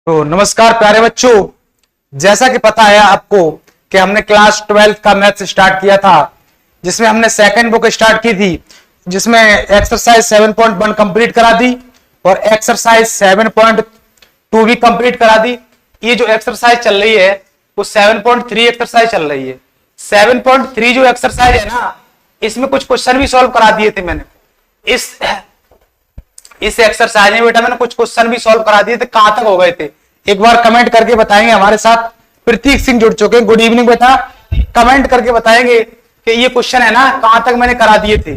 तो नमस्कार प्यारे बच्चों, जैसा कि पता है आपको कि हमने क्लास 12 का मैथ्स स्टार्ट किया था, जिसमें हमने सेकंड बुक स्टार्ट की थी, जिसमें एक्सरसाइज 7.1 कंप्लीट करा दी और एक्सरसाइज 7.2 भी कंप्लीट करा दी। ये जो एक्सरसाइज चल रही है वो 7.3 एक्सरसाइज चल रही है। 7.3 जो एक्सरसाइज है ना, इसमें कुछ क्वेश्चन भी सॉल्व करा दिए थे मैंने। इस एक्सरसाइज में बेटा मैंने कुछ क्वेश्चन भी सॉल्व करा दिए थे। कहां तक हो गए थे एक बार कमेंट करके बताएंगे। हमारे साथ प्रतीक सिंह जुड़ चुके हैं। गुड इवनिंग बेटा। कमेंट करके बताएंगे कि ये क्वेश्चन है ना कहां तक मैंने करा दिए थे।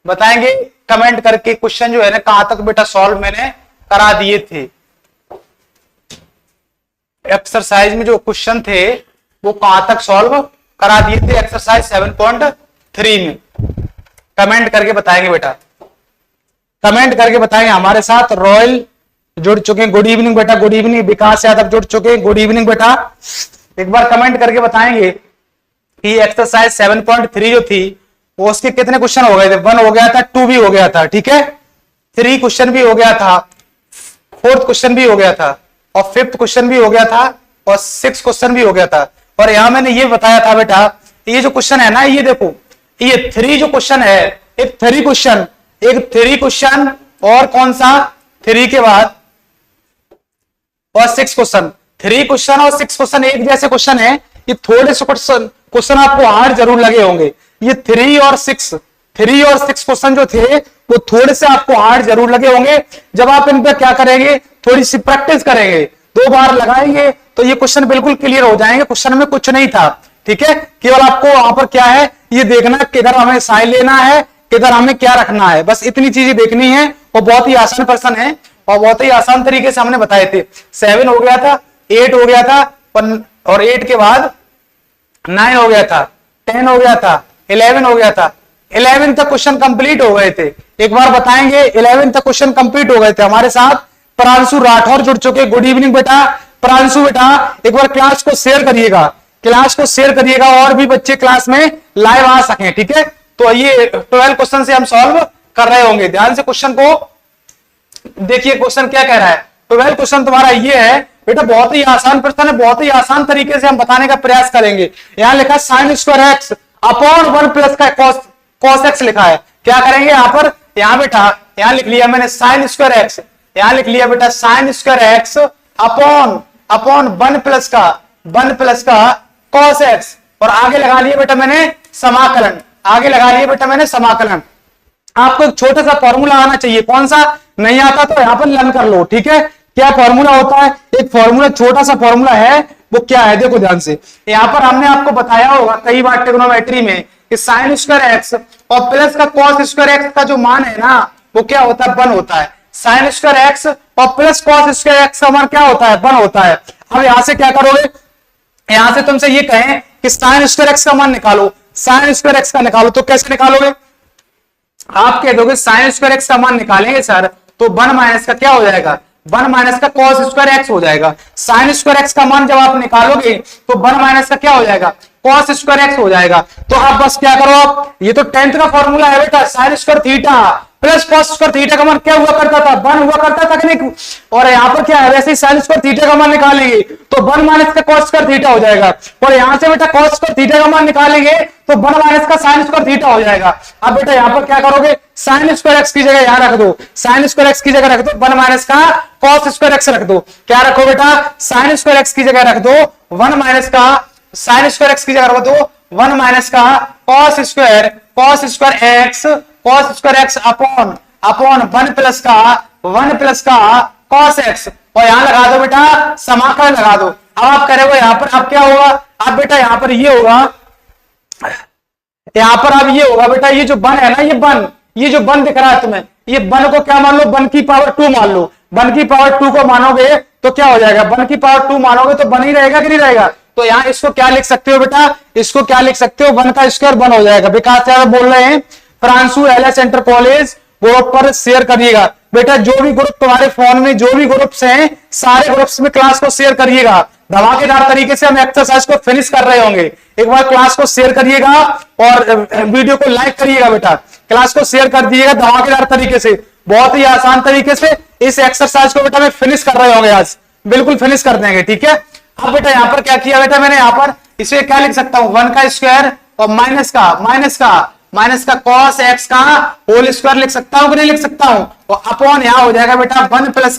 बताएंगे कमेंट करके क्वेश्चन जो है ना कहां तक बेटा सॉल्व मैंने करा दिए थे। एक्सरसाइज में जो क्वेश्चन थे वो कहां तक सॉल्व करा दिए थे एक्सरसाइज 7.3 में। कमेंट करके बताएंगे बेटा, कमेंट करके बताएंगे। हमारे साथ रॉयल जुड़ चुके हैं। गुड इवनिंग बेटा। Good evening. विकास यादव जुड़ चुके हैं। गुड इवनिंग बेटा। एक बार कमेंट करके बताएंगे कि एक्सरसाइज 7.3 जो थी वो उसके कितने क्वेश्चन हो गए थे। 1 हो गया था, 2 भी हो गया था, ठीक है, 3 क्वेश्चन भी हो गया था, 4th क्वेश्चन भी हो गया था और 5th क्वेश्चन भी हो गया था और 6th क्वेश्चन भी हो गया था। और यहां मैंने ये बताया था बेटा, ये जो क्वेश्चन है ना, ये देखो, ये 3 जो क्वेश्चन है, एक 3 क्वेश्चन और कौन सा 3 के बाद और 6 क्वेश्चन। 3 क्वेश्चन और 6 क्वेश्चन एक जैसे क्वेश्चन है। ये थोड़े से क्वेश्चन आपको हार्ड जरूर लगे होंगे। ये 3 और 6 क्वेश्चन जो थे वो थोड़े से आपको हार्ड जरूर लगे होंगे। जब आप इन पे क्या करेंगे, थोड़ी सी प्रैक्टिस करेंगे, 2 बार लगाएंगे तो ये क्वेश्चन बिल्कुल क्लियर हो जाएंगे। क्वेश्चन में कुछ नहीं था, ठीक है। केवल आपको वहां पर क्या है ये देखना, किधर हमें साइन लेना है, किधर हमें क्या रखना है, बस इतनी चीजें देखनी है। वो बहुत ही आसान प्रश्न है और बहुत ही आसान तरीके से हमने बताए थे। 7 हो गया था, 8 हो गया था और 8 के बाद 9 हो गया था, 10 हो गया था, 11 हो गया था। 11 तक क्वेश्चन कंप्लीट हो गए थे। एक बार बताएंगे 11 तक क्वेश्चन कंप्लीट हो गए थे। हमारे साथ प्रांशु राठौर जुड़ चुके। गुड इवनिंग बेटा। प्रांशु बेटा एक बार क्लास को शेयर करिएगा, क्लास को शेयर करिएगा और भी बच्चे क्लास में लाइव आ सकें, ठीक है। तो ये 12 क्वेश्चन से हम सॉल्व कर रहे होंगे। ध्यान से क्वेश्चन को देखिए, क्वेश्चन क्या कह रहा है। 12 क्वेश्चन तुम्हारा ये है बेटा, बहुत ही आसान प्रश्न है, बहुत ही आसान तरीके से हम बताने का प्रयास करेंगे। यहां लिखा sin square x upon 1 plus का cos x लिखा है। क्या करेंगे यहाँ पर, यहाँ बेटा यहाँ लिख लिया मैंने sin स्क्वायर एक्स, यहाँ लिख लिया बेटा sin square x upon 1 plus का cos x और आगे लगा लिया बेटा मैंने समाकलन। आगे लगा लिया बेटा मैंने समाकलन। आपको एक छोटा सा फॉर्मूला आना चाहिए। कौन सा नहीं आता तो यहां पर लर्न कर लो, ठीक है। क्या फॉर्मूला होता है, एक फॉर्मूला, छोटा सा फॉर्मूला है, वो क्या है देखो ध्यान से। यहां पर हमने आपको बताया होगा कई बार ट्रिग्नोमेट्री में कि sin स्क्वायर एक्स और प्लस का cos स्क्वायर एक्स का जो मान है ना वो क्या होता है, 1 होता है। sin स्क्वायर एक्स और प्लस cos स्क्वायर एक्स का मान क्या होता है, 1 होता है। अब यहां से क्या करोगे, यहां से तुमसे ये कहें कि sin स्क्वायर एक्स का मान निकालो, sin स्क्वायर एक्स का निकालो, तो कैसे निकालोगे। आप कह दोगे sin स्क्वायर एक्स का मान निकालेंगे सर तो 1 माइनस का क्या हो जाएगा, 1 माइनस का cos स्क्वायर एक्स हो जाएगा। sin स्क्वायर एक्स का मान जब आप निकालोगे तो 1 माइनस का क्या हो जाएगा, cos स्क्वायर एक्स हो जाएगा। तो आप बस क्या करो, आप ये तो 10th का फॉर्मूला है बेटा, sin square theta plus cos square theta का मान क्या हुआ करता था, 1 हुआ करता था कि नहीं। और यहाँ पर क्या है, वैसे ही sin स्क्वायर थीटा का मान निकालेंगे तो 1 माइनस का cos स्क्वायर थीटा हो जाएगा। और यहाँ से बेटा cos स्क्वायर थीटा का मान निकालेंगे तो 1 माइनस का sin स्क्वायर थीटा हो जाएगा। अब बेटा यहाँ पर क्या करोगे, sin स्क्वायर एक्स की जगह यहाँ रख दो, sin स्क्वायर एक्स की जगह रख दो 1 माइनस का cos स्क्वायर एक्स रख दो। क्या रखो बेटा, sin स्क्वायर एक्स की जगह रख दो 1 माइनस का, sin स्क्वायर एक्स की जगह रख दो 1 माइनस का cos square x upon 1 plus का cos x और यहां लगा दो बेटा समाकलन लगा दो। अब आप करोगे यहाँ पर, अब क्या होगा, अब बेटा यहाँ पर ये होगा, यहाँ पर अब ये होगा बेटा, ये जो 1 है ना, ये जो 1 दिख रहा है तुम्हें, ये 1 को क्या मान लो, 1 की पावर 2 मान लो। 1 की पावर 2 को मानोगे तो क्या हो जाएगा, 1 की पावर 2 मानोगे तो 1 ही रहेगा कि नहीं रहेगा। तो यहाँ इसको क्या लिख सकते हो बेटा, इसको क्या लिख सकते हो, 1 का स्क्वायर 1 हो जाएगा। विकास यादव बोल रहे हैं Pranshu LS inter college group पर शेयर करिएगा। बेटा जो भी ग्रुप तुम्हारे फोन में, जो भी ग्रुप्स हैं, सारे ग्रुप्स में क्लास को शेयर करिएगा। धमाकेदार तरीके से हम एक्सरसाइज को फिनिश कर रहे होंगे। एक बार क्लास को शेयर करिएगा और वीडियो को लाइक करिएगा बेटा, क्लास को शेयर कर दीजिएगा धमाकेदार तरीके से। बहुत ही आसान तरीके से इस एक्सरसाइज को बेटा में फिनिश कर रहे होंगे आज। बिल्कुल फिनिश कर देंगे। ठीक है, अब बेटा यहाँ पर क्या किया बेटा मैंने, यहाँ पर इसे क्या लिख सकता हूं, 1 का स्क्वायर और माइनस का cos x का होल स्क्वायर लिख सकता हूं कि नहीं लिख सकता हूं, और अपॉन यहां हो जाएगा बेटा 1 प्लस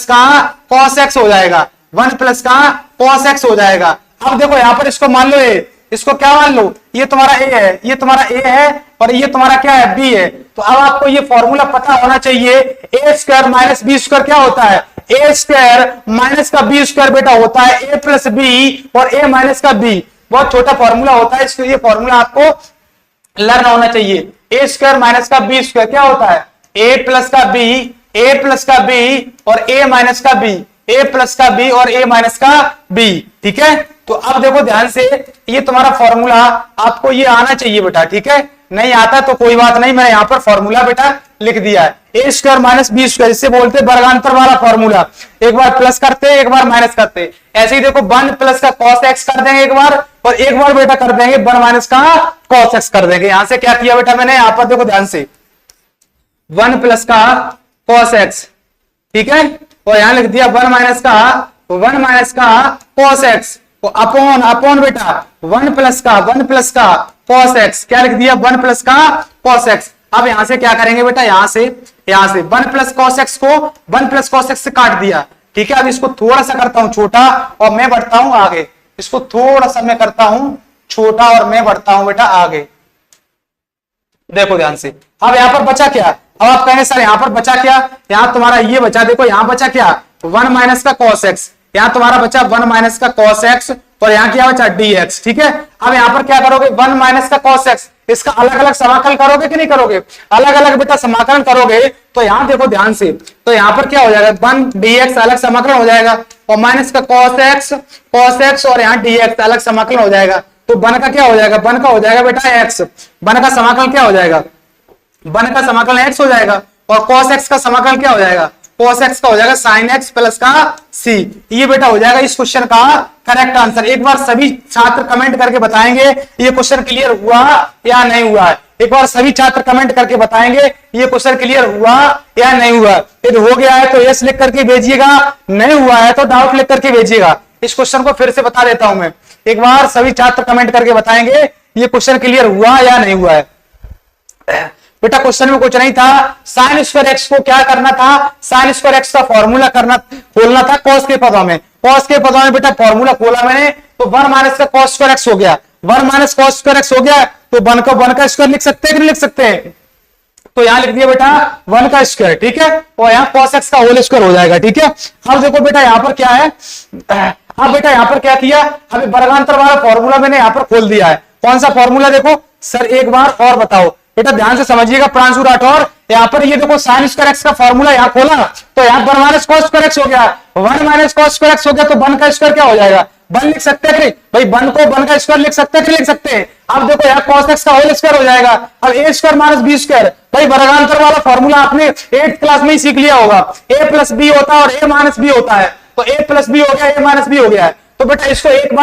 का cos x हो जाएगा, 1 प्लस का cos x हो जाएगा। अब देखो यहाँ पर इसको मान लो a, इसको क्या मान लो, ये तुम्हारा a है, ये तुम्हारा a है और ये तुम्हारा क्या है, b है। तो अब आपको ये फॉर्मूला पता होना चाहिए, a square minus B square क्या होता है, a स्क्वायर माइनस का b स्क्वायर बेटा होता है a प्लस बी और a माइनस का b। बहुत छोटा फॉर्मूला होता है, इसके लिए फॉर्मूला आपको लर्न होना चाहिए। a स्क्वायर माइनस का b स्क्वायर क्या होता है, a प्लस का b और a माइनस का b, a प्लस का b और a माइनस का b। ठीक है, तो अब देखो ध्यान से, ये तुम्हारा फॉर्मूला आपको ये आना चाहिए बेटा। ठीक है, नहीं आता तो कोई बात नहीं, मैं यहाँ पर फॉर्मूला बेटा लिख दिया है, ए स्क्वायर माइनस बी स्क्वायर, जिससे बोलते वर्गांतर वाला फॉर्मूला, एक बार प्लस करते एक बार माइनस करते। ऐसे ही देखो 1 प्लस का cos x कर देंगे एक बार, और एक बार बेटा कर देंगे 1 माइनस का cos x कर देंगे। यहां से क्या किया बेटा मैंने, यहाँ पर देखो ध्यान से 1 प्लस का cos x, ठीक है, और यहां लिख दिया 1 माइनस का cos x, अपॉन बेटा 1 प्लस का cos x, क्या लिख दिया 1 प्लस का cos x। अब यहां से क्या करेंगे बेटा, यहां से 1 प्लस cos x को 1 प्लस cos x से काट दिया। ठीक है, अब इसको थोड़ा सा करता हूं छोटा और मैं बढ़ता हूं आगे, इसको थोड़ा सा मैं करता हूं छोटा और मैं बढ़ता हूं बेटा आगे। देखो ध्यान से, अब यहां पर बचा क्या, अब आप कहेंगे सर यहां पर बचा क्या, यहां तुम्हारा ये बचा, देखो यहां बचा क्या 1 माइनस का cos x, यहां तुम्हारा बचा 1 माइनस का cos x और यहां क्या बचा dx। ठीक है, अब यहां पर क्या करोगे 1 माइनस का cos x, इसका अलग अलग समाकल करोगे कि नहीं करोगे, अलग अलग बेटा समाकलन करोगे। तो यहां देखो ध्यान से, तो यहां पर क्या हो जाएगा 1 dx अलग समाकलन हो जाएगा और माइनस का cos x और यहां dx अलग समाकलन हो जाएगा। तो 1 का क्या हो जाएगा, 1 का हो जाएगा बेटा x, 1 का समाकलन क्या हो जाएगा, 1 का समाकलन x हो जाएगा और cos x का समाकलन क्या हो जाएगा, cos x का हो जाएगा sin x प्लस का c। ये बेटा हो जाएगा इस क्वेश्चन का करेक्ट आंसर। एक बार सभी छात्र कमेंट करके बताएंगे ये क्वेश्चन क्लियर हुआ या नहीं हुआ है, एक बार सभी छात्र कमेंट करके बताएंगे ये क्वेश्चन क्लियर हुआ या नहीं हुआ। यदि हो गया है तो यस लिख करके भेजिएगा, नहीं हुआ है तो डाउट लिख करके भेजिएगा। इस क्वेश्चन को फिर से बता देता हूं मैं, एक बार सभी छात्र कमेंट करके बताएंगे ये क्वेश्चन क्लियर हुआ या नहीं हुआ है। बेटा क्वेश्चन में कुछ नहीं था, साइन स्क्वायर एक्स को क्या करना था, साइन स्क्वायर एक्स का फॉर्मूला खोलना था कॉस के पदों में, कॉस के पदों में बेटा फॉर्मूला खोला मैंने, तो 1 माइनस का कॉस स्क्वायर एक्स हो गया, 1 माइनस कॉस स्क्वायर एक्स हो गया, तो 1 का स्क्वायर लिख सकते हैं कि नहीं लिख सकते हैं, तो यहां लिख दिया बेटा 1 का स्क्वायर। ठीक है, और यहां cos x का होल स्क्वायर हो जाएगा। ठीक है, अब देखो बेटा यहां पर क्या है, अब बेटा यहां पर क्या किया, अभी वर्गांतर वाला फॉर्मूला मैंने यहां पर खोल दिया है। कौन सा फॉर्मूला, देखो सर एक बार और बताओ बेटा, ध्यान से समझिएगा प्रांशु राठौर, यहाँ पर ये देखो साइन स्क्वायर एक्स का फॉर्मूला यहाँ खोला, तो यहाँ 1 माइनस कॉस स्क्वायर एक्स हो गया, 1 माइनस कॉस स्क्वायर एक्स हो गया, तो 1 का स्क्वायर क्या हो जाएगा, 1 लिख सकते हैं भाई, 1 को 1 का स्क्वायर लिख सकते हैं कि लिख सकते हैं। अब देखो यहाँ cos x का होल स्क्वायर हो जाएगा, अब a square minus B square, भाई वर्गांतर वाला फॉर्मूला आपने 8th क्लास में ही सीख लिया होगा, a प्लस बी होता है और a माइनस बी होता है, तो a प्लस बी हो गया, a माइनस बी हो गया है। तो बेटा इसको एक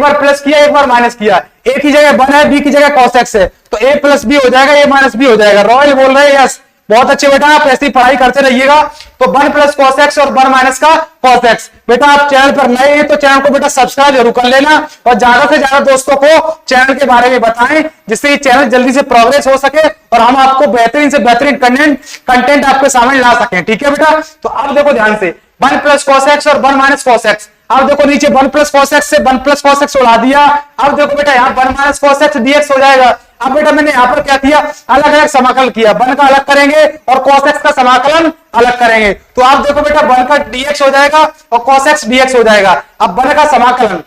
बार प्लस किया, एक बार माइनस किया, a की जगह 1 है, b की जगह cos x है, तो a प्लस बी हो जाएगा, a माइनस बी हो जाएगा। रॉयल बोल रहे हैं यस, बहुत अच्छे बेटा, आप ऐसी पढ़ाई करते रहिएगा। तो 1 प्लस cos x और 1 माइनस का cos x। बेटा आप चैनल पर नए हैं तो चैनल को बेटा सब्सक्राइब जरूर कर लेना और ज्यादा से ज्यादा दोस्तों को चैनल के बारे में बताएं, जिससे ये चैनल जल्दी से प्रोग्रेस हो सके और हम आपको बेहतरीन से बेहतरीन कंटेंट आपके सामने ला सकें। ठीक है बेटा, तो अब देखो ध्यान से 1 प्लस cos x और 1 माइनस cos x। अब देखो नीचे 1 प्लस cos x से 1 प्लस cos x उड़ा दिया, अब देखो बेटा यहाँ 1 माइनस cos x dx हो जाएगा। अब बेटा मैंने यहाँ पर क्या किया, अलग अलग समाकलन किया, 1 का अलग करेंगे और cos x का समाकलन अलग करेंगे, तो आप देखो बेटा 1 का dx हो जाएगा और cos x dx हो जाएगा। अब 1 का समाकलन,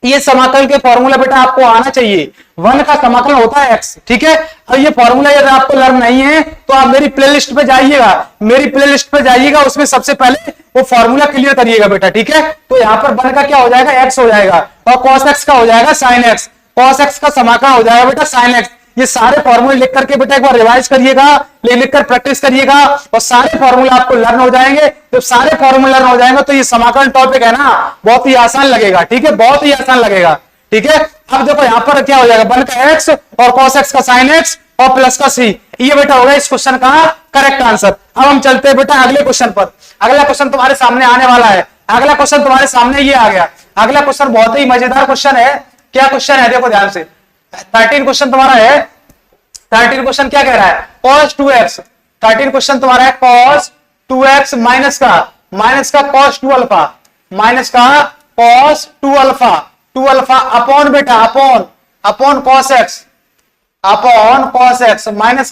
ये समाकलन के फॉर्मूला बेटा आपको आना चाहिए, 1 का समाकलन होता है x। ठीक है, और ये फॉर्मूला यदि आपको लर्न नहीं है तो आप मेरी प्लेलिस्ट पे जाइएगा, मेरी प्लेलिस्ट पे जाइएगा, उसमें सबसे पहले वो फॉर्मूला क्लियर करिएगा बेटा। ठीक है, तो यहाँ पर 1 का क्या हो जाएगा, x हो जाएगा और cos x का हो जाएगा sin x, cos x का समाकलन हो जाएगा बेटा sin x। ये सारे फॉर्मूले लिख करके बेटा एक बार रिवाइज करिएगा, लिख कर प्रैक्टिस करिएगा और सारे फॉर्मूले आपको लर्न हो जाएंगे। जब सारे फॉर्मूले लर्न हो जाएंगे तो ये समाकलन टॉपिक है ना, बहुत ही आसान लगेगा। ठीक है, बहुत ही आसान लगेगा। ठीक है, अब देखो यहाँ पर क्या हो जाएगा, 1 का x और cos x का sin x और प्लस का c, ये बेटा होगा इस क्वेश्चन का करेक्ट आंसर। अब हम चलते हैं बेटा अगले क्वेश्चन पर। अगला क्वेश्चन तुम्हारे सामने आने वाला है। अगला क्वेश्चन तुम्हारे सामने ये आ गया। अगला क्वेश्चन बहुत ही मजेदार क्वेश्चन है। क्या क्वेश्चन है देखो ध्यान से। 13 क्वेश्चन तुम्हारा है। 13 क्वेश्चन क्या कह रहा है, cos 2x। 13 क्वेश्चन तुम्हारा है cos 2x माइनस का cos 2 अल्फा, माइनस का cos 2 अल्फा, 2 अल्फा अपॉन बेटा upon cos x, upon cos x minus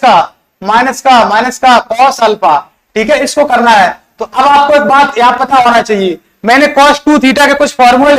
का cos अल्फा। ठीक है, इसको करना है। तो अब आपको एक बात यहाँ पता होना चाहिए, मैंने cos 2 थीटा के कुछ फॉर्मूले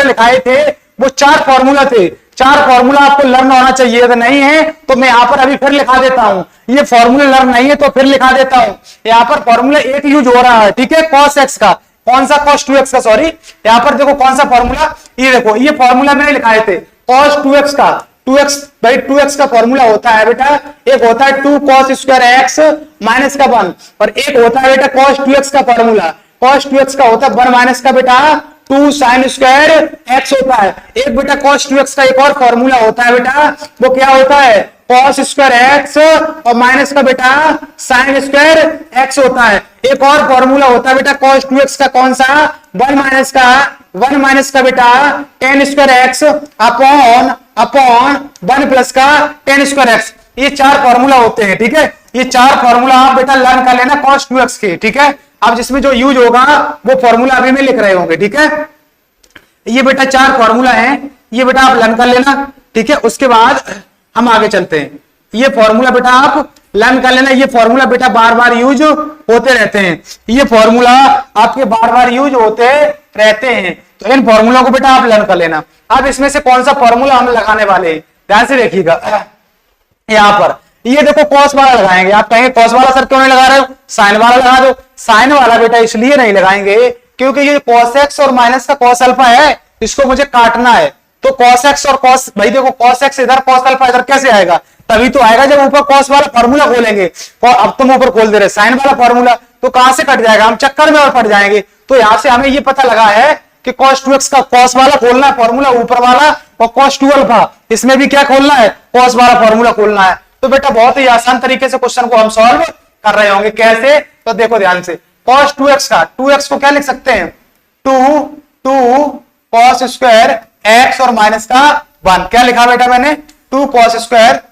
लिखाए थे। वो 4 फॉर्मूला थे। 4 फॉर्मूला आपको लर्न होना चाहिए। अगर नहीं है तो मैं यहाँ पर अभी फिर लिखा देता हूं। ये फॉर्मूला लर्न नहीं है तो फिर लिखा देता हूं। यहाँ पर फॉर्मूला एक यूज हो रहा है। ठीक है, cos x का, कौन सा cos 2x का, सॉरी यहाँ पर देखो कौन सा फॉर्मूला, ये देखो ये फॉर्मूला मैंने लिखाए थे cos 2x का। 2x भाई 2x का फॉर्मूला होता है बेटा, एक होता है 2 cos स्क्वायर x माइनस का 1, और एक होता है बेटा cos 2x का फॉर्मूला, cos 2x का होता है 1 माइनस का बेटा 2 sin स्क्वायर x होता है। एक बेटा cos 2x का एक और फॉर्मूला होता है बेटा, वो क्या होता है cos स्क्वायर x और माइनस का बेटा sin स्क्वायर x होता है। एक और फॉर्मूला होता है बेटा cos 2x का, कौन सा 1 माइनस का बेटा tan square x upon 1 plus का tan स्क्वायर x। ये 4 फॉर्मूला होते हैं। ठीक है, ये 4 फॉर्मूला आप बेटा लर्न कर लेना cos 2x के। ठीक है, अब जिसमें जो यूज होगा वो फॉर्मूला अभी में लिख रहे होंगे। ठीक है, ये बेटा 4 फॉर्मूला हैं, ये बेटा आप लर्न कर लेना। ठीक है, उसके बाद हम आगे चलते हैं। ये फॉर्मूला बेटा आप लर्न कर लेना। ये फॉर्मूला बेटा बार बार यूज होते रहते हैं। ये फॉर्मूला आपके बार बार यूज होते रहते हैं, तो इन फॉर्मूला को बेटा आप लर्न कर लेना। अब इसमें से कौन सा फॉर्मूला हम लगाने वाले हैं, ध्यान से देखिएगा। यहां पर ये देखो cos वाला लगाएंगे। आप कहेंगे cos वाला सर क्यों नहीं लगा रहे हो, साइन वाला लगा दो। साइन वाला बेटा इसलिए नहीं लगाएंगे क्योंकि ये cos x और माइनस का cos अल्फा है, इसको मुझे काटना है। तो cos x और cos, भाई देखो cos x इधर cos अल्फा इधर कैसे आएगा, तभी तो आएगा जब ऊपर cos वाला फॉर्मूला खोलेंगे। और अब तुम ऊपर खोल दे रहे साइन वाला फॉर्मूला, तो कहां से कट जाएगा, हम चक्कर में और पड़ जाएंगे। तो यहां से हमें ये पता लगा है कि cos 2x का cos वाला खोलना है फॉर्मूला ऊपर वाला, और cos 2 अल्फा इसमें भी क्या खोलना है, cos वाला फॉर्मूला खोलना है। तो बेटा बहुत ही आसान तरीके से क्वेश्चन को हम सॉल्व कर रहे होंगे। कैसे, तो देखो ध्यान से। cos 2x का 2x को क्या लिख सकते हैं, 2 cos स्क्वायर x और माइनस का 1। क्या लिखा बेटा मैंने, 2 cos स्क्वायर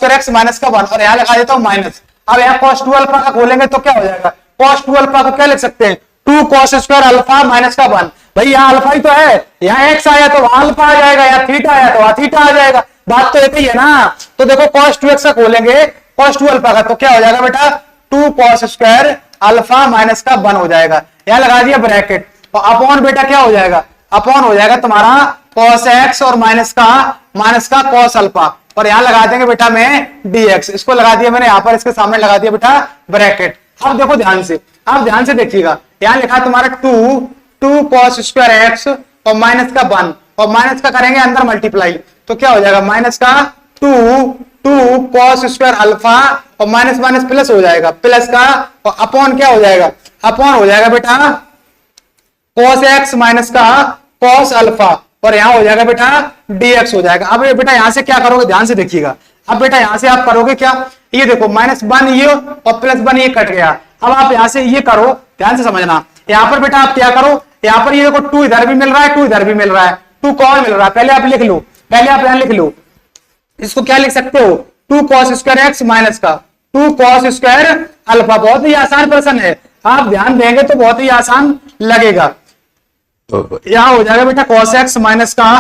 x माइनस का 1, और यहां लिखा देता हूं माइनस। अब यहाँ cos 2 अल्फा का खोलेंगे तो क्या हो जाएगा, cos 2 अल्फा को क्या लिख सकते हैं, 2 cos स्क्वायर अल्फा माइनस का 1। भाई यहाँ अल्फा ही तो है, यहाँ x आया तो वहां अल्फा आ जाएगा, यहाँ थीटा आया तो वहां थीटा आ जाएगा। बात तो एक ही है ना। तो देखो cos 2x का खोलेंगे cos 2 अल्फा का, तो क्या हो जाएगा बेटा 2 cos स्क्वायर अल्फा माइनस का 1 हो जाएगा। यहाँ लगा दिया ब्रैकेट, और अपॉन बेटा क्या हो जाएगा, अपॉन हो जाएगा तुम्हारा cos x और माइनस का cos अल्फा, और यहाँ लगा देंगे बेटा मैं dx। इसको लगा दिया मैंने यहाँ पर, इसके सामने लगा दिया बेटा ब्रैकेट। अब देखो ध्यान से, अब ध्यान से देखिएगा। यहाँ लिखा तुम्हारा 2 cos स्क्वायर x और माइनस का 1, और माइनस का करेंगे अंदर मल्टीप्लाई, तो क्या हो जाएगा माइनस का 2 cos स्क्वायर अल्फा, और माइनस माइनस प्लस हो जाएगा, प्लस का, और अपॉन क्या हो जाएगा, अपॉन हो जाएगा बेटा cos x माइनस का cos अल्फा, और यहां हो जाएगा बेटा dx हो जाएगा। अब ये बेटा यहां से क्या करोगे, ध्यान से देखिएगा। अब बेटा यहां से आप करोगे क्या, ये देखो -1 ये और +1 ये कट गया। अब आप यहां से ये करो, ध्यान से समझना। यहां पर बेटा आप क्या करो, यहां पर ये देखो 2 इधर भी मिल रहा है, 2 इधर भी मिल रहा है, 2 कौन मिल रहा है, पहले आप लिख लो, पहले आप यहां लिख लो। इसको क्या लिख सकते हो, 2 cos स्क्वायर x माइनस का 2 cos स्क्वायर अल्फा। बहुत ही आसान प्रश्न है, आप ध्यान देंगे तो बहुत ही आसान लगेगा। यहां हो जाएगा बेटा cos x माइनस का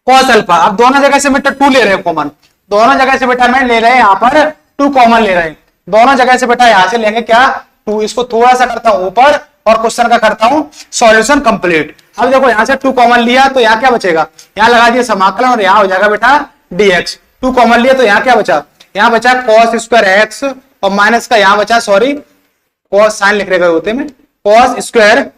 cos अल्फा। अब दोनों जगह से बेटा 2 ले रहे हैं कॉमन, दोनों जगह से बेटा मैं ले रहे हैं, यहाँ पर 2 कॉमन ले रहे हैं, दोनों जगह से बेटा यहां से लेंगे क्या 2। इसको थोड़ा सा करता हूं ऊपर और क्वेश्चन का करता हूं सॉल्यूशन कंप्लीट। अब देखो यहां से 2 कॉमन लिया तो यहाँ क्या बचेगा, यहाँ लगा दिया समाकलन, और यहाँ हो जाएगा बेटा dx। 2 कॉमन लिया तो यहाँ क्या बचा, यहाँ बचा cos स्क्वायर x, और माइनस का यहाँ बचा, सॉरी cos साइन लिख रहे होते में, cos स्क्वायर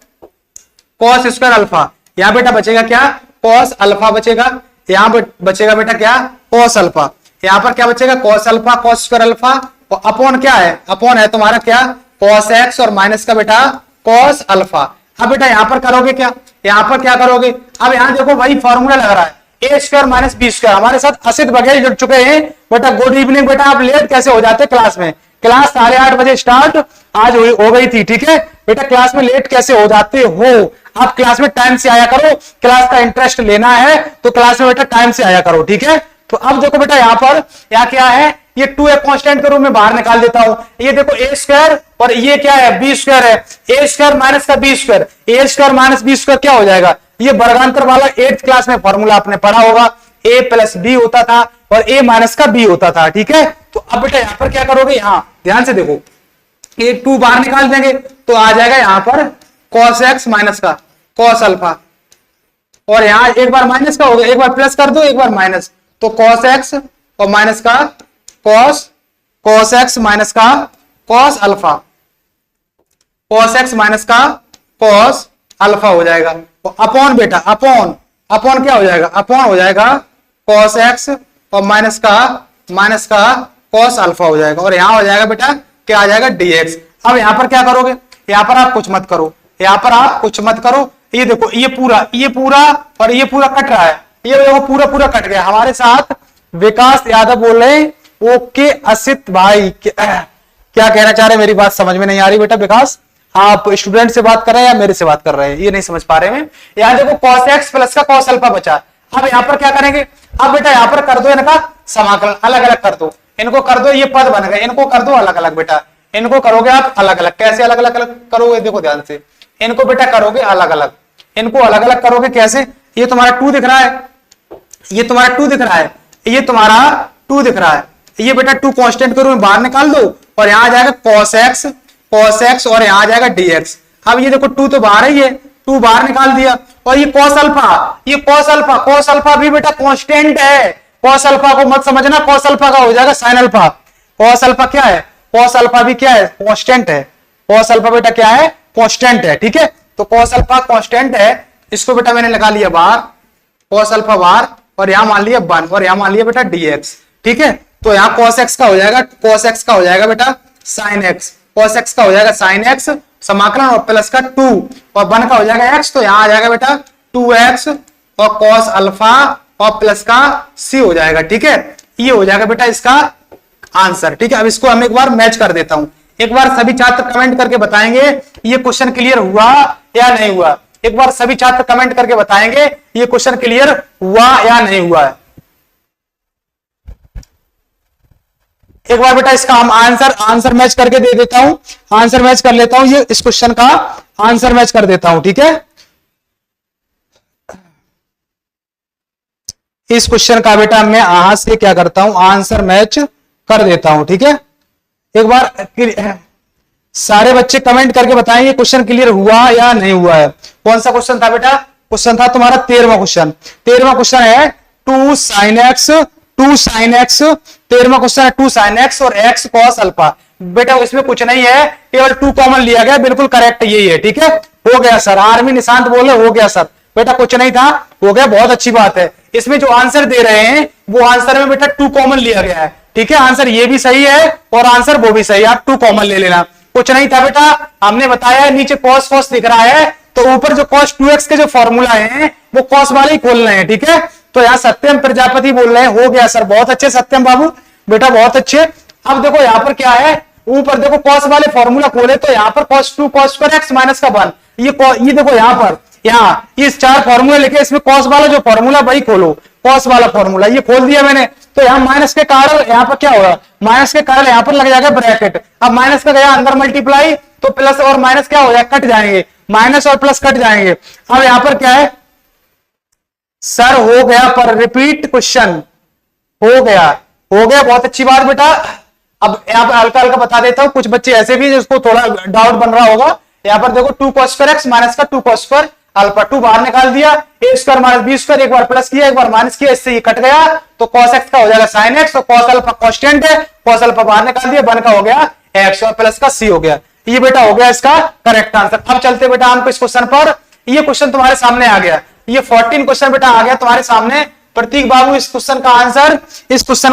अल्फा। यहाँ बेटा बचेगा क्या, cos अल्फा बचेगा, यहाँ बचेगा बेटा क्या cos अल्फा। यहाँ पर क्या बचेगा cos alpha cos square alpha, और अपॉन क्या है, अपॉन है तुम्हारा क्या cos x और माइनस का बेटा cos अल्फा। अब बेटा यहाँ पर करोगे क्या, यहाँ पर क्या करोगे, अब यहाँ देखो वही फॉर्मूला लग रहा है, ए स्क्वायर माइनस बी स्क्वायर। हमारे साथ असित बघेल जुड़ चुके हैं। बेटा गुड इवनिंग। बेटा आप लेट कैसे हो जाते क्लास में? क्लास 8:30 बजे स्टार्ट आज हो गई थी, ठीक है बेटा। क्लास में लेट कैसे हो जाते हो? आप क्लास में टाइम से आया करो। क्लास का इंटरेस्ट लेना है तो क्लास में बेटा टाइम से आया करो, ठीक है। तो अब देखो बेटा यहाँ पर यहाँ क्या है, ये 2 एक कांस्टेंट के रूप में बाहर निकाल देता हूं। ये देखो ए स्क्वायर और ये क्या है, बी स्क्वायर है। ए स्क्वायर माइनस का बी स्क्वायर, ए स्क्वायर माइनस बी स्क्वायर क्या हो जाएगा? ये वर्गांतर वाला 8th क्लास में फॉर्मूला आपने पढ़ा होगा। ए प्लस बी होता था और ए माइनस का बी होता था, ठीक है। तो अब बेटा यहां पर क्या करोगे, यहां ध्यान से देखो, ये 2 बाहर निकाल देंगे तो आ जाएगा यहां पर cos x माइनस का cos अल्फा, और यहां एक बार माइनस का हो गया, एक बार प्लस कर दो, एक बार माइनस, तो cos x और माइनस का cos x माइनस का cos alpha, cos x minus का cos अल्फा हो जाएगा। तो अपॉन बेटा अपॉन क्या हो जाएगा? अपॉन हो जाएगा cos x और माइनस का cos अल्फा हो जाएगा, और यहां हो जाएगा बेटा क्या आ जाएगा? dx। अब यहां पर क्या करोगे? यहां पर आप कुछ मत करो, यहां पर आप कुछ मत करो। ये देखो ये पूरा और ये पूरा कट रहा है, ये देखो पूरा कट गया। हमारे साथ विकास यादव बोल रहे हैं। ओके असित भाई, क्या कहना चाह रहे हैं? मेरी बात समझ में नहीं आ रही बेटा। विकास आप स्टूडेंट से बात कर रहे हैं या मेरे से बात कर रहे हैं, ये नहीं समझ पा रहे हैं। यहां देखो cos x प्लस का cos अल्फा बचा। अब यहां पर क्या करेंगे? अब बेटा यहां पर कर दो इनका समाकलन, अलग अलग कर दो, इनको कर दो, ये पद बन गए, इनको कर दो अलग अलग बेटा। इनको करोगे आप अलग अलग, कैसे अलग अलग करोगे? देखो ध्यान से, इनको बेटा करोगे अलग अलग, इनको अलग अलग करोगे कैसे? ये तुम्हारा 2 दिख रहा है, ये तुम्हारा 2 दिख रहा है, ये तुम्हारा 2 दिख रहा है, ये बेटा 2 कांस्टेंट के रूप में बाहर निकाल दो, और यहां आ जाएगा cos x और यहां आ जाएगा dx। अब ये देखो 2 तो बाहर ही है, 2 बाहर निकाल दिया, और ये cos अल्फा भी बेटा कांस्टेंट है। cos अल्फा को मत समझना, cos अल्फा का हो जाएगा sin अल्फा। cos अल्फा क्या है? cos अल्फा भी क्या है? कांस्टेंट है। cos अल्फा बेटा क्या है? कांस्टेंट है, ठीक है। तो cos अल्फा कांस्टेंट है, इसको बेटा मैंने लगा लिया बाहर, cos अल्फा बाहर, और यहां मान लिया 1 और यहां मान लिया बेटा dx, ठीक है। तो यहां cos x का हो जाएगा बेटा sin x, cos x का हो जाएगा sin x समाकलन, और प्लस का 2 और 1 का हो जाएगा x, तो यहां आ जाएगा बेटा 2x और cos अल्फा और प्लस का c हो जाएगा, ठीक है। ये हो जाएगा बेटा इसका आंसर, ठीक है। अब इसको हम एक बार मैच कर देता हूं, एक बार सभी छात्र कमेंट करके बताएंगे ये क्वेश्चन क्लियर हुआ या नहीं हुआ। एक बार सभी छात्र कमेंट करके बताएंगे ये क्वेश्चन क्लियर हुआ या नहीं हुआ है। एक बार बेटा इसका हम आंसर मैच करके दे देता हूं, आंसर मैच कर लेता हूं, ये इस क्वेश्चन का आंसर मैच कर देता हूं, ठीक है। इस क्वेश्चन का बेटा मैं यहां से क्या करता हूं, आंसर मैच कर देता हूं, ठीक है। एक बार सारे बच्चे कमेंट करके बताएंगे क्वेश्चन क्लियर हुआ या नहीं हुआ है। कौन सा क्वेश्चन था बेटा? क्वेश्चन था तुम्हारा 13वां क्वेश्चन। 13वां क्वेश्चन है 2 sin x 13वां क्वेश्चन है 2 sin x और x cos अल्फा। बेटा इसमें कुछ नहीं है, केवल 2 कॉमन लिया गया, बिल्कुल करेक्ट यही है, ठीक है। हो गया सर, आर्मी निशांत बोले हो गया सर। बेटा कुछ नहीं था, हो गया, बहुत अच्छी बात है। इसमें जो आंसर दे रहे हैं वो आंसर में बेटा 2 कॉमन लिया गया है, ठीक है। आंसर ये भी सही है और आंसर वो भी सही है, आप 2 कॉमन ले लेना। कुछ नहीं था बेटा, हमने बताया नीचे cos दिख रहा है, तो ऊपर जो cos 2x के जो फॉर्मूला है वो cos वाले ही खोल रहे हैं, ठीक है। तो यहाँ सत्यम प्रजापति बोल रहे हैं हो गया सर, बहुत अच्छे सत्यम बाबू बेटा, बहुत अच्छे। अब देखो यहाँ पर क्या है, ऊपर देखो cos वाले फॉर्मूला खोले तो यहाँ पर cos 2 cos square x minus का 1, ये देखो यहाँ पर इस 4 फॉर्मूले लेके इसमें cos वाला जो फॉर्मूला वही खोलो, cos वाला फॉर्मूला ये खोल दिया मैंने। तो यहाँ माइनस के कारण यहाँ पर क्या होगा, माइनस के कारण यहाँ पर लग जाएगा ब्रैकेट। अब माइनस का गया अंदर मल्टीप्लाई, तो प्लस और माइनस क्या हो जाएगा, कट जाएंगे, माइनस और प्लस कट जाएंगे। अब यहाँ पर क्या है सर, हो गया पर रिपीट क्वेश्चन, हो गया बहुत अच्छी बात बेटा। अब यहाँ पर हल्का हल्का बता देता हूँ, कुछ बच्चे ऐसे भी जिसको थोड़ा डाउट बन रहा होगा। यहाँ पर देखो 2 cos स्क्वायर x माइनस का 2 cos स्क्वायर अल्फा, 2 बाहर निकाल दिया, ए स्क्वायर माइनस बी स्क्वायर, एक बार प्लस किया एक बार माइनस किया, इससे ये कट गया, तो cos x का हो जाएगा sin x, और cos अल्फा कांस्टेंट है, cos अल्फा बाहर निकाल दिया, 1 का हो गया x और प्लस का c हो गया। ये बेटा हो गया इसका करेक्ट आंसर। अब चलते बेटा हम इस क्वेश्चन पर, ये क्वेश्चन तुम्हारे सामने आ गया, ये 14 क्वेश्चन बेटा आ गया तुम्हारे सामने। प्रतीक बाबू इस क्वेश्चन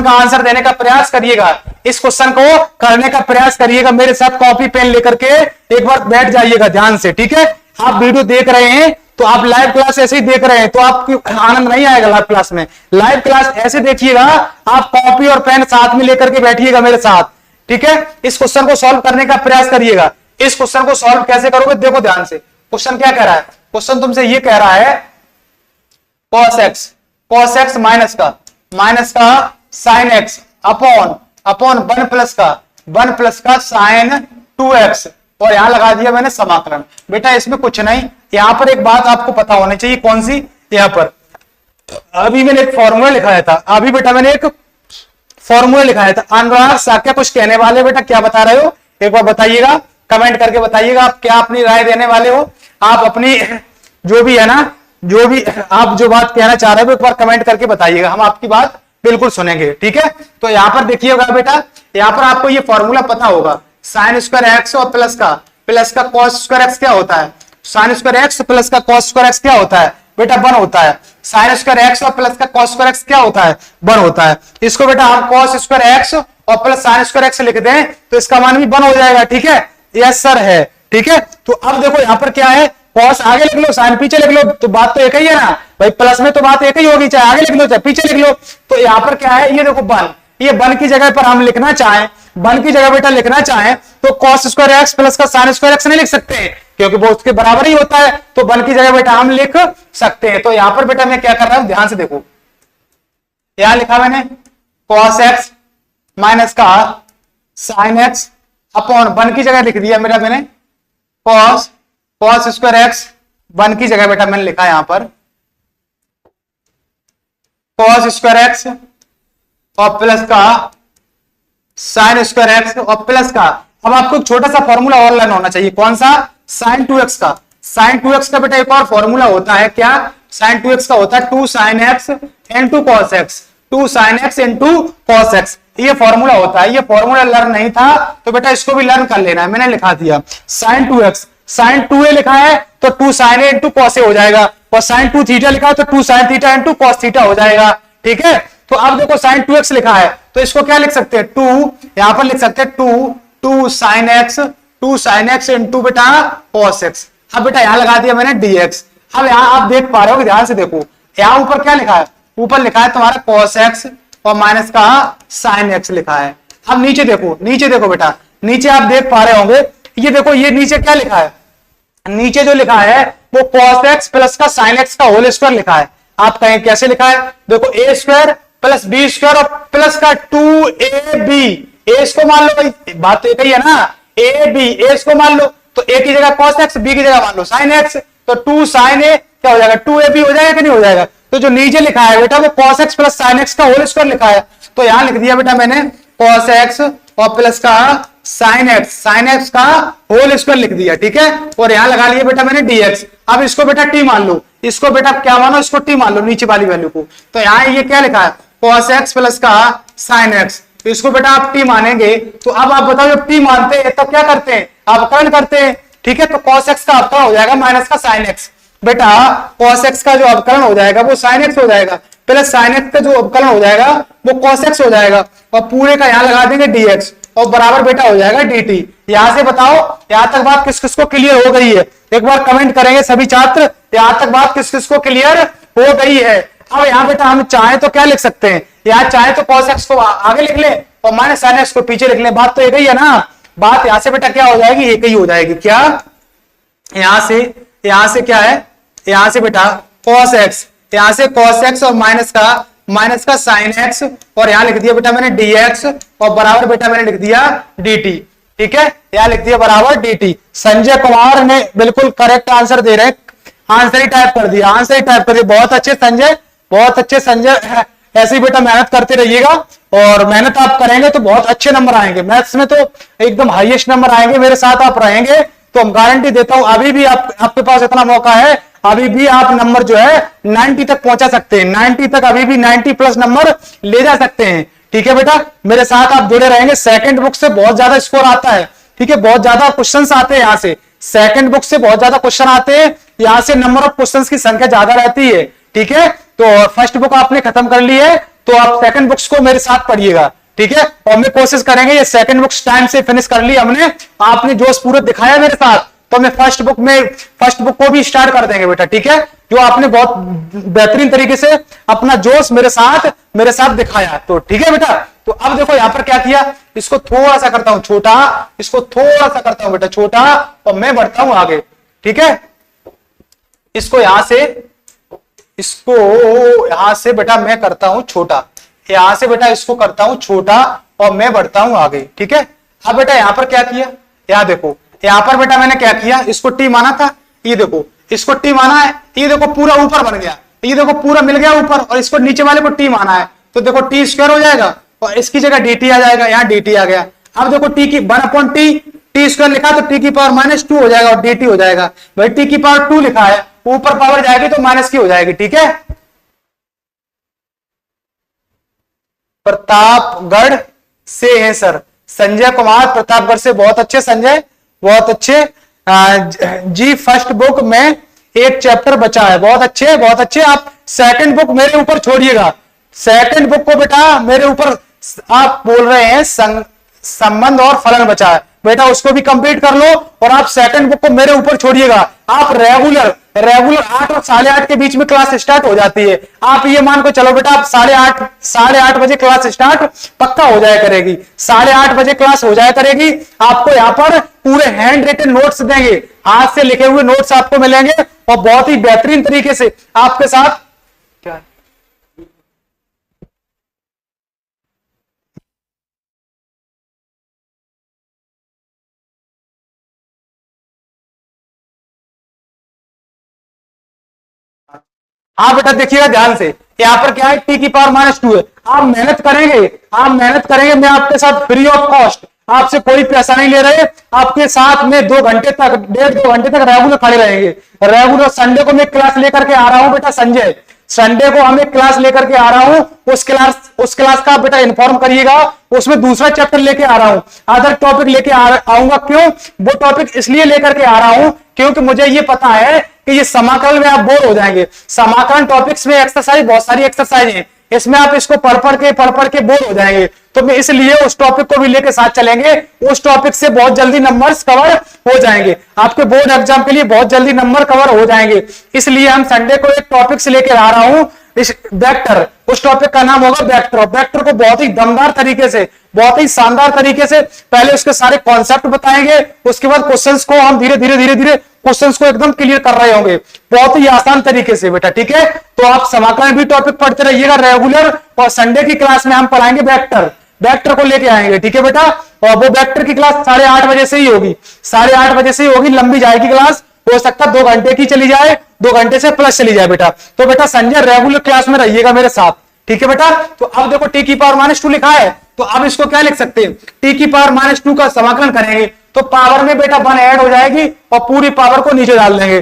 का आंसर देने का प्रयास करिएगा, इस क्वेश्चन को करने का प्रयास करिएगा, मेरे साथ कॉपी पेन लेकर के एक बार बैठ जाइएगा ध्यान से, ठीक है। आप वीडियो देख रहे हैं तो आप लाइव क्लास ऐसे ही देख रहे हैं तो आपको आनंद नहीं आएगा लाइव क्लास में। लाइव क्लास ऐसे देखिएगा, आप कॉपी और पेन साथ में लेकर के बैठिएगा मेरे साथ, ठीक है। इस क्वेश्चन को सॉल्व करने का प्रयास करिएगा। इस क्वेश्चन को सॉल्व कैसे करोगे देखो ध्यान से। क्वेश्चन क्या कह रहा है? क्वेश्चन तुमसे ये कह रहा है cos x माइनस का sin x अपॉन 1 प्लस का sin 2x, और यहां लगा दिया मैंने समाकलन। बेटा इसमें कुछ नहीं, यहां पर एक बात आपको पता होनी चाहिए, कौन सी? यहां पर अभी मैंने एक फॉर्मूला लिखाया था, अनुराग साक्या कुछ कहने वाले, बेटा क्या बता रहे हो एक बार बताइएगा, कमेंट करके बताइएगा आप क्या अपनी राय देने वाले हो। आप अपनी जो भी है ना, जो भी आप जो बात कहना चाह रहे हो एक बार कमेंट करके बताइएगा, हम आपकी बात बिल्कुल सुनेंगे, ठीक है। तो यहां पर देखिएगा बेटा, यहां पर आपको ये फॉर्मूला पता होगा, साइन स्क्वायर एक्स और प्लस का कॉस स्क्वायर एक्स क्या होता है? साइन स्क्वायर एक्स प्लस का कॉस स्क्वायर एक्स क्या होता है? बेटा 1 होता है। साइन स्क्वायर एक्स और प्लस का कॉस स्क्वायर एक्स क्या होता है? 1 होता है। इसको बेटा हम कॉस स्क्वायर एक्स और प्लस साइन स्क्वायर एक्स लिख दें तो इसका मान भी 1 हो जाएगा, ठीक है। यस सर है, ठीक है। तो अब देखो यहां पर क्या है, कॉस आगे लिख लो, साइन पीछे लिख लो, तो बात तो एक ही है ना भाई, प्लस में तो बात एक ही होगी, चाहे आगे लिख लो चाहे पीछे लिख लो। तो यहां पर क्या है, ये देखो 1, ये 1 की जगह पर हम लिखना चाहें, 1 की जगह बेटा लिखना चाहें तो कॉस स्क्वायर एक्स प्लस का साइन स्क्वायर एक्स नहीं लिख सकते क्योंकि वो उसके बराबर ही होता है, तो 1 की जगह बेटा हम लिख सकते हैं। तो यहां पर बेटा मैं क्या कर रहा हूं, ध्यान से देखो, यहां लिखा मैंने कॉस एक्स माइनस का साइन एक्स अपॉन 1 की जगह लिख दिया मेरा मैंने कॉस स्क्वायर एक्स, 1 की जगह बेटा मैंने लिखा यहां पर कॉस स्क्वायर एक्स और प्लस का साइन स्क्वायर एक्स और प्लस का, अब आपको एक छोटा सा फॉर्मूला और लर्न होना चाहिए, कौन सा? साइन 2x का। साइन 2x का बेटा एक और फॉर्मूला होता है, क्या? साइन 2x का होता है 2 sin x into cos x, 2 sin x into cos x, ये फॉर्मूला होता है। ये फॉर्मूला लर्न नहीं था तो बेटा इसको भी लर्न कर लेना है, मैंने लिखा दिया साइन 2x, साइन 2a लिखा है तो 2 sin a into cos a हो जाएगा, और साइन 2 थीटा लिखा है तो 2 sin theta into cos theta हो जाएगा, ठीक है। तो अब देखो साइन 2x लिखा है तो इसको क्या लिख सकते हैं, 2 यहां पर लिख सकते हैं 2 sin x into बेटा cos x। अब बेटा यहां लगा दिया मैंने dx। अब यहां आप देख पा रहे हो, ध्यान से देखो, यहां ऊपर क्या लिखा है, ऊपर लिखा है तुम्हारा cos x और माइनस का sin x लिखा है। अब नीचे देखो बेटा, नीचे आप देख पा रहे होंगे, ये देखो ये नीचे क्या लिखा है, नीचे जो लिखा है वो cos x प्लस का sin x का होल स्क्वायर लिखा है। आप कहें कैसे लिखा है, देखो a square plus B square और प्लस का 2ab, ए इसको मान लो भाई, बात तो एक ही है ना, ए बी, ए इसको मान लो तो ए की जगह cos x, बी की जगह मान लो sin x, तो 2 sin a क्या हो जाएगा, 2ab हो जाएगा कि नहीं हो जाएगा। तो जो नीचे लिखा है बेटा वो cos x plus sin x का होल स्क्वायर लिखा है, तो यहां लिख दिया बेटा मैंने cos x और प्लस का sin x का होल स्क्वायर लिख दिया, ठीक है। और यहां लगा लिया बेटा मैंने dx। अब इसको बेटा t मान लो, इसको बेटा क्या मानो, इसको t मान लो, नीचे वाली वैल्यू को। तो यहां ये क्या लिखा है, cos x प्लस का sin x, तो इसको बेटा आप t मानेंगे। तो अब आप बताओ जब t मानते हैं तो क्या करते हैं, अवकलन करते हैं, ठीक है। तो cos x का अवकलन हो जाएगा माइनस का sin x, बेटा cos x का जो अवकलन हो जाएगा वो sin x हो जाएगा, प्लस sin x का जो अवकलन हो जाएगा वो cos x हो जाएगा, और पूरे का यहां लगा देंगे dx और बराबर बेटा हो जाएगा dt। यहां से बताओ यहां तक बात किस किस को क्लियर हो गई है, एक बार कमेंट करेंगे सभी छात्र, यहां तक बात किस किस को क्लियर हो गई है। अब यहां बेटा हम चाहे तो क्या लिख सकते हैं, यहां चाहे तो cos x को आगे लिख ले और माइनस sin x को पीछे लिख ले, बात तो एक ही है ना। बात यहां से बेटा क्या हो जाएगी, एक ही हो जाएगी, क्या यहां से क्या है, यहां से बेटा cos x, यहां से cos x और माइनस का sin x, और यहां लिख दिया बेटा मैंने dx और बराबर बेटा मैंने लिख दिया dt, ठीक है। यहां लिख दिया बराबर dt। संजय कुमार ने बिल्कुल करेक्ट आंसर दे रहे, आंसर ही टाइप कर दिया, बहुत अच्छे संजय, बहुत अच्छे संजय, ऐसे ही बेटा मेहनत करते रहिएगा, और मेहनत आप करेंगे तो बहुत अच्छे नंबर आएंगे, मैथ्स में तो एकदम हाईएस्ट नंबर आएंगे, मेरे साथ आप रहेंगे तो हम गारंटी देता हूं। अभी भी आपके पास इतना मौका है, अभी भी आप नंबर जो है 90 तक पहुंचा सकते हैं, 90 तक, अभी भी 90 प्लस नंबर ले जा सकते हैं, ठीक है बेटा। मेरे साथ आप जुड़े रहेंगे, सेकंड बुक से बहुत ज्यादा स्कोर आता है, ठीक है, बहुत ज्यादा क्वेश्चंस आते हैं यहाँ से, सेकंड बुक से बहुत ज्यादा क्वेश्चन आते हैं, यहाँ से नंबर ऑफ क्वेश्चंस की संख्या ज्यादा रहती है, ठीक है। तो फर्स्ट बुक आपने खत्म कर ली है तो आप सेकंड बुक्स को मेरे साथ पढ़िएगा, ठीक है। और हम कोशिश करेंगे ये सेकंड बुक्स टाइम से फिनिश कर ली हमने, आपने जोश पूरा दिखाया मेरे साथ, तो मैं फर्स्ट बुक को भी स्टार्ट कर देंगे बेटा, ठीक है। जो आपने बहुत बेहतरीन तरीके से अपना जोश मेरे साथ दिखाया, तो ठीक है बेटा। तो अब देखो यहां पर क्या किया, इसको थोड़ा सा करता हूं छोटा, इसको थोड़ा सा करता हूं बेटा छोटा, और मैं बढ़ता हूं आगे, ठीक है। इसको यहां से बेटा मैं करता हूं छोटा, यहां से बेटा इसको करता हूं छोटा और मैं बढ़ता हूं आगे, ठीक है। अब बेटा यहां पर क्या किया, यहां देखो, यहां पर बेटा मैंने क्या किया, इसको टी माना था, ये देखो इसको टी माना है, ये देखो पूरा ऊपर बन गया, ये देखो पूरा मिल गया ऊपर, और इसको नीचे वाले को टी माना है, तो देखो टी स्क्वायर हो जाएगा और इसकी जगह dt आ जाएगा, यहां dt आ गया। अब देखो टी की 1/t टी स्क्वायर लिखा तो टी की पावर -2 हो जाएगा और dt हो जाएगा। भाई टी की पावर 2 लिखा है, ऊपर पावर जाएगी तो माइनस की हो जाएगी, ठीक है। प्रतापगढ़ से है सर, संजय कुमार प्रतापगढ़ से, बहुत अच्छे संजय, बहुत अच्छे जी। फर्स्ट बुक में एक चैप्टर बचा है, बहुत अच्छे बहुत अच्छे। आप सेकंड बुक मेरे ऊपर छोड़िएगा, सेकंड बुक को बेटा मेरे ऊपर, आप बोल रहे हैं संबंध और फलन बचा है बेटा, उसको भी कंप्लीट कर लो, और आप सेकंड बुक को मेरे ऊपर छोड़िएगा। आप रेगुलर 8 और 8:30 के बीच में क्लास स्टार्ट हो जाती है, आप ये मान को चलो बेटा, आप 8:30 बजे क्लास स्टार्ट पक्का हो जाया करेगी, 8:30 बजे क्लास हो जाया करेगी। आपको यहाँ पर पूरे हैंड रिटन नोट्स देंगे, हाथ से लिखे हुए नोट्स आपको मिलेंगे, और बहुत ही बेहतरीन तरीके से आपके साथ क्या हाँ बेटा देखिएगा ध्यान से, यहाँ पर क्या है, टी की पावर -2 है। आप मेहनत करेंगे, मैं आपके साथ फ्री ऑफ कॉस्ट, आपसे कोई पैसा नहीं ले रहे, आपके साथ में 2 घंटे तक, 1.5-2 घंटे तक रेगुलर खड़े रहेंगे। रेगुलर संडे को मैं क्लास लेकर के आ रहा हूं बेटा, संडे को हमें क्लास लेकर के आ रहा हूं, उस क्लास का बेटा इन्फॉर्म करिएगा, उसमें दूसरा चैप्टर लेके आ रहा हूं, अदर टॉपिक लेके आऊंगा। क्यों वो टॉपिक इसलिए लेकर के आ रहा हूं, क्योंकि मुझे ये पता है कि ये समाकलन में आप बोर हो जाएंगे। समाकलन टॉपिक्स में एक्सरसाइज, बहुत सारी एक्सरसाइज है, इसमें आप इसको पढ़ के बोर हो जाएंगे, तो मैं इसलिए उस टॉपिक को भी लेके साथ चलेंगे, उस टॉपिक से बहुत जल्दी नंबर्स कवर हो जाएंगे, आपके बोर्ड एग्जाम के लिए बहुत जल्दी नंबर कवर हो जाएंगे। इसलिए हम संडे को एक टॉपिक से लेकर आ रहा हूं, इस वेक्टर, उस टॉपिक का नाम होगा वेक्टर। वेक्टर को बहुत ही दमदार तरीके से, बहुत ही शानदार तरीके से पहले उसके सारे कॉन्सेप्ट बताएंगे, उसके बाद क्वेश्चंस को हम धीरे धीरे क्वेश्चंस को एकदम क्लियर कर रहे होंगे, बहुत ही आसान तरीके से बेटा, ठीक है। तो आप समाकलन भी टॉपिक पढ़ते रहिएगा रेगुलर, और संडे की क्लास में हम पढ़ाएंगे वेक्टर को लेके आएंगे, ठीक है बेटा। और वो वेक्टर की क्लास 8:30 बजे से ही होगी, 8:30 बजे से ही होगी, लंबी जाएगी क्लास, हो सकता है 2 घंटे की चली जाए, 2 घंटे से प्लस चली जाए बेटा। तो बेटा संजय रेगुलर क्लास में रहिएगा मेरे साथ, ठीक है बेटा। तो अब देखो टी की पावर -2 लिखा है, तो अब इसको क्या लिख सकते हैं, टी की पावर -2 का समाकलन करेंगे तो पावर में बेटा 1 ऐड हो जाएगी, और पूरी पावर को नीचे डाल देंगे,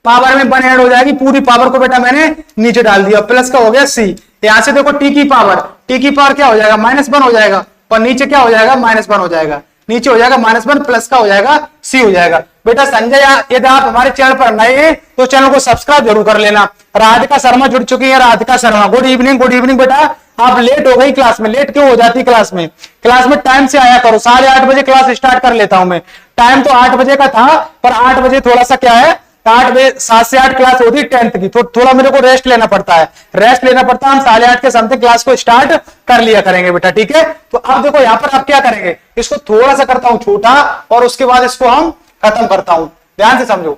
पावर में 1 ऐड हो जाएगी, पूरी पावर को बेटा मैंने नीचे डाल दिया, प्लस का हो गया सी। यहां से देखो टी की पावर क्या हो जाएगा, -1 हो जाएगा, और नीचे क्या हो जाएगा, -1 हो जाएगा, नीचे हो जाएगा -1, प्लस का हो जाएगा सी हो जाएगा। बेटा संजय, यदि आप हमारे चैनल पर नए हैं तो चैनल को सब्सक्राइब जरूर कर लेना। राधिका शर्मा जुड़ चुकी है, राधिका शर्मा, गुड इवनिंग बेटा। आप लेट हो गई क्लास में, लेट क्यों हो जाती क्लास में टाइम से आया करो, 8:30 बजे क्लास स्टार्ट कर लेता हूं मैं, टाइम तो 8 बजे का था, पर 8 बजे थोड़ा सा क्या है, 8 बजे 7 से 8 क्लास होती है 10th की, तो थोड़ा मेरे को रेस्ट लेना पड़ता है, हम 8:30 के समथिंग क्लास को स्टार्ट कर लिया करेंगे बेटा, ठीक है। तो अब देखो यहाँ पर आप क्या करेंगे, इसको थोड़ा सा करता हूं छोटा, और उसके बाद इसको हम खत्म करता हूं, ध्यान से समझो,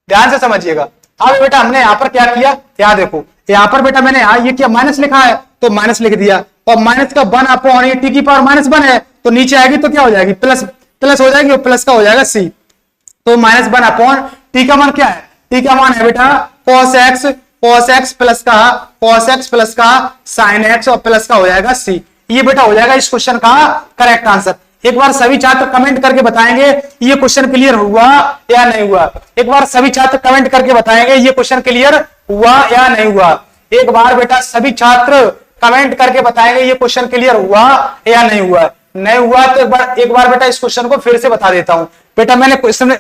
ध्यान से समझिएगा। अब बेटा हमने यहाँ पर क्या किया, यहाँ देखो, यहाँ पर बेटा मैंने ये क्या माइनस लिखा है, तो माइनस लिख दिया, और माइनस का 1 अपॉन ये टी की पावर -1 है, तो नीचे आएगी तो क्या हो जाएगी, प्लस हो जाएगी, और प्लस का हो जाएगा सी। तो -1 अपॉन टी का मान क्या है, टी का मान है बेटा cos x प्लस का sin x, और प्लस का हो जाएगा सी। ये बेटा हो जाएगा इस क्वेश्चन का करेक्ट आंसर। एक बार सभी छात्र कमेंट करके बताएंगे ये क्वेश्चन क्लियर हुआ या नहीं हुआ, एक बार सभी छात्र कमेंट करके बताएंगे ये क्वेश्चन क्लियर हुआ या नहीं हुआ। एक बार बेटा सभी छात्र कमेंट करके बताएंगे ये क्वेश्चन क्लियर हुआ या नहीं हुआ। नहीं हुआ तो एक बार बेटा इस क्वेश्चन को फिर से बता देता हूं। बेटा मैंने क्वेश्चन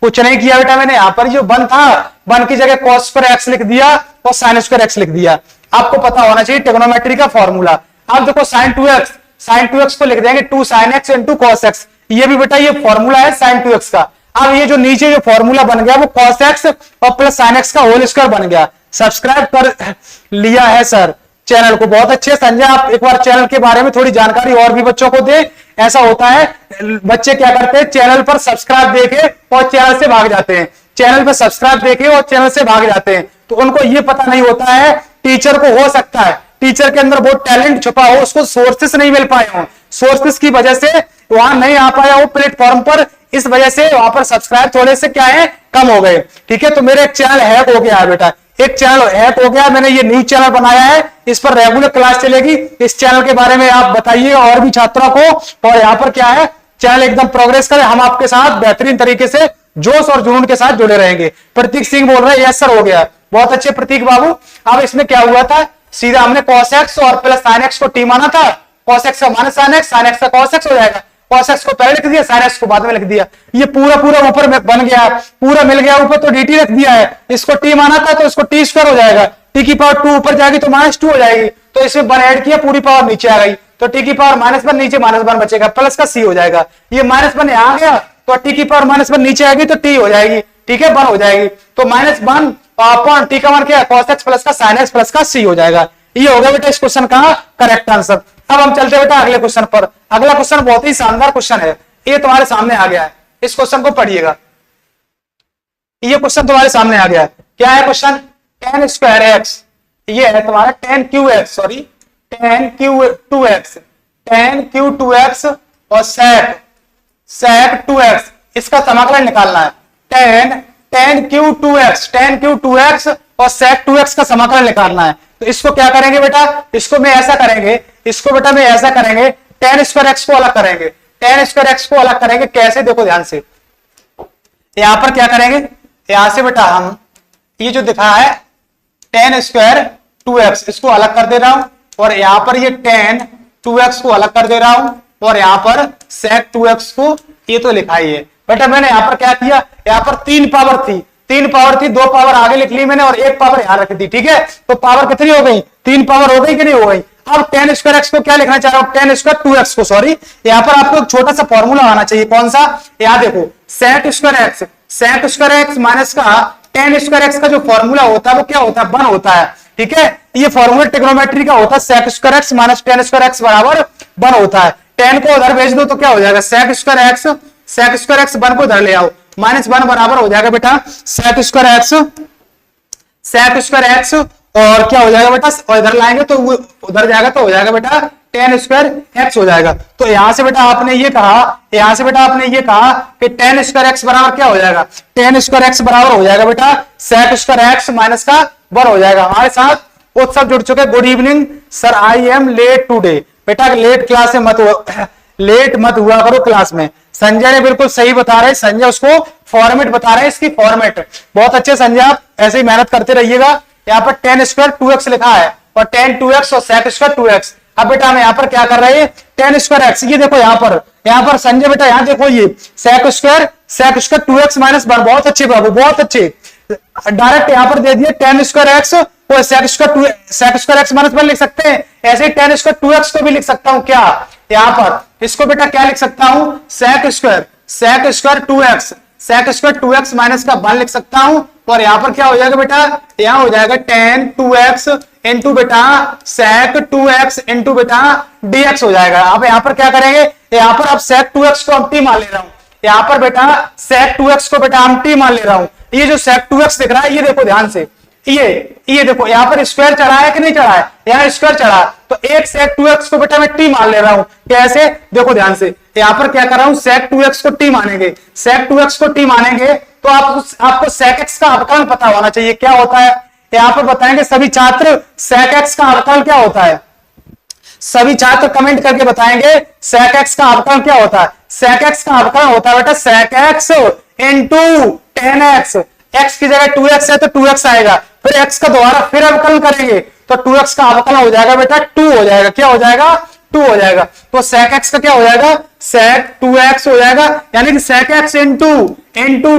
कुछ नहीं किया बेटा, मैंने यहाँ पर जो 1 था 1 की जगह cos स्क्वायर x लिख दिया और sin स्क्वायर x लिख दिया। आपको पता होना चाहिए ट्रिग्नोमेट्री का फॉर्मूला। अब देखो sin 2x को लिख देंगे 2 sin x into cos x, ये भी बेटा ये फॉर्मूला है sin 2x का। अब ये जो नीचे जो फॉर्मूला बन गया वो cos x और प्लस sin x का होल स्क्वायर बन गया। सब्सक्राइब कर लिया है सर चैनल को, बहुत अच्छे संजय। आप एक बार चैनल के बारे में थोड़ी जानकारी और भी बच्चों को दे। ऐसा होता है बच्चे क्या करते हैं, चैनल पर सब्सक्राइब देके और चैनल से भाग जाते हैं, चैनल पर सब्सक्राइब देके और चैनल से भाग जाते हैं। तो उनको ये पता नहीं होता है टीचर को हो सकता है टीचर के अंदर बहुत टैलेंट छुपा हो, उसको सोर्सेस नहीं मिल पाए हो, सोर्सेस की वजह से वहां नहीं आ पाया वो प्लेटफॉर्म पर, इस वजह से वहां पर सब्सक्राइब थोड़े से क्या है कम हो गए। ठीक है, तो मेरा एक चैनल हैक हो गया है बेटा, एक चैनल हैक हो गया, मैंने ये न्यू चैनल बनाया है, इस पर रेगुलर क्लास चलेगी। इस चैनल के बारे में आप बताइए और भी छात्रों को, और यहाँ पर क्या है चैनल एकदम प्रोग्रेस करे, हम आपके साथ बेहतरीन तरीके से जोश और जुनून के साथ जुड़े रहेंगे। प्रतीक सिंह बोल रहे हैं यस सर हो गया, बहुत अच्छे प्रतीक बाबू। अब इसमें क्या हुआ था, सीधा हमने cos x और प्लस sin x को t माना था, cos x का माइनस sin x का cos x हो जाएगा, cos x को पहले लिख दिया, sin x को बाद में लिख दिया। ये पूरा पूरा ऊपर बन गया, पूरा मिल गया ऊपर, तो dt रख दिया है। इसको t माना था तो इसको t स्क्वायर हो जाएगा, t की पावर 2 ऊपर जाएगी तो -2 हो जाएगी, तो इसमें 1 ऐड किया, पूरी पावर नीचे आ गई, तो t की पावर -1 नीचे -1 बचेगा, प्लस का c हो जाएगा। ये -1 आ गया तो t की पावर -1 नीचे आएगी तो t हो जाएगी, ठीक है 1 हो जाएगी, तो -1 अपॉन t का मान क्या है cos x प्लस का sin x प्लस का c हो जाएगा। ये हो गया बेटा इस क्वेश्चन का करेक्ट आंसर। अब हम चलते बेटा अगले क्वेश्चन पर। अगला क्वेश्चन बहुत ही शानदार क्वेश्चन है, ये तुम्हारे सामने आ गया है, इस क्वेश्चन को पढ़िएगा। ये क्वेश्चन तुम्हारे सामने आ गया है, क्या है क्वेश्चन, tan स्क्वायर x, ये है तुम्हारा tan q2x और sec 2x, इसका समाकलन निकालना है। tan q2x और sec 2x का समाकलन निकालना है। तो इसको क्या करेंगे बेटा, इसको मैं ऐसा करेंगे, इसको बेटा मैं ऐसा करेंगे, tan स्क्वायर x को अलग करेंगे, tan स्क्वायर x को अलग करेंगे, कैसे देखो ध्यान से। यहां पर क्या करेंगे, यहां से बेटा हम ये जो दिखा है tan स्क्वायर 2x इसको अलग कर दे रहा हूं, और यहां पर ये tan 2x को अलग कर दे रहा हूं, और यहां पर sec 2x को ये तो लिखा ही है बेटा। मैंने यहां पर क्या किया, यहां पर 3 पावर थी, 2 पावर आगे लिख ली मैंने और 1 पावर यहां रख दी, ठीक है, तो पावर कितनी हो गई, 3 पावर हो गई कि नहीं हो गई। अब tan स्क्वायर x को क्या लिखना चाह रहा हूं, tan स्क्वायर 2x को, सॉरी यहां पर आपको एक छोटा सा फॉर्मूला आना चाहिए, कौन सा, यहां देखो sec स्क्वायर x माइनस का tan स्क्वायर x का जो फॉर्मूला होता है वो क्या होता है, 1 होता है, ठीक है। ये फॉर्मूला ट्रिग्नोमेट्री का होता है, sec square x minus tan square x बराबर 1 होता है। tan को उधर भेज दो तो क्या हो जाएगा, sec स्क्वायर x 1 को उधर ले आओ, -1 बराबर हो जाएगा बेटा sec स्क्वायर x, और क्या हो जाएगा बेटा, और इधर लाएंगे तो उधर जाएगा तो हो जाएगा बेटा tan स्क्वायर x हो जाएगा। तो यहां से बेटा आपने ये कहा, कि tan स्क्वायर x बराबर क्या हो जाएगा, tan स्क्वायर x बराबर हो जाएगा बेटा sec स्क्वायर x माइनस का 1 हो जाएगा। हमारे साथ उत्सव जुड़ चुके, good evening sir, I am late today. बेटा लेट क्लास में लेट मत हुआ करो क्लास में। संजय ने बिल्कुल सही बता रहे, संजय उसको फॉर्मेट बता रहे हैं, इसकी फॉर्मेट बहुत अच्छे। संजय आप ऐसे ही मेहनत करते रहिएगा। यहाँ पर tan स्क्वायर 2x लिखा है, और tan 2x और sec स्क्वायर 2x। अब बेटा हम यहाँ पर क्या कर रहे हैं, tan स्क्वायर x, ये देखो यहाँ पर संजय बेटा यहाँ देखो, ये sec स्क्वायर 2x माइनस 1, बहुत अच्छे बाबू बहुत अच्छे। डायरेक्ट यहाँ पर दे दिए tan स्क्वायर x और sec स्क्वायर x माइनस 1 लिख सकते हैं, ऐसे ही tan स्क्वायर 2x को भी लिख सकता हूं क्या, यहाँ पर इसको बेटा क्या लिख सकता हूं, sec स्क्वायर 2x माइनस का 1 लिख सकता हूं, और यहां पर क्या हो जाएगा बेटा, यहां हो जाएगा tan 2x इंटू बेटा sec 2x इंटू बेटा dx हो जाएगा। अब यहां पर क्या करेंगे, यहां पर अब sec 2x को हम t मान ले रहा हूं, यहां पर बेटा sec 2x को बेटा हम t मान ले रहा हूं। ये जो sec 2x दिख रहा है, ये देखो ध्यान से, ये देखो यहाँ पर स्क्वायर चढ़ा है कि नहीं चढ़ा है, यहाँ स्क्वायर चढ़ा, तो एक sec 2x को बेटा मैं t मान ले रहा हूं। कैसे, देखो ध्यान से, यहाँ पर क्या कर रहा हूं, sec 2x को t मानेंगे, sec 2x को t मानेंगे तो आपको sec x का अवकलन पता होना चाहिए क्या होता है। यहाँ पर बताएंगे सभी छात्र sec x का अवकलन क्या होता है, सभी छात्र कमेंट करके बताएंगे sec x का अवकलन क्या होता है। sec x का अवकलन होता है बेटा sec x into tan x, x की जगह 2x है तो 2x आएगा, फिर x का दोबारा फिर अवकलन करेंगे तो 2x का अवकलन हो जाएगा बेटा 2 हो जाएगा, क्या हो जाएगा 2 हो जाएगा। तो sec x का क्या हो जाएगा, sec 2x हो जाएगा, यानी कि sec x into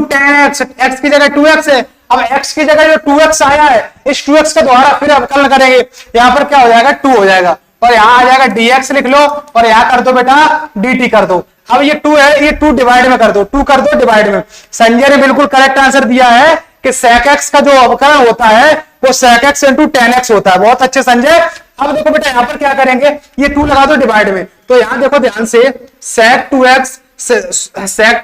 tan x, x की जगह 2x है, अब x की जगह जो 2x आया है इस 2x का दोबारा फिर अवकलन करेंगे, यहां पर क्या हो जाएगा 2 हो जाएगा, और यहां आ जाएगा dx लिख लो, और यहां कर दो बेटा dt कर दो। अब ये 2 है, ये 2 डिवाइड में कर दो, 2 कर दो डिवाइड में। संजय ने बिल्कुल करेक्ट आंसर दिया है कि sec x का जो अवकलन होता है वो sec x into tan x होता है। बहुत अच्छे संजय। अब देखो बेटा यहां पर क्या करेंगे, ये 2 लगा दो डिवाइड में, तो यहां देखो ध्यान से sec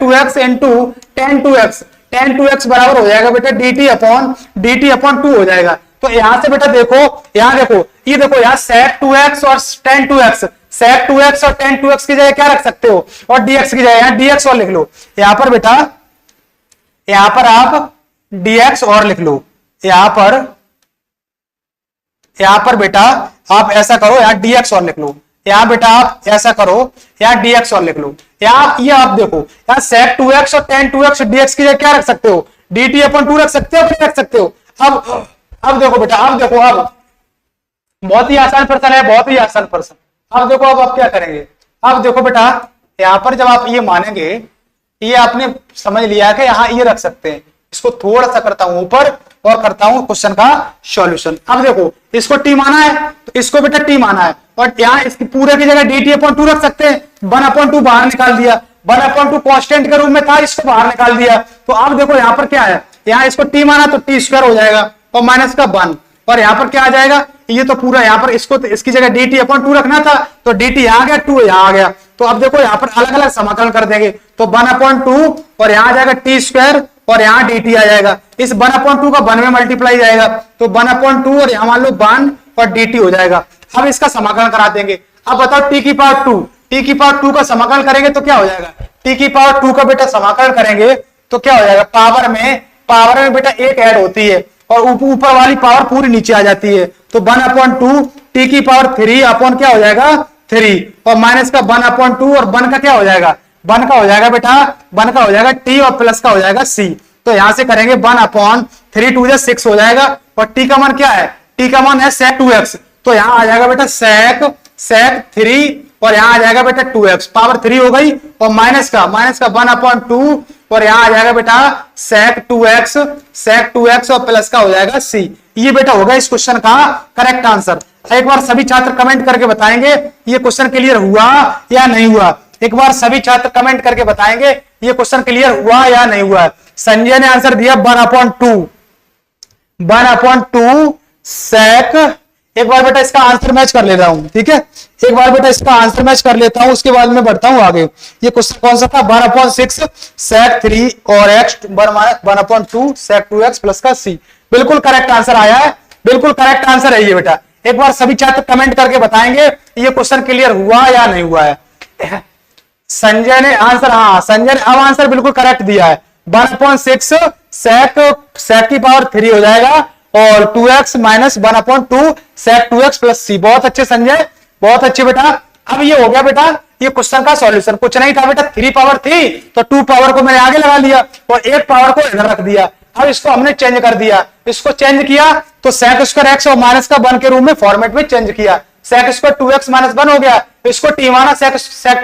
2x into tan 2x, tan 2x बराबर हो जाएगा बेटा dt अपॉन 2 हो जाएगा। तो यहां से बेटा देखो, यहां देखो, ये देखो यहाँ sec 2x और tan 2x, sec 2x और tan 2x की जगह क्या रख सकते हो, और dx की जगह यहाँ dx और लिख लो। यहां पर बेटा, यहां पर आप dx और लिख लो, यहां पर बेटा आप ऐसा करो, यहां dx और लिख लो, यहां बेटा आप ऐसा करो, यहां dx और लिख लो। यहां ये आप देखो, यहां sec 2x और tan 2x dx की जगह क्या रख सकते हो, dt अपॉन 2 रख सकते हो, रख सकते हो। अब देखो बेटा, अब देखो, अब बहुत ही आसान प्रश्न है, बहुत ही आसान प्रश्न। अब देखो, अब आप क्या करेंगे, अब देखो बेटा यहां पर जब आप ये मानेंगे, ये आपने समझ लिया कि यहां ये रख सकते हैं। इसको थोड़ा सा करता हूं ऊपर और करता हूं क्वेश्चन का सॉल्यूशन। अब देखो इसको टी माना है, तो इसको बेटा टी माना है, और यहाँ इसकी पूरे की जगह dt अपॉन 2 रख सकते हैं। 1/2 बाहर निकाल दिया, 1/2 कांस्टेंट के रूप में था, इसको बाहर निकाल दिया। तो अब देखो यहाँ पर क्या है, यहाँ इसको टी माना तो टी स्क्वायर हो जाएगा और माइनस का 1, और यहाँ पर क्या आ जाएगा, ये तो पूरा यहाँ पर इसको इसकी जगह dt अपॉन 2 रखना था, तो dt यहाँ आ गया, 2 यहाँ आ गया। तो अब देखो यहाँ पर अलग अलग समाकलन कर देंगे, तो 1/2 और यहाँ आ जाएगा टी स्क्वायर और यहाँ dt आ जाएगा। इस 1/2 का 1 में मल्टीप्लाई जाएगा, तो 1/2 और यहाँ मान लो 1 और dt हो जाएगा। अब इसका समाकलन करा देंगे। अब बताओ t की पावर 2, t की पावर 2 का समाकलन करेंगे तो क्या हो जाएगा, t की पावर 2 का बेटा समाकलन करेंगे तो क्या हो जाएगा, पावर में बेटा 1 ऐड होती है और ऊपर वाली पावर पूरी नीचे आ जाती है। तो 1/2 t की पावर 3 अपॉन क्या हो जाएगा 3, और माइनस का 1/2 और 1 का क्या हो जाएगा, 1 का हो जाएगा बेटा, 1 का हो जाएगा t और प्लस का हो जाएगा c। तो यहां से करेंगे 1/3 2 6 हो जाएगा, और t का मान क्या है, t का मान है sec 2x, तो यहां आ जाएगा बेटा sec 3 और यहां आ जाएगा बेटा 2x, पावर 3 हो गई, और माइनस का 1/2 और यहां आ जाएगा बेटा sec 2x और प्लस का हो जाएगा c। ये बेटा होगा इस क्वेश्चन का करेक्ट आंसर। एक बार सभी छात्र कमेंट करके बताएंगे ये क्वेश्चन क्लियर हुआ या नहीं हुआ। एक बार सभी छात्र कमेंट करके बताएंगे ये क्वेश्चन क्लियर हुआ या नहीं हुआ। संजय ने आंसर दिया 1/2 sec। एक बार बेटा इसका आंसर मैच कर लेता हूं, ठीक है, एक बार बेटा इसका आंसर मैच कर लेता हूं, उसके बाद में बढ़ता हूं आगे। ये क्वेश्चन कौन सा था, 1/6 sec 3 और x 1/2 sec 2x प्लस का c। बिल्कुल करेक्ट आंसर आया है, बिल्कुल करेक्ट आंसर है ये बेटा। एक बार सभी छात्र कमेंट करके बताएंगे ये क्वेश्चन क्लियर हुआ या नहीं हुआ है। संजय ने आंसर, हाँ संजय ने अब आंसर बिल्कुल करेक्ट दिया है, 1/6 sec की पावर 3 हो जाएगा और 2x minus 1/2 sec 2x plus c। बहुत अच्छे संजय, बहुत अच्छे बेटा। अब ये हो गया बेटा ये क्वेश्चन का सॉल्यूशन। कुछ नहीं था बेटा, 3 पावर थी तो 2 पावर को मैंने आगे लगा लिया और 8 पावर को इधर रख दिया। अब इसको हमने चेंज कर दिया, इसको चेंज किया तो sec स्क्वायर x और माइनस का 1 के रूप में फॉर्मेट में चेंज किया। sec स्क्वायर 2x माइनस 1 हो गया, इसको t माना, sec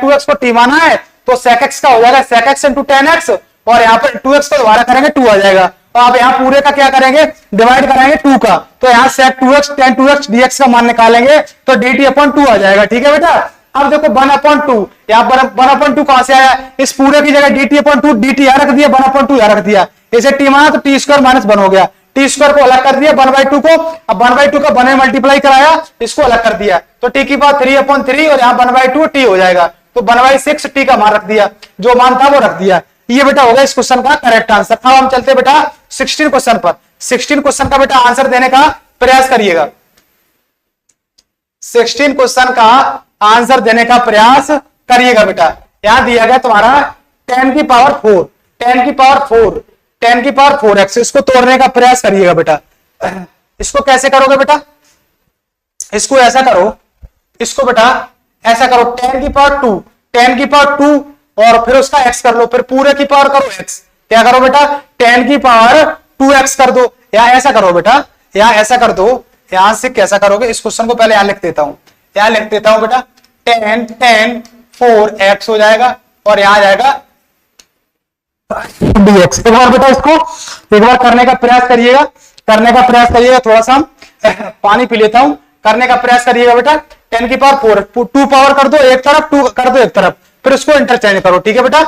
2x को t माना है तो sec x का हो जाएगा sec x into tan x, और यहाँ पर 2x को दोबारा करेंगे 2 आ जाएगा। तो आप यहाँ पूरे का क्या करेंगे, डिवाइड कराएंगे 2 का, तो यहाँ sec 2x tan 2x dx का मान निकालेंगे तो dt अपॉन 2 आ जाएगा। ठीक है बेटा। अब देखो 1/2, यहाँ 1/2 कहां से आया, इस पूरे की जगह dt अपॉन 2, dt यहाँ रख दिया, 1/2 यहाँ रख दिया, इसे t माना तो t स्क्वायर माइनस 1 हो गया, t स्क्वायर को अलग कर दिया 1/2 को, अब 1/2 का 1 में मल्टीप्लाई कराया, इसको अलग कर दिया तो t की पावर 3/3 और यहाँ 1/2 t हो जाएगा, तो 1/6 t का मान रख दिया, जो मान था वो रख दिया। ये बेटा होगा इस क्वेश्चन का करेक्ट आंसर। अब हम चलते बेटा 16 क्वेश्चन पर। 16 क्वेश्चन का बेटा आंसर देने का प्रयास करिएगा। 16 क्वेश्चन का आंसर देने का प्रयास करिएगा बेटा। यहां दिया गया तुम्हारा 10 की पावर 4, 10 की पावर 4, 10 की पावर 4x, इसको तोड़ने का प्रयास करिएगा बेटा। इसको कैसे करोगे बेटा, इसको ऐसा करो, इसको बेटा ऐसा करो, 10 की पावर 2, 10 की पावर 2 और फिर उसका x कर लो, फिर पूरे की पावर करो x। क्या करो बेटा, 10 की पावर 2x कर दो, या ऐसा करो बेटा, या ऐसा कर दो। यहां से कैसा करोगे, इस क्वेश्चन को पहले यहां लिख देता हूं, यहां लिख देता हूं बेटा 10 4x हो जाएगा और यहां आ जाएगा dx। एक बार बेटा इसको एक बार करने का प्रयास करिएगा, करने का प्रयास करिएगा। थोड़ा सा पानी पी लेता हूं, करने का प्रयास करिएगा बेटा। 10 की पावर 4, 2 पावर कर दो एक तरफ, 2 कर दो एक तरफ, फिर उसको इंटरचेंज करो। ठीक है बेटा,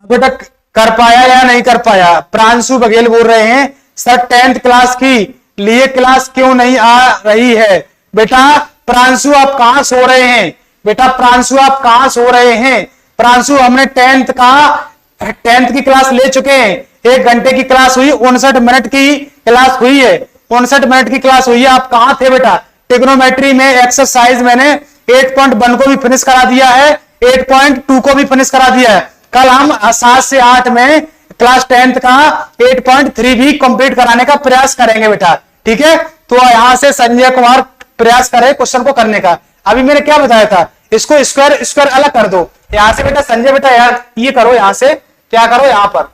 बेटा कर पाया या नहीं कर पाया? प्रांशु बघेल बोल रहे हैं सर 10th क्लास की लिए क्लास क्यों नहीं आ रही है? बेटा प्रांशु आप कहां सो रहे हैं? बेटा प्रांशु आप कहां सो रहे हैं? प्रांशु हमने 10th की क्लास ले चुके हैं। 1 घंटे की क्लास हुई, 59 मिनट की क्लास हुई है, 59 मिनट की क्लास हुई है। आप कहां थे बेटा? ट्रिग्नोमेट्री में एक्सरसाइज मैंने 8.1 को भी फिनिश करा दिया है, 8.2 को भी फिनिश करा दिया है। कल हम 7 से 8 में क्लास 10th का 8.3 भी कंप्लीट कराने का प्रयास करेंगे बेटा। ठीक है, तो यहां से संजय कुमार प्रयास करे क्वेश्चन को करने का। अभी मैंने क्या बताया था, इसको स्क्वायर स्क्वायर अलग कर दो। यहां से बेटा संजय बेटा यार ये करो, यहां से क्या करो, यहां पर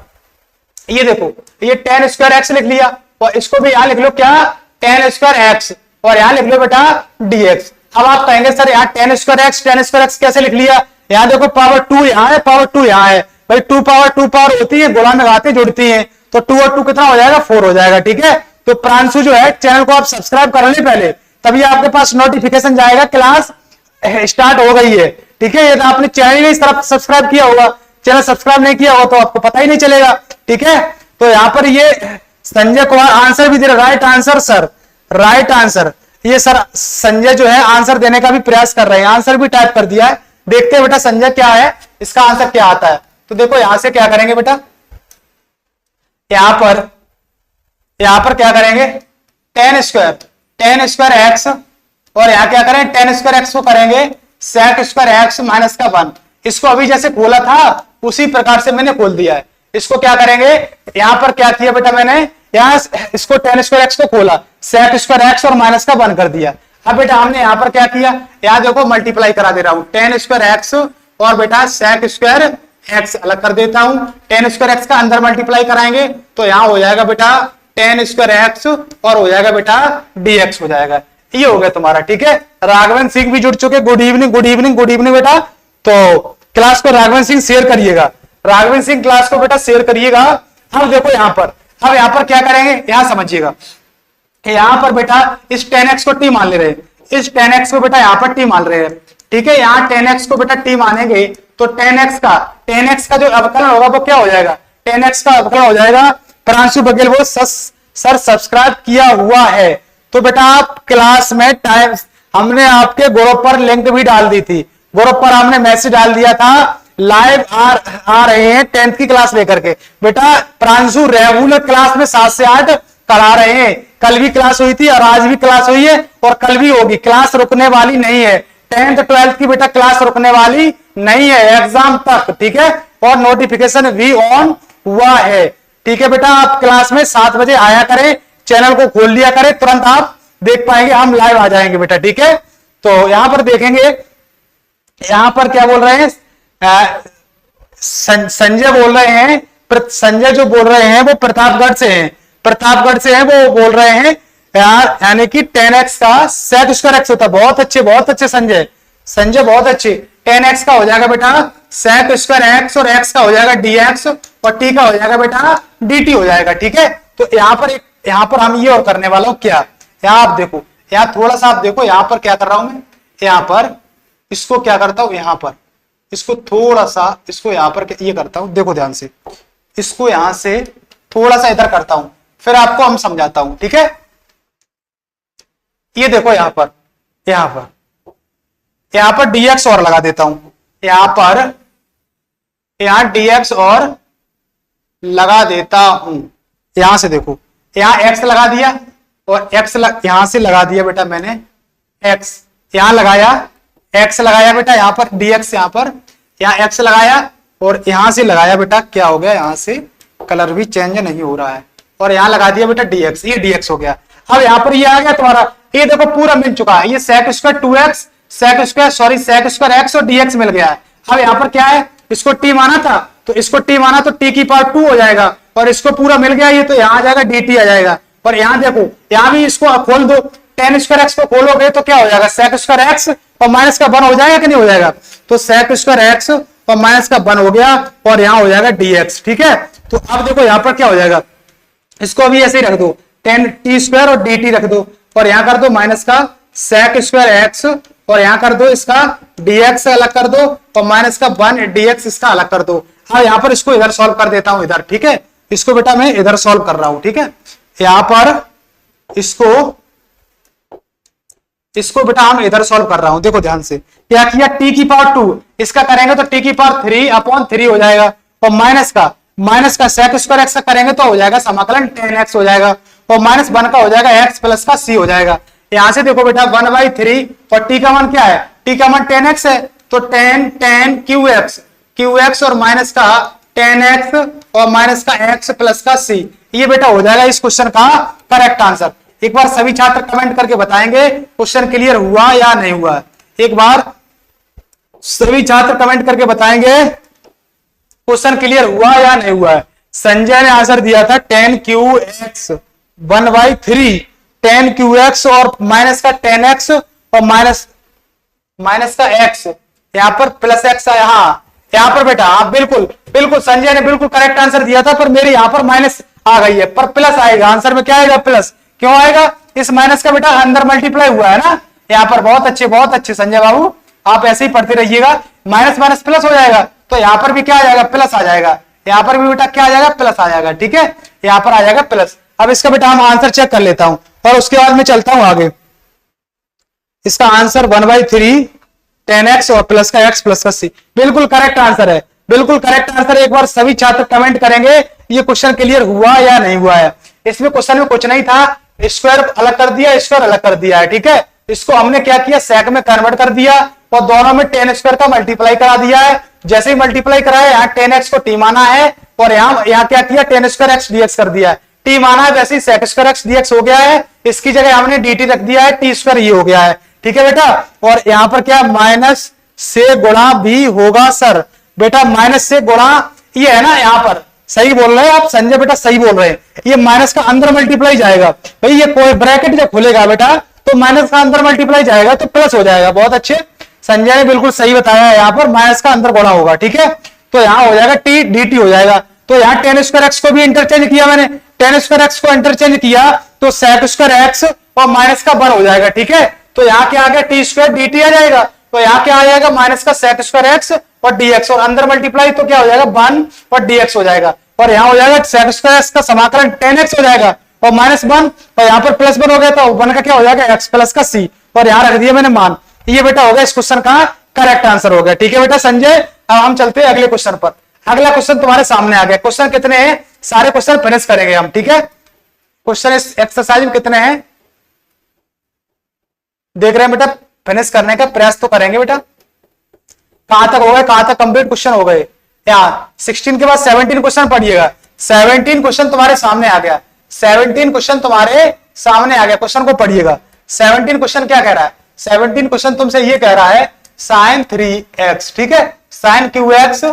ये देखो, ये 10 स्क्वायर एक्स लिख लिया और इसको भी यहां लिख लो क्या, 10 स्क्वायर एक्स, और यहां लिख लो बेटा dx। अब आप कहेंगे सर यहाँ 10 स्क्वायर एक्स कैसे लिख लिया? यहाँ देखो पावर 2 यहाँ है, पावर 2 यहाँ है भाई, 2 पावर होती है, गोला में लगाते जुड़ती है, तो 2 और 2 कितना हो जाएगा, 4 हो जाएगा। ठीक है, तो प्रांशु जो है चैनल को आप सब्सक्राइब कर ले पहले, तभी आपके पास नोटिफिकेशन जाएगा क्लास स्टार्ट हो गई है। ठीक है, यदि आपने चैनल इस तरफ सब्सक्राइब किया होगा, चैनल सब्सक्राइब नहीं किया होगा तो आपको पता ही नहीं चलेगा। ठीक है, तो यहाँ पर ये संजय कुमार आंसर भी दे रहा, right answer sir, right answer. ये सर संजय जो है आंसर देने का भी प्रयास कर रहे हैं, आंसर भी टाइप कर दिया है। देखते हैं बेटा संजय क्या है, इसका आंसर क्या आता है। तो देखो यहां से क्या करेंगे बेटा, यहां पर क्या करेंगे, 10 स्क्वायर एक्स, और यहां क्या करें, 10 स्क्वायर एक्स को करेंगे सेक स्क्वायर एक्स माइनस का 1। इसको अभी जैसे खोला था उसी प्रकार से मैंने खोल दिया है। इसको क्या करेंगे, यहां पर क्या किया बेटा मैंने, यहां इसको 10 स्क्वायर एक्स को खोला, सेक स्क्वायर एक्स और माइनस का 1 कर दिया। अब बेटा हमने यहां पर क्या किया, यहां देखो मल्टीप्लाई करा दे रहा हूं, 10 स्क्वायर एक्स और बेटा सेक स्क्वायर एक्स अलग कर देता हूं। 10 स्क्वायर एक्स का अंदर मल्टीप्लाई कराएंगे तो यहां हो जाएगा बेटा 10 स्क्वायर एक्स और हो जाएगा बेटा dx हो जाएगा। ये हो गया तुम्हारा। ठीक है, राघवन सिंह भी जुड़ चुके, good evening good evening good evening बेटा। तो क्लास को राघवन सिंह शेयर करिएगा, राघवन सिंह क्लास को बेटा शेयर करिएगा। अब देखो यहां पर, अब यहां पर क्या करेंगे, यहां समझिएगा, यहां पर बेटा इस 10x को t मान ले रहे हैं, इस 10x को बेटा यहां पर t मान रहे हैं। ठीक है, यहां 10x को बेटा t मानेंगे तो 10x का जो अवकलन होगा वो क्या हो जाएगा, 10x का अवकलन हो जाएगा। प्रांशु बघेल वो सर सब्सक्राइब किया हुआ है। तो बेटा आप क्लास में टाइम, हमने आपके ग्रुप पर लिंक भी डाल दी थी, ग्रुप पर हमने मैसेज डाल दिया था, लाइव आ रहे हैं 10th की क्लास लेकर के। बेटा प्रांशु रेगुलर क्लास में 7 से 8 करा रहे हैं, कल भी क्लास हुई थी और आज भी क्लास हुई है और कल भी होगी, क्लास रुकने वाली नहीं है। 10th 12th की बेटा क्लास रुकने वाली नहीं है एग्जाम तक। ठीक है, और नोटिफिकेशन भी ऑन हुआ है। ठीक है बेटा, आप क्लास में 7 बजे आया करें, चैनल को खोल लिया करें, तुरंत आप देख पाएंगे, हम लाइव आ जाएंगे बेटा। ठीक है, तो यहां पर देखेंगे, यहां पर क्या बोल रहे हैं, संजय बोल रहे हैं, संजय जो बोल रहे हैं वो प्रतापगढ़ से हैं, प्रतापगढ़ से हैं, वो बोल रहे हैं यानी कि 10x का सेक स्क्वायर एक्स होता है। बहुत अच्छे संजय, संजय बहुत अच्छे। 10x का हो जाएगा बेटा सेक स्क्वायर एक्स और x का हो जाएगा dx और t का हो जाएगा बेटा dt हो जाएगा। ठीक है, तो यहां पर हम ये और करने वाला हूं क्या, यहां आप देखो, यहां थोड़ा सा आप देखो, यहां पर क्या कर रहा हूं मैं, यहां पर इसको क्या करता हूं, यहां पर इसको थोड़ा सा, इसको यहां पर ये करता हूं, देखो ध्यान से, इसको यहां से थोड़ा सा इधर करता हूं, फिर आपको हम समझाता हूं। ठीक है, ये देखो यहां पर dx और लगा देता हूं, यहां dx और लगा देता हूं। यहां से देखो, यहां x लगा दिया और यहां से लगा दिया बेटा मैंने x, यहां लगाया x लगाया बेटा, यहां पर dx, यहां x लगाया और यहां से लगाया बेटा, क्या हो गया, यहां से कलर भी चेंज नहीं हो रहा है, और यहां लगा दिया बेटा dx, ये dx हो गया। अब यहां पर ये आ गया तुम्हारा, ये देखो पूरा मिल चुका है, ये sec square 2x, sec square x और dx मिल गया है। अब यहाँ पर क्या है, इसको टी माना था तो इसको टी माना तो टी की पावर 2 हो जाएगा, और इसको पूरा मिल गया ये तो यहाँ आ जाएगा dt आ जाएगा। और यहाँ देखो यहाँ भी इसको खोल दो, टेन स्क्वायर एक्स को खोलोगे तो क्या हो जाएगा, सेक स्क्वायर एक्स और माइनस का 1 हो जाएगा कि नहीं हो जाएगा, तो सेक स्क्वायर एक्स और माइनस का 1 हो गया और यहाँ हो जाएगा dx। ठीक है, तो अब देखो यहाँ पर क्या हो जाएगा, इसको अभी ऐसे ही रख दो, टेन टी स्क्वायर और dt रख दो, और यहाँ कर दो माइनस का सेक स्क्वायर एक्स, और यहाँ कर दो इसका dx अलग कर दो, और माइनस का 1 dx इसका अलग कर दो। अब यहाँ पर इसको इधर सॉल्व कर देता हूं इधर, ठीक है, इसको बेटा मैं इधर सॉल्व कर रहा हूं, ठीक है, यहाँ पर इसको बेटा हम इधर सॉल्व कर रहा हूं, देखो ध्यान से क्या किया, t की पावर 2 इसका करेंगे तो t की पावर 3/3 हो जाएगा, और माइनस का सेक स्क्वायर एक्स का करेंगे तो हो जाएगा समाकलन 10x हो जाएगा, और -1 का हो जाएगा x प्लस का c हो जाएगा। यहां से देखो बेटा 1/3 और t का मान क्या है, t का मान 10x है, तो 10 qx और माइनस का 10x और माइनस का x प्लस का c, ये बेटा हो जाएगा इस क्वेश्चन का करेक्ट आंसर। एक बार सभी छात्र कमेंट करके बताएंगे क्वेश्चन क्लियर हुआ या नहीं हुआ, एक बार सभी छात्र कमेंट करके बताएंगे क्वेश्चन क्लियर हुआ या नहीं हुआ है। संजय ने आंसर दिया था 10qx 1/3, 10qx और माइनस का 10x और माइनस का x, यहाँ पर प्लस x आया, हाँ यहाँ पर बेटा हाँ बिल्कुल संजय ने बिल्कुल करेक्ट आंसर दिया था, पर मेरे यहाँ पर माइनस आ गई है, पर प्लस आएगा आंसर में, क्या आएगा प्लस, क्यों आएगा, इस माइनस का बेटा अंदर मल्टीप्लाई हुआ है ना यहाँ पर। बहुत अच्छे संजय बाबू, आप ऐसे ही पढ़ते रहिएगा, माइनस माइनस प्लस हो जाएगा, तो यहाँ पर भी क्या आ जाएगा, प्लस आ जाएगा, यहाँ पर भी बेटा क्या आ जाएगा, प्लस आ जाएगा, ठीक है, यहाँ पर आ जाएगा प्लस। अब इसका बेटा हम आंसर चेक कर लेता हूं और उसके बाद मैं चलता हूं आगे। इसका आंसर 1/3 10x और प्लस का x प्लस का c, बिल्कुल करेक्ट आंसर है, बिल्कुल करेक्ट आंसर। एक बार सभी छात्र कमेंट करेंगे ये क्वेश्चन क्लियर हुआ या नहीं हुआ है। इसमें क्वेश्चन में कुछ नहीं था, स्क्वायर अलग कर दिया, स्क्वायर अलग कर दिया है, ठीक है, इसको हमने क्या किया, सेक में कन्वर्ट कर दिया और दोनों में 10 स्क्वायर का मल्टीप्लाई करा दिया है। जैसे ही मल्टीप्लाई कराया, यहाँ 10x को t माना है और यहाँ क्या किया, 10 स्क्वायर x dx कर दिया है, t माना है, वैसे ही सेक स्क्वायर x dx हो गया है, इसकी जगह हमने dt रख दिया है, t स्क्वायर ये हो गया है, ठीक है बेटा। और यहाँ पर क्या माइनस से गुणा भी होगा सर, बेटा माइनस से गुणा ये है ना, यहाँ पर सही बोल रहे हैं आप संजय बेटा, सही बोल रहे हैं, ये माइनस का अंदर मल्टीप्लाई जाएगा भाई, ये कोई ब्रैकेट जब खुलेगा बेटा तो माइनस का अंदर मल्टीप्लाई जाएगा तो प्लस हो जाएगा। बहुत अच्छे संजय ने बिल्कुल सही बताया है, यहाँ पर माइनस का अंदर गुणा होगा, ठीक है, तो यहाँ हो जाएगा t dt हो जाएगा। तो यहाँ 10 स्क्वायर एक्स को भी इंटरचेंज किया मैंने, 10 स्क्वायर एक्स को इंटरचेंज किया तो सेक स्क्वायर एक्स और माइनस का 1 हो जाएगा, ठीक है, तो यहाँ क्या आ गया, टी स्क्वायर डी टी आ जाएगा, तो यहाँ क्या आ जाएगा, माइनस का सेक स्क्वायर एक्स और dx, और अंदर मल्टीप्लाई तो क्या हो जाएगा 1 और dx हो जाएगा, और यहाँ हो जाएगा सेक स्क्वायर एक्स का समाकलन 10x हो जाएगा और -1, और यहाँ पर +1 हो गया तो 1 का क्या हो जाएगा x प्लस का c, और यहाँ रख दिया मैंने मान। ये बेटा हो गया इस क्वेश्चन का करेक्ट आंसर हो गया, ठीक है बेटा संजय। अब हम चलते हैं अगले क्वेश्चन पर। अगला क्वेश्चन तुम्हारे सामने आ गया, क्वेश्चन कितने हैं, सारे क्वेश्चन फिनिश करेंगे हम, ठीक है। क्वेश्चन इस एक्सरसाइज में कितने हैं देख रहे हैं बेटा, फिनिश करने का प्रयास तो करेंगे बेटा। कहां तक हो गए, कहां तक कंप्लीट क्वेश्चन हो गए, यहाँ 16 के बाद 17 क्वेश्चन पढ़िएगा। 17 क्वेश्चन तुम्हारे सामने आ गया, 17 क्वेश्चन तुम्हारे सामने आ गया, क्वेश्चन को पढ़िएगा। 17 क्वेश्चन क्या कह रहा है, 17 क्वेश्चन तुमसे ये कह रहा है sin 3x, ठीक है, sin qx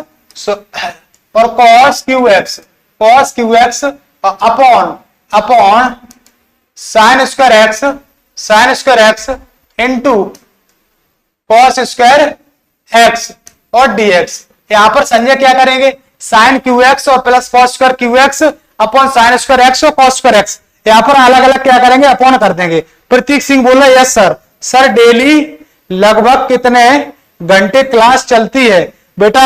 और cos qx upon sin square x into cos square x और dx। यहां पर संजय क्या करेंगे, sin qx और plus cos square qx upon sin square x और cos स्क्वायर x, यहां पर अलग अलग क्या करेंगे, अपॉन कर देंगे। प्रतीक सिंह बोल रहा है यस सर डेली लगभग कितने घंटे क्लास चलती है। बेटा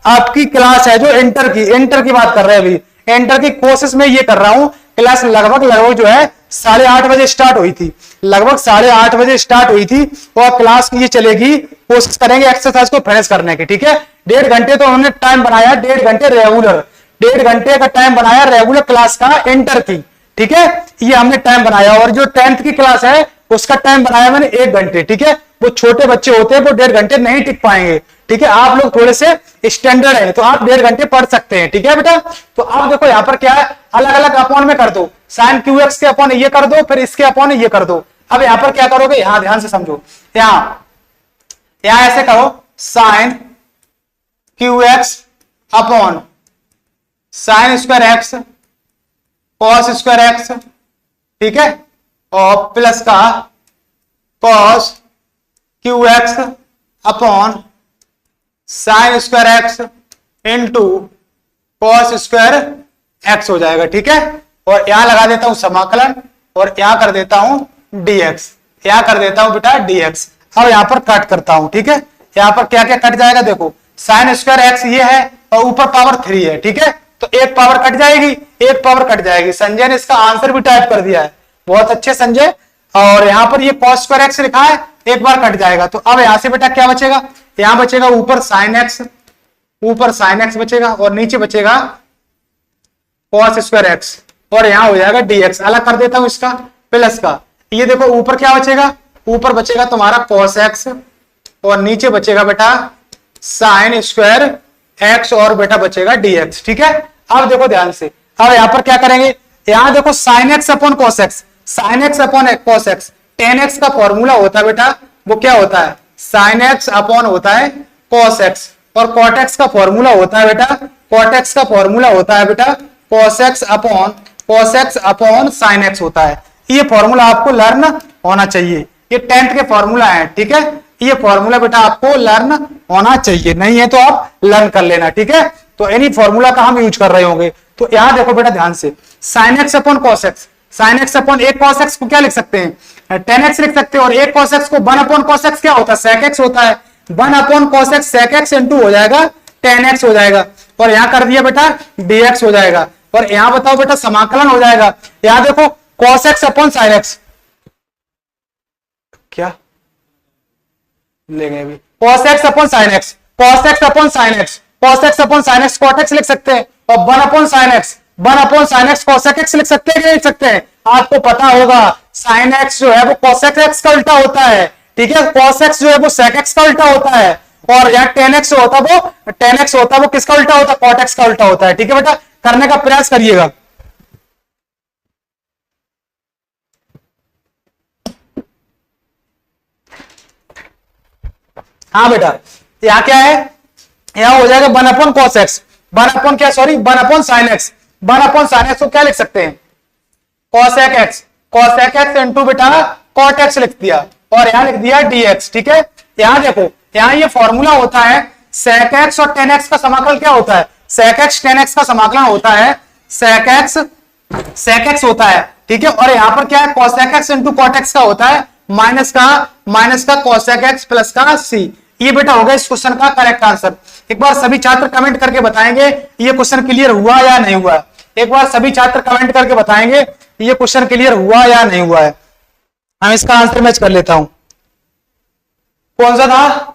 आपकी क्लास है जो इंटर की बात कर रहे हैं, अभी इंटर की कोशिश में ये कर रहा हूं, क्लास लगभग जो है 8:30 बजे स्टार्ट हुई थी, लगभग 8:30 बजे स्टार्ट हुई थी और क्लास ये चलेगी, कोशिश करेंगे एक्सरसाइज को फिनिश करने की, ठीक है। 1.5 घंटे तो हमने टाइम बनाया, 1.5 घंटे रेगुलर, 1.5 घंटे का टाइम बनाया रेगुलर क्लास का इंटर की, ठीक है, ये हमने टाइम बनाया। और जो 10th की क्लास है उसका टाइम बनाया मैंने 1 घंटे, ठीक है। वो छोटे बच्चे होते हैं वो 1.5 घंटे नहीं टिक पाएंगे, ठीक है, आप लोग थोड़े से स्टैंडर्ड है तो आप 1.5 घंटे पढ़ सकते हैं, ठीक है बेटा। तो आप देखो यहाँ पर क्या है, अलग अलग अपॉन में कर दो, sin qx के अपॉन ये कर दो, फिर इसके अपॉन ये कर दो। अब यहाँ पर क्या करोगे, यहाँ ध्यान से समझो, यहाँ ऐसे करो sin Q X upon sine square x cos square x, ठीक है, और प्लस का cos Q X upon sine square x into cos square x हो जाएगा, ठीक है। और यहां लगा देता हूं समाकलन और यहां कर देता हूं dx, यहां कर देता हूं बेटा dx। अब यहां पर कट करता हूं, ठीक है। यहां पर क्या क्या कट जाएगा, देखो साइन स्क्वायर एक्स ये है और ऊपर पावर 3 है, ठीक है, तो एक पावर कट जाएगी, एक पावर कट जाएगी। संजय ने इसका आंसर भी टाइप कर दिया है, बहुत अच्छे संजय। और यहां पर ये कॉस स्क्वायर एक्स लिखा है, एक बार कट जाएगा। तो अब यहां से बेटा क्या बचेगा, यहां बचेगा ऊपर साइन एक्स, ऊपर साइन एक्स बचेगा और नीचे बचेगा कॉस स्क्वायर एक्स और यहां हो जाएगा dx। अलग कर देता हूं इसका प्लस का, ये देखो ऊपर क्या बचेगा, ऊपर बचेगा तुम्हारा कॉस एक्स और नीचे बचेगा बेटा साइन स्क्वायर एक्स और बेटा बचेगा dx, ठीक है। अब देखो ध्यान से, अब यहां पर क्या करेंगे, यहां देखो sine x upon cos x, sine x upon cos x, ten x का फॉर्मूला होता है बेटा, वो क्या होता है साइन एक्स अपॉन होता है कॉस एक्स, और कॉट एक्स का फॉर्मूला होता है बेटा, कॉट एक्स का फॉर्मूला होता है बेटा cos x upon sine x होता है। ये फॉर्मूला आपको लर्न होना चाहिए, ये 10th के फॉर्मूला है, ठीक है। ये फॉर्मूला बेटा आपको लर्न होना चाहिए, नहीं है तो आप लर्न कर लेना, ठीक है। तो इन्हीं फॉर्मूला का हम यूज कर रहे होंगे। तो यहां देखो बेटा ध्यान से, sine x upon cos x, sine x upon एक कॉस एक्स को क्या लिख सकते हैं 10x लिख सकते हैं, और एक कॉस एक्स को 1 अपॉन कॉस एक्स क्या होता है sec x होता है, 1 upon cos x sec x into हो जाएगा 10x हो जाएगा, और यहां कर दिया बेटा dx हो जाएगा। और यहां बताओ बेटा समाकलन हो जाएगा, यहां देखो cos x upon sin x, क्या लेंगे अभी cos x upon sin x, cos x upon sin x, cos x upon sin x cot x लिख सकते हैं, और 1 upon sin x, 1 upon sin x cos x लिख सकते हैं कि लिख सकते हैं। आपको पता होगा sin x जो है वो cos x का उल्टा होता है, ठीक है, cos x जो है वो sec x का उल्टा होता है, और यहाँ 10x होता है वो 10x होता है वो किसका उल्टा होता है cot x का उल्टा होता है, ठीक है बेटा, करने का प्रयास करिएगा। हाँ बेटा, यहाँ क्या है, यहाँ हो जाएगा 1 अपॉन cos x, 1 अपॉन क्या sorry 1 upon sin x, 1 upon sin x को क्या लिख सकते हैं cosec x इंटू बेटा cot x लिख दिया, और यहां लिख दिया dx, ठीक है। यहां देखो, यहां ये फॉर्मूला होता है sec x और tan x का समाकलन क्या होता है, sec x tan x का समाकलन होता है sec x होता है, ठीक है। और यहां पर क्या है cosec x into cot x का होता है माइनस का cosec x प्लस का c। ये बेटा होगा इस क्वेश्चन का करेक्ट आंसर। एक बार सभी छात्र कमेंट करके बताएंगे ये क्वेश्चन क्लियर हुआ या नहीं हुआ, एक बार सभी छात्र कमेंट करके बताएंगे ये क्वेश्चन क्लियर हुआ या नहीं हुआ है। हम इसका आंसर मैच कर लेता हूं, कौन सा था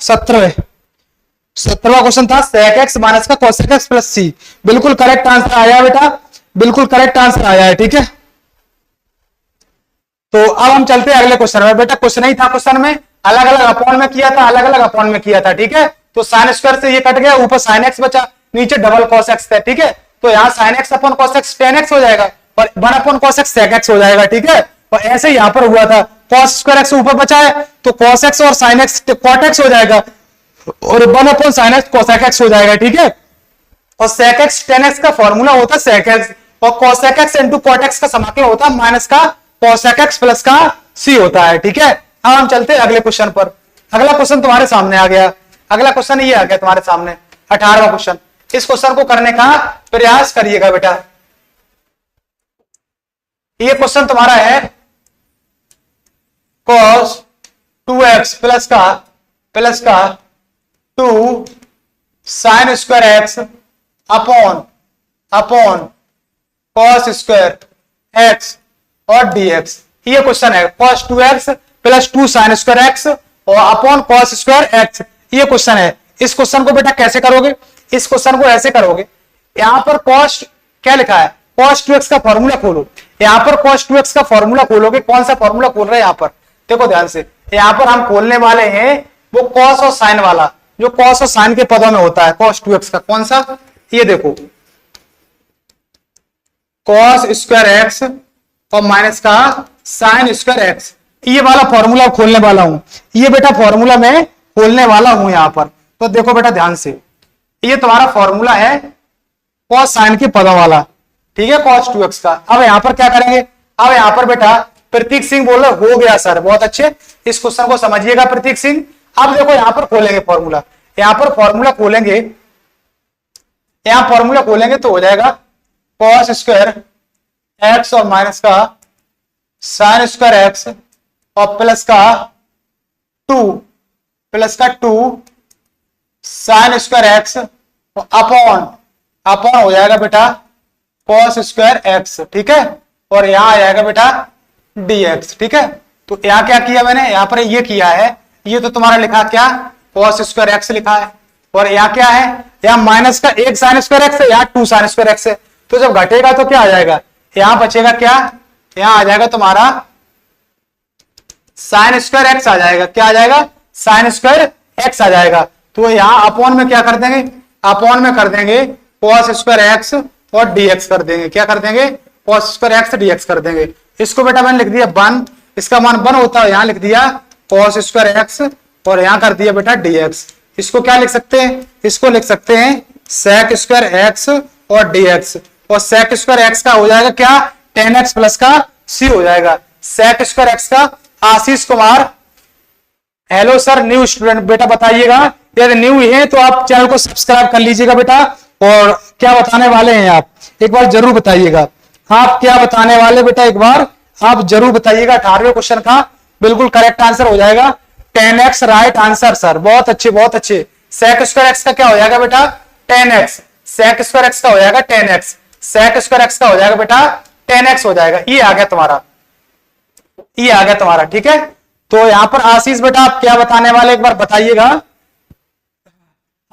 17वां क्वेश्चन था sec x माइनस का cosec x प्लस c, बिल्कुल करेक्ट आंसर आया बेटा, बिल्कुल करेक्ट आंसर आया है, ठीक है। तो अब हम चलते हैं अगले क्वेश्चन में। बेटा क्वेश्चन ही था, क्वेश्चन में अलग अलग अपॉन में किया था, अलग अलग अपॉन में किया था, ठीक है। तो साइन स्क्वायर से ये कट गया, ऊपर साइन एक्स बचा, नीचे डबल cos x था, ठीक है। तो यहाँ sine x upon cos x tan x हो जाएगा और 1 upon cos x sec x हो जाएगा, ठीक है। और ऐसे यहां पर हुआ था cos स्क्वायर x ऊपर बचा है तो cos x और sin x cot x हो जाएगा, और 1 upon sin x cosec x हो जाएगा, ठीक है। और sec x tan x का फॉर्मूला होता है sec x, और cosec x into cot x का समाकलन होता है माइनस का cosec x प्लस का c होता है, ठीक है। अब हम चलते हैं अगले क्वेश्चन पर। अगला क्वेश्चन तुम्हारे सामने आ गया, अगला क्वेश्चन ये आ गया तुम्हारे सामने 18वां क्वेश्चन। इस क्वेश्चन को करने का प्रयास करिएगा बेटा। ये क्वेश्चन तुम्हारा है cos 2x प्लस का 2 sin square x upon cos square x और dx। ये क्वेश्चन है cos 2x plus 2 sin square x और अपॉन cos स्क्वायर x, ये क्वेश्चन है। इस क्वेश्चन को बेटा कैसे करोगे, इस क्वेश्चन को ऐसे करोगे, यहां पर cos क्या लिखा है cos 2x का फॉर्मूला खोलो, यहां पर cos 2x का फॉर्मूला खोलोगे। कौन सा फॉर्मूला खोल रहे हैं यहां पर, देखो ध्यान से, यहां पर हम खोलने वाले हैं वो cos और sin वाला, जो cos और sin के पदों में होता है cos 2x का। कौन सा, ये देखो cos स्क्वायर x और माइनस का sin स्क्वायर x, ये वाला फॉर्मूला खोलने वाला हूं, ये बेटा फॉर्मूला मैं खोलने वाला हूं यहां पर। तो देखो बेटा ध्यान से, ये तुम्हारा फॉर्मूला है कॉस साइन के पदों वाला, ठीक है, cos 2x का। अब यहां पर क्या करेंगे, अब यहां पर बेटा प्रतीक सिंह बोल रहे हो गया सर, बहुत अच्छे, इस क्वेश्चन को समझिएगा प्रतीक सिंह। अब देखो यहां पर खोलेंगे फॉर्मूला, यहां पर फॉर्मूला खोलेंगे, यहां फॉर्मूला खोलेंगे तो हो जाएगा cos स्क्वायर x और माइनस का साइन स्क्वायर x और प्लस का 2 साइन स्क्वायर x अपॉन हो जाएगा बेटा cos स्क्वायर x, ठीक है, और यहां आ जाएगा बेटा dx, ठीक है। तो यहां क्या किया मैंने, यहां पर ये किया है, ये तो तुम्हारा लिखा क्या cos स्क्वायर x लिखा है, और यहां क्या है, यहां माइनस का 1 साइन स्क्वायर x है, यहां 2 साइन स्क्वायर x है। तो जब घटेगा तो क्या आ जाएगा, यहां बचेगा क्या, यहां आ जाएगा तुम्हारा साइन स्क्वायर x आ जाएगा, क्या आ जाएगा, साइन स्क्वायर x आ जाएगा। तो यहां अपॉन में क्या कर देंगे, अपॉन में कर देंगे cos स्क्वायर x और dx कर देंगे, क्या कर देंगे, cos स्क्वायर x dx कर देंगे। इसको बेटा मैंने लिख दिया 1, इसका मान 1 होता है, यहां लिख दिया cos स्क्वायर x और यहां कर दिया बेटा dx। इसको क्या लिख सकते हैं, इसको लिख सकते हैं sec स्क्वायर x और dx, और sec स्क्वायर x का हो जाएगा क्या, tan x प्लस का c हो जाएगा। sec स्क्वायर x का Ashish Kumar, hello sir, new student बेटा बताइएगा, यदि न्यू है तो आप चैनल को सब्सक्राइब कर लीजिएगा बेटा। और क्या बताने वाले हैं आप, एक बार जरूर बताइएगा, आप क्या बताने वाले बेटा, एक बार आप जरूर बताइएगा। 18वें क्वेश्चन का बिल्कुल करेक्ट आंसर हो जाएगा tan x, right answer sir, बहुत अच्छे बहुत अच्छे। sec स्क्वायर x का क्या हो जाएगा बेटा, tan x, sec square x का हो जाएगा tan x, sec square x का हो जाएगा बेटा tan x हो जाएगा। ये आ गया तुम्हारा, ये आ गया तुम्हारा, ठीक है। तो यहां पर आशीष बेटा आप क्या बताने वाले, एक बार बताइएगा।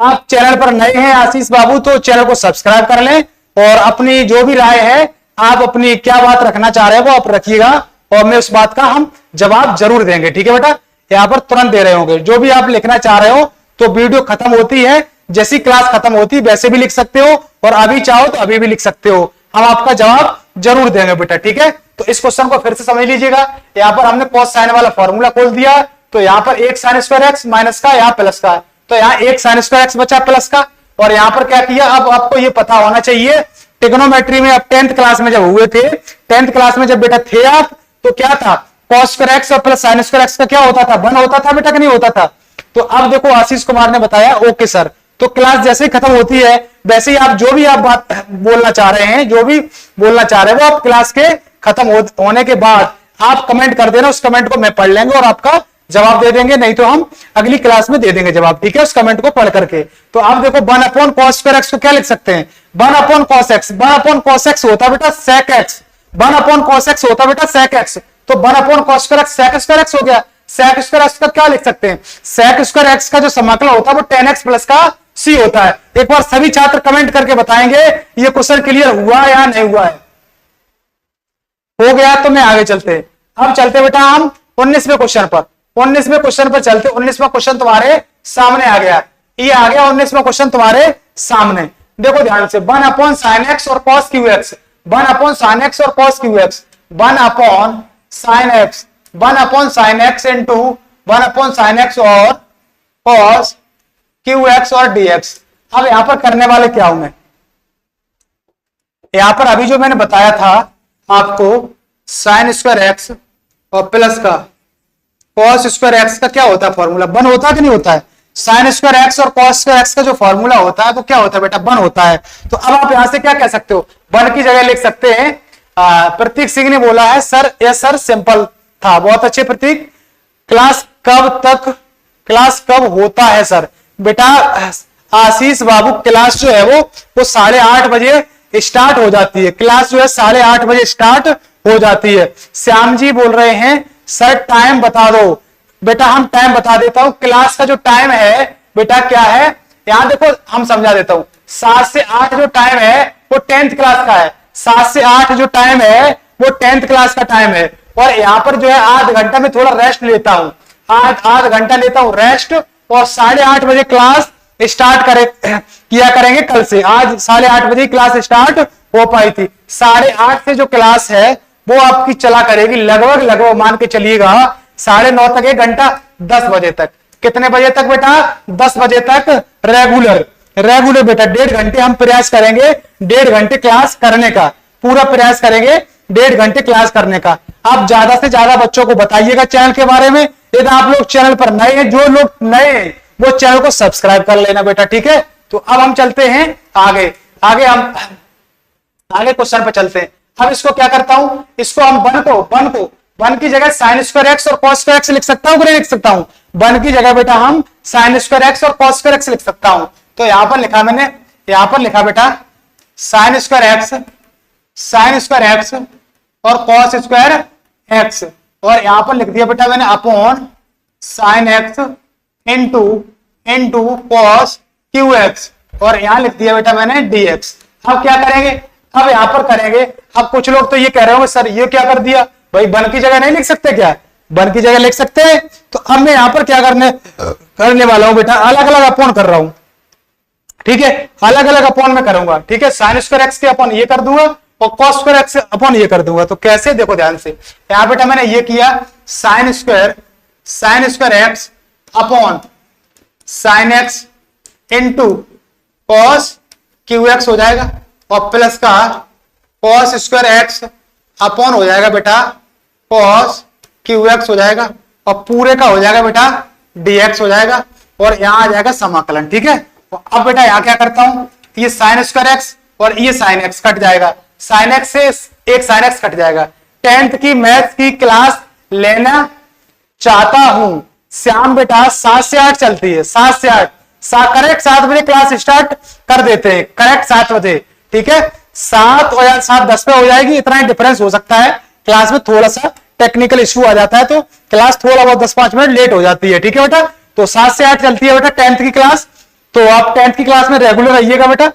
आप चैनल पर नए हैं आशीष बाबू तो चैनल को सब्सक्राइब कर लें, और अपनी जो भी राय है, आप अपनी क्या बात रखना चाह रहे हैं वो आप रखिएगा, और मैं उस बात का हम जवाब जरूर देंगे, ठीक है बेटा। यहाँ पर तुरंत दे रहे होंगे, जो भी आप लिखना चाह रहे हो, तो वीडियो खत्म होती है, जैसी क्लास खत्म होती है वैसे भी लिख सकते हो, और अभी चाहो तो अभी भी लिख सकते हो, हम आपका जवाब जरूर देंगे बेटा, ठीक है। तो इस क्वेश्चन को फिर से समझ लीजिएगा। यहाँ पर हमने cos साइन वाला फॉर्मूला खोल दिया, तो यहाँ पर 1 साइन स्क्वायर x माइनस का, यहाँ प्लस का, तो यहाँ 1 साइन स्क्वायर x बचा प्लस का, और यहाँ पर क्या किया, अब आपको ये पता होना चाहिए ट्रिग्नोमेट्री में, अब 10th क्लास में जब हुए थे, 10th क्लास में जब बेटा थे आप, तो क्या था, cos स्क्वायर x और प्लस साइन स्क्वायर x का क्या होता था, 1 होता था बेटा कि नहीं होता था। तो अब देखो आशीष कुमार ने बताया, ओके सर, तो क्लास जैसे ही खत्म होती है वैसे ही आप जो भी आप बात बोलना चाह रहे हैं, जो भी बोलना चाह रहे हैं, वो आप क्लास के खत्म होने के बाद आप कमेंट कर देना, उस कमेंट को मैं पढ़ लेंगे और आपका जवाब दे देंगे, नहीं तो हम अगली क्लास में दे देंगे जवाब, ठीक है, उस कमेंट को पढ़ करके। तो आप देखो 1 अपॉन cos स्क्वायर x को क्या लिख सकते हैं, 1 upon cos x, 1 upon cos x होता बेटा sec x, 1 upon cos x होता बेटा sec x, तो 1 upon cos square x sec square x हो गया। sec स्क्वायर x का क्या लिख सकते हैं, sec स्क्वायर x का जो समाकलन होता है वो tan x प्लस का c होता है। एक बार सभी छात्र कमेंट करके बताएंगे ये क्वेश्चन क्लियर हुआ या नहीं हुआ है। हो गया तो मैं आगे चलते, अब चलते बेटा हम 19वें क्वेश्चन पर, 19वें क्वेश्चन पर चलते। 19वां क्वेश्चन तुम्हारे सामने आ गया, ये आ गया 19वां क्वेश्चन तुम्हारे सामने। देखो ध्यान से, 1 अपॉन साइन एक्स और cosec x, 1 upon sine x और cosec x, 1 upon sine x, 1 upon sine x into 1 upon sine x और कॉस क्यू एक्स और डीएक्स। अब यहां पर करने वाले क्या हूं मैं, यहां पर अभी जो मैंने बताया था आपको साइन स्क्वायर एक्स और प्लस का कॉस स्क्वायर एक्स का क्या होता है फॉर्मूला, 1 होता है कि नहीं होता है। साइन स्क्वायर एक्स और कॉस स्क्वायर एक्स का जो फॉर्मूला होता है वो क्या होता है बेटा, 1 होता है। तो अब आप यहां से क्या कह सकते हो, 1 की जगह लिख सकते हैं, प्रतीक सिंह ने बोला है सर, यस सर सिंपल था, बहुत अच्छे प्रतीक। क्लास कब होता है सर, बेटा आशीष बाबू क्लास जो है वो 8:30 बजे स्टार्ट हो जाती है, क्लास जो है 8:30 बजे स्टार्ट हो जाती है। श्याम जी बोल रहे हैं सर टाइम बता दो, बेटा हम टाइम बता देता हूं। क्लास का जो टाइम है बेटा क्या है, यहां देखो हम समझा देता हूं। 7 से 8 जो टाइम है वो 10th क्लास का है, 7 से 8 जो टाइम है वो 10th क्लास का टाइम है। और यहां पर जो है आध घंटा में थोड़ा रेस्ट लेता हूं, आध घंटा लेता हूं रेस्ट, और 8:30 बजे क्लास स्टार्ट किया करेंगे कल से। आज 8:30 बजे क्लास स्टार्ट हो पाई थी, 8:30 से जो क्लास है वो आपकी चला करेगी लगभग मान के चलिएगा 9:30 तक, 1 घंटा, 10 बजे तक। कितने बजे तक बेटा, 10 बजे तक रेगुलर। रेगुलर बेटा 1.5 घंटे हम प्रयास करेंगे, 1.5 घंटे क्लास करने का, पूरा प्रयास करेंगे 1.5 घंटे क्लास करने का। आप ज्यादा से ज्यादा बच्चों को बताइएगा चैनल के बारे में। यदि आप लोग चैनल पर नए हैं, जो लोग नए हैं वो चैनल को सब्सक्राइब कर लेना बेटा, ठीक है। तो अब हम चलते हैं आगे, हम आगे क्वेश्चन पर चलते हैं। अब इसको क्या करता हूं, इसको हम वन की जगह साइन स्क्वायर एक्स और कॉस स्क्वायर एक्स लिख सकता हूं कि नहीं लिख सकता हूं। वन की जगह बेटा हम साइन स्क्वायर एक्स और कॉस स्क्वायर एक्स लिख सकता हूं। तो यहां पर लिखा मैंने, यहां पर लिखा बेटा साइन स्क्वायर एक्स और कॉस स्क्वायर एक्स, और यहां पर लिख दिया बेटा मैंने upon sine x into cos Q x, और यहां लिख दिया बेटा मैंने dx। अब क्या करेंगे, अब यहां पर करेंगे। अब कुछ लोग तो ये कह रहे होंगे सर ये क्या कर दिया भाई, वन की जगह नहीं लिख सकते क्या, वन की जगह लिख सकते हैं। तो अब मैं यहां पर क्या करने वाला हूं बेटा, अलग अलग अपॉन कर रहा हूं, ठीक है, अलग अलग अपॉन में करूंगा, ठीक है। साइन स्क्वायर एक्स के अपॉन ये कर दूंगा और कॉस स्क्वायर एक्स अपॉन ये कर दूंगा। तो कैसे, देखो ध्यान से, यहां बेटा मैंने ये किया sign square x upon sine x into cos Q x हो जाएगा, और प्लस का कॉस स्क्वायर एक्स अपॉन हो जाएगा बेटा कॉस क्यू एक्स हो जाएगा, और पूरे का हो जाएगा बेटा dx हो जाएगा, और यहां आ जाएगा समाकलन, ठीक है। तो अब बेटा यहां क्या करता हूं, ये साइन स्क्वायर एक्स और ये साइन एक्स कट जाएगा, साइन एक्स से एक साइन एक्स कट जाएगा। 10th की मैथ की क्लास लेना चाहता हूं श्याम बेटा, 7 से 8 चलती है, 7 से 8 करेक्ट 7 बजे क्लास स्टार्ट कर देते हैं, करेक्ट 7 बजे, ठीक है। 7 और 7:10 पे हो जाएगी, इतना ही डिफरेंस हो सकता है, क्लास में थोड़ा सा टेक्निकल इश्यू आ जाता है तो क्लास थोड़ा बहुत 10-5 मिनट लेट हो जाती है, ठीक है बेटा। तो 7 से 8 चलती है बेटा 10th की क्लास। तो आप 10th की क्लास में रेगुलर रहिएगा बेटा।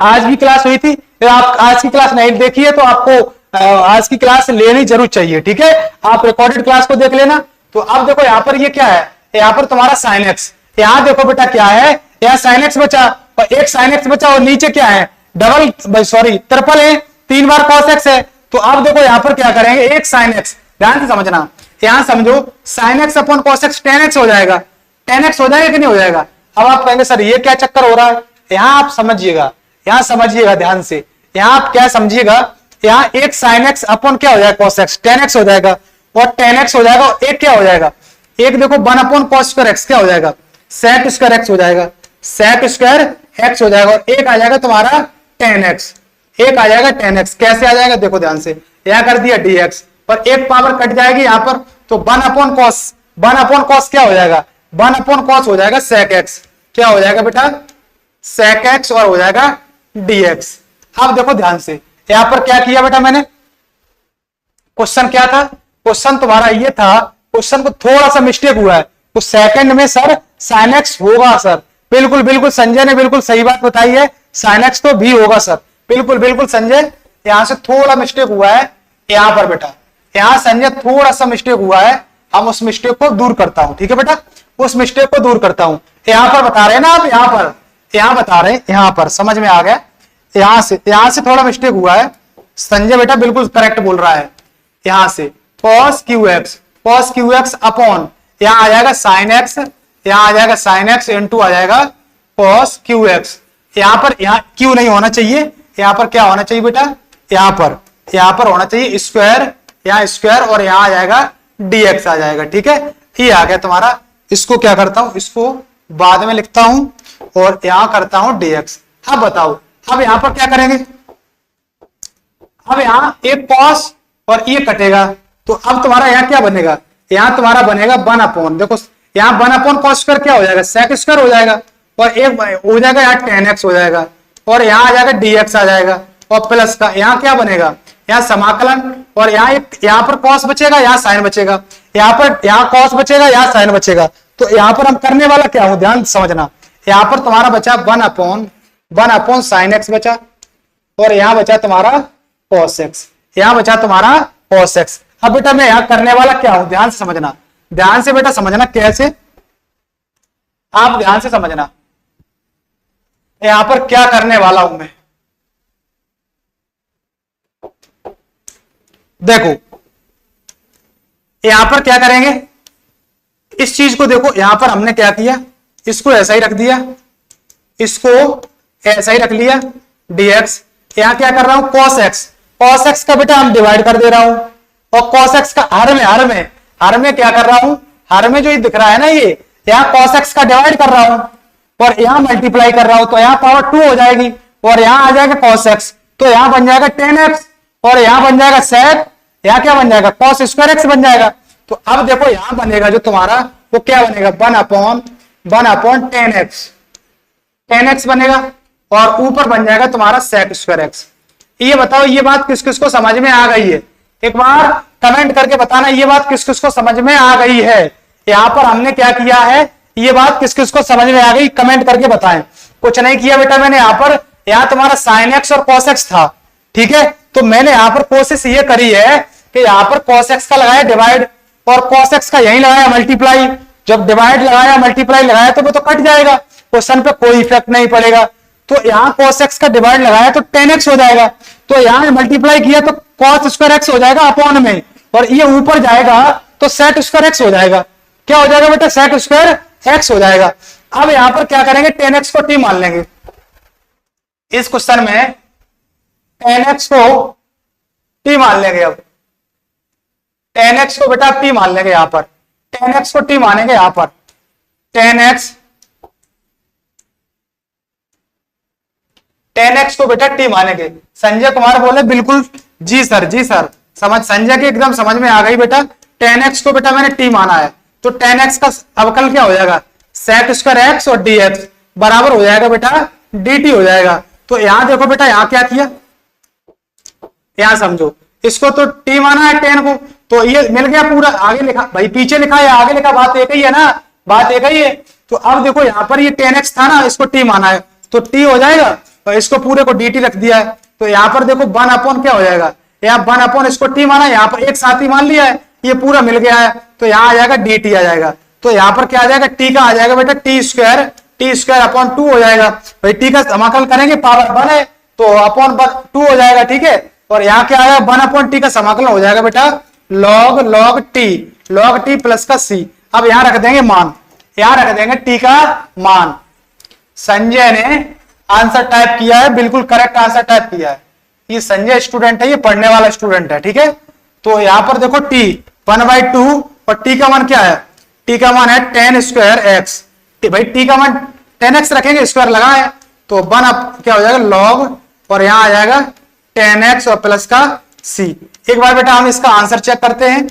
आज भी क्लास हुई थी, आप आज की क्लास नहीं देखी है तो आपको आज की क्लास लेनी जरूर चाहिए, ठीक है। आप रिकॉर्डेड क्लास को देख लेना। तो अब देखो यहाँ पर ये क्या है, यहाँ पर तुम्हारा साइन एक्स, यहाँ देखो बेटा क्या है, यहाँ साइन एक्स बचा और एक साइन एक्स बचा, और नीचे क्या है ट्रिपल है, 3 बार कॉस एक्स है। तो अब देखो यहाँ पर क्या करेंगे, एक साइन एक्स, ध्यान से समझना, यहां समझो sine x upon cos x 10x हो जाएगा, 10x हो जाएगा कि नहीं हो जाएगा। अब आप कहेंगे सर ये क्या चक्कर हो रहा है, यहां आप समझिएगा, यहां समझिएगा ध्यान से, यहां आप क्या समझिएगा, यहां एक साइन एक्स अपॉन क्या हो जाएगा कॉस एक्स 10x हो जाएगा, और 10x हो जाएगा, और एक क्या हो जाएगा, एक देखो 1 अपॉन कॉस स्क्वायर एक्स क्या हो जाएगा, सेक स्क्वायर एक्स हो जाएगा, सेक स्क्वायर एक्स हो जाएगा, और एक आ जाएगा तुम्हारा 10x, एक आ जाएगा 10x। कैसे आ जाएगा देखो ध्यान से, यहां कर दिया dx, पर एक पावर कट जाएगी यहां पर, तो 1 अपॉन कॉस क्या हो जाएगा, 1 अपॉन कॉस हो जाएगा सेक एक्स, क्या हो जाएगा बेटा सेक एक्स, और हो जाएगा dx। अब देखो ध्यान से, यहां पर क्या किया बेटा मैंने, क्वेश्चन क्या था, क्वेश्चन तुम्हारा ये था, क्वेश्चन को थोड़ा सा मिस्टेक हुआ है, तो सेकंड में सर साइन एक्स होगा सर, बिल्कुल बिल्कुल संजय ने बिल्कुल सही बात बताई है, साइन एक्स तो भी होगा सर, बिल्कुल बिल्कुल संजय, यहां से थोड़ा मिस्टेक हुआ है यहां पर बेटा, यहां संजय थोड़ा सा मिस्टेक हुआ है, हम उस मिस्टेक को दूर करता हूं, ठीक है बेटा, उस मिस्टेक को दूर करता हूं। यहां पर बता रहे हैं ना आप, यहां बता रहे हैं, यहां पर समझ में आ गया, यहां से थोड़ा मिस्टेक हुआ है, संजय बेटा बिल्कुल करेक्ट बोल रहा है, यहां से cos क्यू एक्स अपॉन यहां आ जाएगा साइन एक्स, यहां आ जाएगा साइन एक्स इंटू आ जाएगा cos क्यू एक्स, यहां क्यू नहीं होना चाहिए, यहां पर क्या होना चाहिए बेटा, यहां पर होना चाहिए स्क्वायर, यहां स्क्वायर, और यहां आ जाएगा dx आ जाएगा, ठीक है, ये आ गया तुम्हारा। इसको क्या करता हूं, इसको बाद में लिखता हूं और यहां करता हूं dx। अब बताओ, अब यहां पर क्या करेंगे, अब यहां एक cos और ये कटेगा, तो अब तुम्हारा यहां क्या बनेगा, यहां तुम्हारा बनेगा 1 अपॉन, देखो यहां 1 अपॉन कॉस स्क्वायर क्या हो जाएगा, सेक स्क्वायर हो जाएगा, और एक हो जाएगा यहां 10x हो जाएगा, और यहां आ जाएगा dx आ जाएगा, और प्लस का यहां क्या बनेगा, यहां समाकलन, और यहां पर कॉस बचेगा, यहां साइन बचेगा, यहां कॉस बचेगा, यहां साइन बचेगा। तो यहां पर हम करने वाला क्या हूं, ध्यान समझना, यहां पर तुम्हारा बचा 1 अपॉन साइन एक्स बचा, और यहां बचा तुम्हारा कॉस एक्स, यहां बचा तुम्हारा कॉस एक्स। अब बेटा मैं यहां करने वाला क्या हूं, ध्यान से समझना, ध्यान से बेटा समझना, कैसे आप ध्यान से समझना, यहां पर क्या करने वाला हूं मैं, देखो यहां पर क्या करेंगे, इस चीज को देखो, यहां पर हमने क्या किया, इसको ऐसा ही रख दिया, इसको ऐसा ही रख लिया dx। यहां क्या कर रहा हूं cos x का बेटा हम डिवाइड कर दे रहा हूं, और cos x का हर में क्या कर रहा हूं, हर में जो ये दिख रहा है ना, ये यहां cos x का डिवाइड कर रहा हूं और यहां मल्टीप्लाई कर रहा हूं, तो यहां पावर 2 हो जाएगी और यहां आ जाएगा cos x, तो यहां बन जाएगा tan x और यहां बन जाएगा sec, यहां क्या बन जाएगा cos स्क्वायर x बन जाएगा। तो अब देखो यहां बनेगा जो तुम्हारा वो क्या बनेगा 1 tan x बनेगा और ऊपर बन जाएगा तुम्हारा sec स्क्वायर x। ये बताओ ये बात किस किस को समझ में आ गई है, एक बार कमेंट करके बताना ये बात किस किस को समझ में आ गई है। यहां पर हमने क्या किया है, ये बात किस किस को समझ में आ गई कमेंट करके बताएं। कुछ नहीं किया बेटा मैंने यहां तुम्हारा sin x और cos x था, ठीक है, तो मैंने यहां पर कोशिश ये करी है कि यहां पर cos x का लगाया डिवाइड और cos x का यही लगाया मल्टीप्लाई। जब डिवाइड लगाया मल्टीप्लाई लगाया तो वो तो कट जाएगा, क्वेश्चन पे कोई इफेक्ट नहीं पड़ेगा। तो यहां cos x का डिवाइड लगाया तो tan x हो जाएगा, तो यहां मल्टीप्लाई किया तो cos स्क्वायर x हो जाएगा अपॉन में, और ये ऊपर जाएगा तो sec स्क्वायर x हो जाएगा। क्या हो जाएगा बेटा sec स्क्वायर x हो जाएगा। अब यहां पर क्या करेंगे tan x को t मान लेंगे, इस क्वेश्चन में tan x को t मान लेंगे। अब tan x को बेटा t मान लेंगे, यहां पर tan x को t मानेंगे, यहां पर tan x को बेटा t मानेंगे। संजय कुमार बोले बिल्कुल जी सर समझ, संजय के एकदम समझ में आ गई बेटा। tan x को बेटा मैंने t माना है, तो tan x का अवकल क्या हो जाएगा sec स्क्वायर x और dx बराबर हो जाएगा बेटा dt हो जाएगा। तो यहां देखो बेटा यहां क्या किया, यहां समझो, इसको तो t माना है tan को, तो ये मिल गया पूरा। आगे लिखा भाई, पीछे लिखा है आगे लिखा, बात एक ही है ना, बात एक ही है। तो अब देखो यहां पर ये tan x था ना, इसको t माना है तो t हो जाएगा, और इसको पूरे को dt रख दिया है। तो यहां पर देखो 1 अपॉन क्या हो जाएगा, यहाँ 1 अपॉन इसको t माना, यहाँ पर एक साथ ही मान लिया है, ये पूरा मिल गया है, तो यहाँ आ जाएगा dt आ जाएगा। तो यहाँ पर क्या आ जाएगा t का आ जाएगा बेटा t स्क्वायर अपॉन 2 हो जाएगा। भाई t का समाकलन करेंगे पावर 1 है तो अपॉन 2 हो जाएगा, ठीक है। और यहाँ क्या आएगा 1 अपॉन t का समाकलन हो जाएगा बेटा log t प्लस का c। अब यहाँ रख देंगे मान, यहाँ रख देंगे t का मान। संजय ने आंसर टाइप किया है, बिल्कुल करेक्ट आंसर टाइप किया है। ये संजय स्टूडेंट है, ये पढ़ने वाला स्टूडेंट है, ठीक है। तो यहां पर देखो t 1/2 और t का मान क्या है, t का मान है tan स्क्वायर x। भाई t का मान tan x रखेंगे, स्क्वायर लगा है तो 1 अप क्या हो जाएगा log, और यहां आ जाएगा tan x और प्लस का c। एक बार बेटा हम इसका आंसर चेक करते हैं,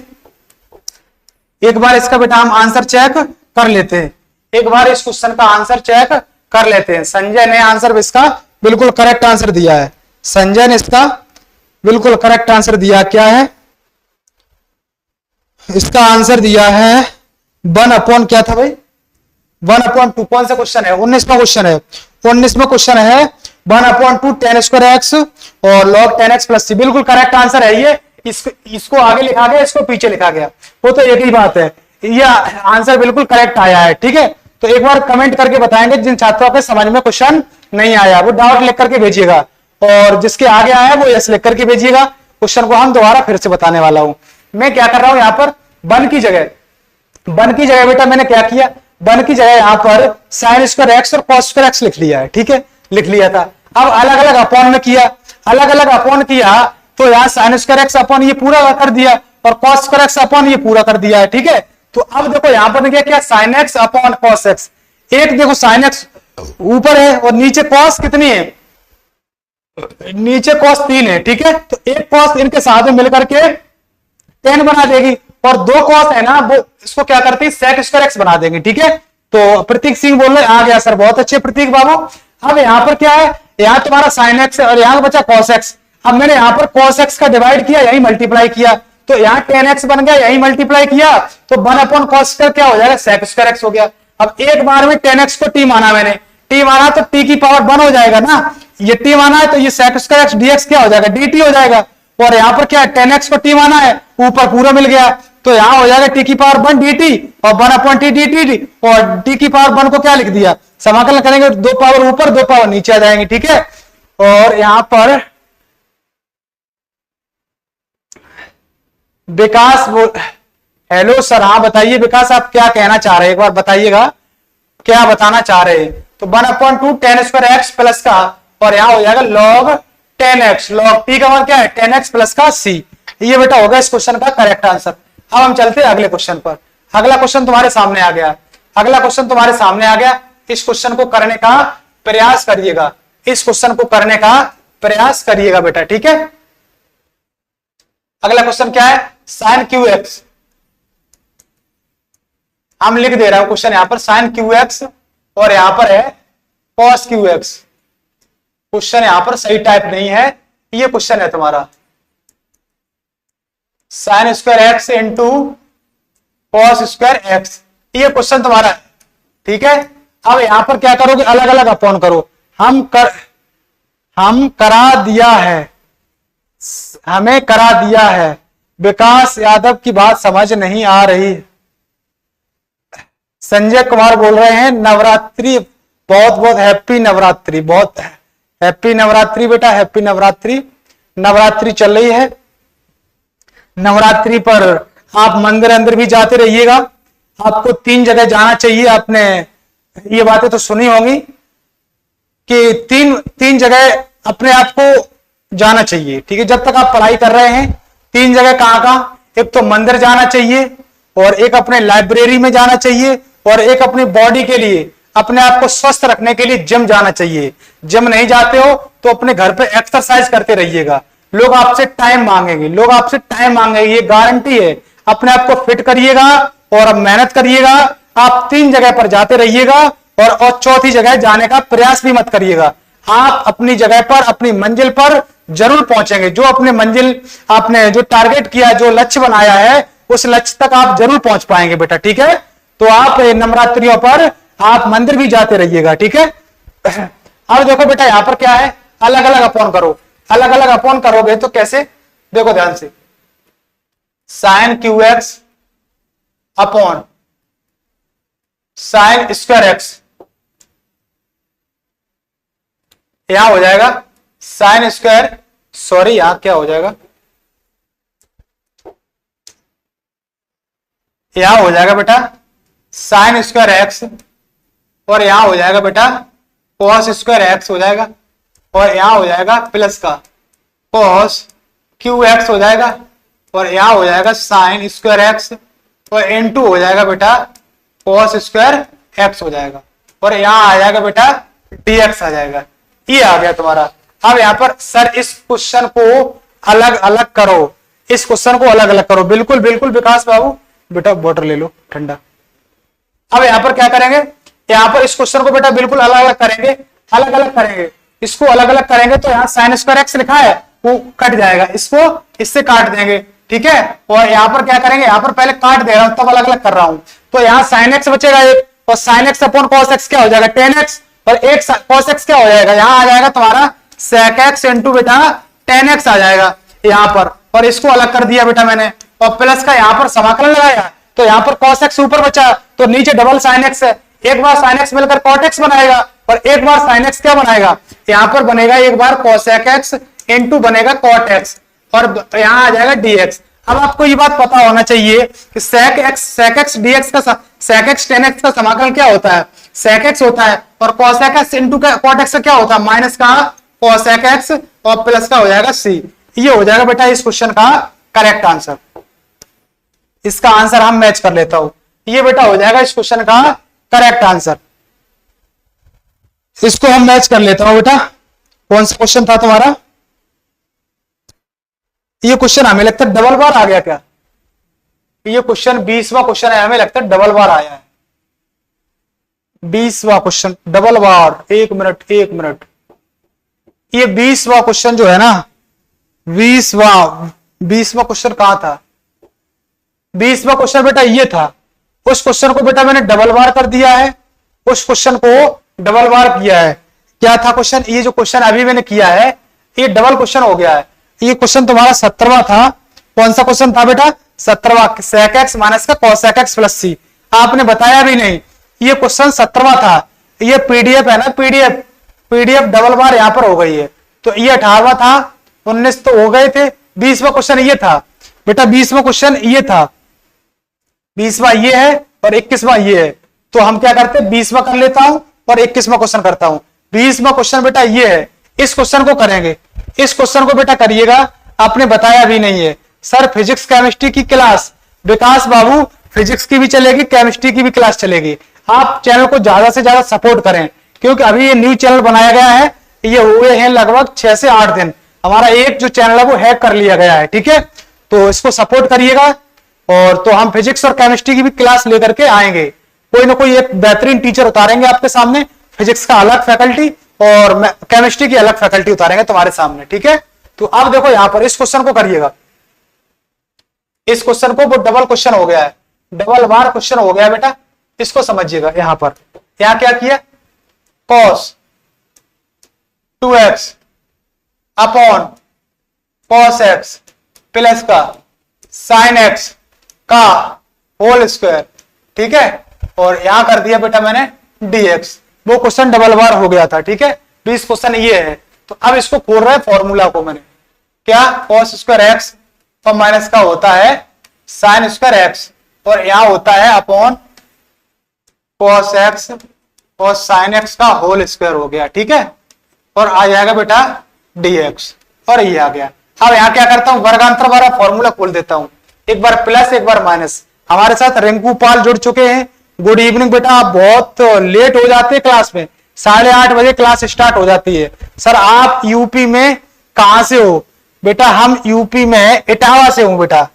एक बार इसका बेटा हम आंसर चेक कर लेते हैं, एक बार इस क्वेश्चन का आंसर चेक कर लेते हैं। संजय ने आंसर इसका बिल्कुल करेक्ट आंसर दिया है, संजय ने इसका बिल्कुल करेक्ट आंसर दिया, क्या है इसका आंसर दिया है 1 अपॉन क्या था भाई 1/2। कौन सा क्वेश्चन है, 19वां क्वेश्चन है, 19वां क्वेश्चन है 1/2 tan स्क्वायर x और log tan x plus c। बिल्कुल करेक्ट आंसर है ये, इसको आगे लिखा गया, इसको पीछे लिखा गया, वो तो एक ही बात है, ये आंसर बिल्कुल करेक्ट आया है, ठीक है। तो एक बार कमेंट करके बताएंगे जिन छात्रों के समझ में क्वेश्चन नहीं आया वो डाउट लिख करके भेजिएगा, और जिसके आगे आया वो यस लिख करके भेजिएगा। क्वेश्चन को हम दोबारा फिर से बताने वाला हूं। मैं क्या कर रहा हूं यहाँ पर 1 की जगह बेटा मैंने क्या किया, 1 की जगह यहाँ पर sin स्क्वायर x और cos स्क्वायर x लिख लिया है, ठीक है, लिख लिया था। अब अलग अलग अपॉन में किया, अलग अलग अपॉन किया तो यहाँ sin स्क्वायर x अपॉन ये पूरा कर दिया और cos स्क्वायर x अपॉन ये पूरा कर दिया है, ठीक है। तो अब देखो यहाँ पर क्या sin x upon cos x, एक देखो sin x ऊपर है और नीचे cos कितनी है, नीचे cos 3 है, ठीक है। तो एक cos इनके साथ में मिलकर के tan बना देगी, और 2 cos है ना वो इसको क्या करती है sec स्क्वायर x बना देंगे, ठीक है। तो प्रतीक सिंह बोल रहे आ गया सर, बहुत अच्छे प्रतीक बाबू। अब यहाँ पर क्या है, यहाँ तुम्हारा sin x और यहाँ बचा cos x। अब मैंने यहाँ पर cos x का डिवाइड किया, यही मल्टीप्लाई किया, तो यहाँ tan x बन गया, यही मल्टीप्लाई किया तो 1 अपॉन cos स्क्वायर क्या हो जाएगा sec स्क्वायर x हो गया। अब एक बार में tan x को t माना, मैंने t माना तो t की पावर 1 हो जाएगा ना, ये t माना है तो ये sec स्क्वायर x dx क्या हो जाएगा dt हो जाएगा। और यहाँ पर क्या है tan x को t माना है, ऊपर पूरा मिल गया, तो यहाँ हो जाएगा t की पावर 1 dt और 1 अपॉन t dt, और t की पावर 1 को क्या लिख दिया, समाकलन करेंगे 2 पावर ऊपर 2 पावर नीचे आ जाएंगे, ठीक है। और यहाँ पर विकास हेलो सर, हाँ बताइए विकास आप क्या कहना चाह रहे हैं, एक बार बताइएगा क्या बताना चाह रहे हैं। तो 1/2 tan स्क्वायर एक्स प्लस का, और यहां हो जाएगा log 10x। log t का मान क्या है 10x प्लस का c। ये बेटा होगा इस क्वेश्चन का करेक्ट आंसर। अब हम चलते हैं अगले क्वेश्चन पर। अगला क्वेश्चन तुम्हारे सामने आ गया, अगला क्वेश्चन तुम्हारे सामने आ गया। इस क्वेश्चन को करने का प्रयास करिएगा, इस क्वेश्चन को करने का प्रयास करिएगा बेटा, ठीक है। अगला क्वेश्चन क्या है, साइन क्यू एक्स। हम लिख दे रहा हूं क्वेश्चन यहां पर साइन क्यू एक्स, और यहां पर है कॉस क्यू एक्स। क्वेश्चन यहां पर सही टाइप नहीं है, ये क्वेश्चन है तुम्हारा sign square x into cos square x, ये क्वेश्चन तुम्हारा है, ठीक है। अब यहां पर क्या करोगे, अलग अलग अपॉन करो। हम करा दिया है, हमें करा दिया है। विकास यादव की बात समझ नहीं आ रही। संजय कुमार बोल रहे हैं नवरात्रि, बहुत बहुत हैप्पी नवरात्रि, बहुत हैप्पी नवरात्रि बेटा, हैप्पी नवरात्रि। नवरात्रि चल रही है, नवरात्रि पर आप मंदिर अंदर भी जाते रहिएगा। आपको 3 जगह जाना चाहिए। आपने ये बातें तो सुनी होंगी कि तीन जगह अपने आप को जाना चाहिए, ठीक है। जब तक आप पढ़ाई कर रहे हैं 3 जगह कहाँ, एक तो मंदिर जाना चाहिए, और एक अपने लाइब्रेरी में जाना चाहिए, और एक अपनी बॉडी के लिए, अपने आप को स्वस्थ रखने के लिए जिम जाना चाहिए। जिम नहीं जाते हो तो अपने घर पे एक्सरसाइज करते रहिएगा। लोग आपसे टाइम मांगेंगे, लोग आपसे टाइम मांगेंगे, ये गारंटी है। अपने आप को फिट करिएगा और मेहनत करिएगा। आप 3 जगह पर जाते रहिएगा, और चौथी जगह जाने का प्रयास भी मत करिएगा। आप अपनी जगह पर, अपनी मंजिल पर जरूर पहुंचेंगे। जो अपने मंजिल आपने जो टारगेट किया, जो लक्ष्य बनाया है, उस लक्ष्य तक आप जरूर पहुंच पाएंगे बेटा, ठीक है। तो आप नवरात्रियों पर आप मंदिर भी जाते रहिएगा, ठीक है। अब देखो बेटा यहां पर क्या है, अलग अलग अपॉन करो। अलग अलग अपॉन करोगे तो कैसे, देखो ध्यान से, sine Q X upon sine square X, यहां हो जाएगा साइन स्क्वायर, सॉरी यहां क्या हो जाएगा, यहां हो जाएगा बेटा साइन स्क्वायर एक्स, और यहां हो जाएगा बेटा कॉस स्क्वायर एक्स हो जाएगा, और यहां हो जाएगा प्लस का कॉस क्यू एक्स हो जाएगा, और यहां हो जाएगा साइन स्क्वायर एक्स, और इनटू हो जाएगा बेटा कॉस स्क्वायर एक्स हो जाएगा, और यहां आ जाएगा बेटा dx आ जाएगा। ये आ गया तुम्हारा। अब यहां पर सर इस क्वेश्चन को अलग अलग करो, इस क्वेश्चन को अलग अलग करो। बिल्कुल बिल्कुल विकास बाबू, बेटा वाटर ले लो ठंडा। अब यहां पर क्या करेंगे, यहां पर इस क्वेश्चन को बेटा बिल्कुल अलग अलग करेंगे, अलग अलग करेंगे। इसको अलग अलग करेंगे तो यहाँ साइन स्क्वायर एक्स लिखा है वो कट जाएगा, इसको इससे काट देंगे, ठीक है। और यहाँ पर क्या करेंगे, यहाँ पर पहले काट दे रहा हूं तब अलग अलग कर रहा हूं। तो यहाँ साइन एक्स बचेगा एक, और sine x upon cos x क्या हो जाएगा 10x, और एक कॉस एक्स क्या हो जाएगा, यहाँ आ जाएगा तुम्हारा सेक एक्स इंटू बेटा 10x आ जाएगा यहाँ पर, और इसको अलग कर दिया बेटा मैंने, और प्लस का यहाँ पर समाकलन लगाया। तो यहाँ पर कॉस एक्स ऊपर बचा, तो नीचे डबल साइन एक्स है। एक बार साइन एक्स मिलकर कॉट एक्स बनाएगा, और एक बार साइन एक्स क्या बनाएगा, यहाँ पर बनेगा एक बार कॉसेक एक्स इंटू बनेगा कॉट एक्स, और यहाँ आ जाएगा dx। अब आपको ये बात पता होना चाहिए कि सेक एक्स dx का सेक एक्स 10x का समाकलन क्या होता है, सेक एक्स होता है, और cosec X into cot X का क्या होता है, माइनस का कॉसेक एक्स, और प्लस का हो जाएगा c। ये हो जाएगा बेटा इस क्वेश्चन का करेक्ट आंसर। इसका आंसर हम मैच कर लेता हूं, ये बेटा हो जाएगा इस क्वेश्चन का करेक्ट आंसर। इसको हम मैच कर लेता हूं बेटा। कौन सा क्वेश्चन था तुम्हारा, ये क्वेश्चन हमें लगता है डबल बार आ गया क्या, ये क्वेश्चन 20वां क्वेश्चन है, हमें लगता है डबल बार आया है। 20वां क्वेश्चन डबल बार, एक मिनट, ये 20वां क्वेश्चन जो है ना, 20वां क्वेश्चन कहां था, 20वां क्वेश्चन बेटा ये था। उस क्वेश्चन को बेटा मैंने डबल बार कर दिया है, उस क्वेश्चन को डबल बार किया है। क्या था क्वेश्चन, ये जो क्वेश्चन अभी मैंने किया है ये डबल क्वेश्चन हो गया है। ये क्वेश्चन तुम्हारा 17वां था। कौन सा क्वेश्चन था बेटा, 17वां, सेक एक्स माइनस का कॉसेक एक्स प्लस सी। आपने बताया भी नहीं, ये क्वेश्चन 17वां था। ये पीडीएफ है ना, पीडीएफ डबल बार यहां पर हो गई है। तो ये 18वां था, 19 तो हो गए थे, 20वां क्वेश्चन ये था बेटा, 20वां क्वेश्चन ये था, 20वां ये है और 21वां ये है। तो हम क्या करते हैं, 20वां कर लेता हूं और 21वां क्वेश्चन करता हूं। 20वां क्वेश्चन बेटा ये है, इस क्वेश्चन को करेंगे। इस क्वेश्चन को बेटा करिएगा, आपने बताया भी नहीं है सर फिजिक्स केमिस्ट्री की क्लास। विकास बाबू फिजिक्स की भी चलेगी, केमिस्ट्री की भी क्लास चलेगी। आप चैनल को ज्यादा से ज्यादा सपोर्ट करें, क्योंकि अभी ये न्यू चैनल बनाया गया है, ये हुए हैं लगभग 6 से 8 दिन। हमारा एक जो चैनल है वो हैक कर लिया गया है, ठीक है। तो इसको सपोर्ट करिएगा, और तो हम फिजिक्स और केमिस्ट्री की भी क्लास लेकर के आएंगे। कोई ना कोई एक बेहतरीन टीचर उतारेंगे आपके सामने, फिजिक्स का अलग फैकल्टी और केमिस्ट्री की अलग फैकल्टी उतारेंगे तुम्हारे सामने, ठीक है। तो अब देखो यहां पर इस क्वेश्चन को करिएगा। इस क्वेश्चन को वो डबल क्वेश्चन हो गया है, डबल बार क्वेश्चन हो गया बेटा। इसको समझिएगा। यहां पर यहां क्या किया, cos 2x upon cos x plus का sin x का होल स्क्वायर, ठीक है। और यहां कर दिया बेटा मैंने dx, वो क्वेश्चन डबल बार हो गया था, ठीक है। 20 क्वेश्चन ये है। तो अब इसको खोल रहा है फॉर्मूला को मैंने, क्या cos स्क्वायर x और माइनस का होता है sin स्क्वायर x, और यहां होता है अपॉन cos x और sin x का होल स्क्वायर हो गया, ठीक है। और आ जाएगा बेटा dx, और ये आ गया। अब यहां क्या करता हूं, वर्गांतर वाला फॉर्मूला खोल देता हूं, एक बार प्लस एक बार माइनस। हमारे साथ रिंकू पाल जुड़ चुके हैं। गुड इवनिंग बेटा, आप बहुत लेट हो जाते हैं क्लास में, 8:30 बजे क्लास स्टार्ट हो जाती है। सर आप यूपी में कहां से हो बेटा? हम यूपी में इटावा से हूं बेटा,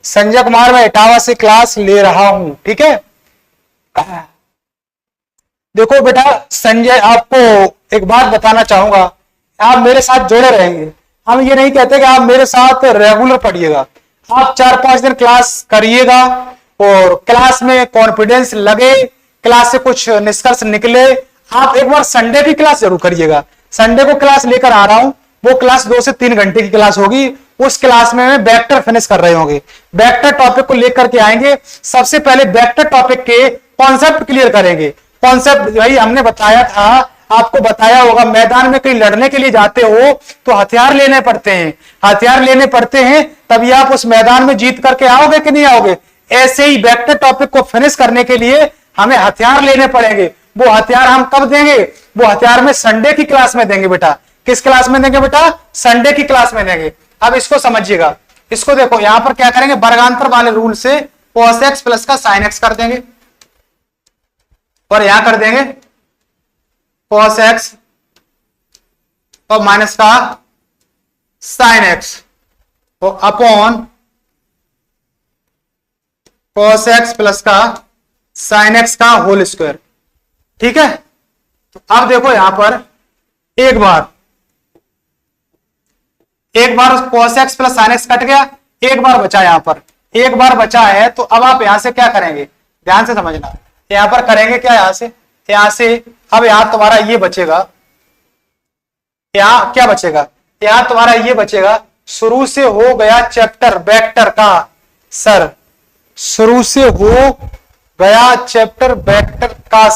संजय कुमार, मैं इटावा से क्लास ले रहा हूं, ठीक है। देखो बेटा संजय, आपको एक बात बताना चाहूंगा, आप मेरे साथ जुड़े रहेंगे। हम ये नहीं कहते कि आप मेरे साथ रेगुलर पढ़िएगा, आप 4-5 दिन क्लास करिएगा और क्लास में कॉन्फिडेंस लगे, क्लास से कुछ निष्कर्ष निकले। आप एक बार संडे की क्लास जरूर करिएगा। संडे को क्लास लेकर आ रहा हूं, वो क्लास 2 से 3 घंटे की क्लास होगी। उस क्लास में वेक्टर फिनिश कर रहे होंगे, वेक्टर टॉपिक को लेकर के आएंगे। सबसे पहले वेक्टर टॉपिक के कॉन्सेप्ट क्लियर करेंगे। कॉन्सेप्ट भाई हमने बताया था, आपको बताया होगा, मैदान में कहीं लड़ने के लिए जाते हो तो हथियार लेने पड़ते हैं, हथियार लेने पड़ते हैं, तभी आप उस मैदान में जीत करके आओगे कि नहीं आओगे। ऐसे ही वेक्टर टॉपिक को फिनिश करने के लिए हमें हथियार लेने पड़ेंगे। वो हथियार हम कब देंगे? वो हथियार में संडे की क्लास में देंगे बेटा। किस क्लास में देंगे बेटा? संडे की क्लास में देंगे। अब इसको समझिएगा। इसको देखो, यहां पर क्या करेंगे, वर्गांतर वाले रूल से cos x प्लस का sin x कर देंगे, और यहां कर देंगे cos x और माइनस का sin x और अपॉन cos x प्लस का sin x का होल स्क्वायर, ठीक है। तो अब देखो यहां पर एक बार cos x plus sin x cut गया, एक बार बचा, यहां पर एक बार बचा है। तो अब आप यहां से क्या करेंगे, ध्यान से समझना। यहां पर करेंगे क्या, यहां से अब यहां तुम्हारा ये बचेगा, यहां क्या बचेगा, यहां तुम्हारा ये बचेगा। शुरू से हो गया चैप्टर वेक्टर का, सर शुरू से हो गया चैप्टर वेक्टर का।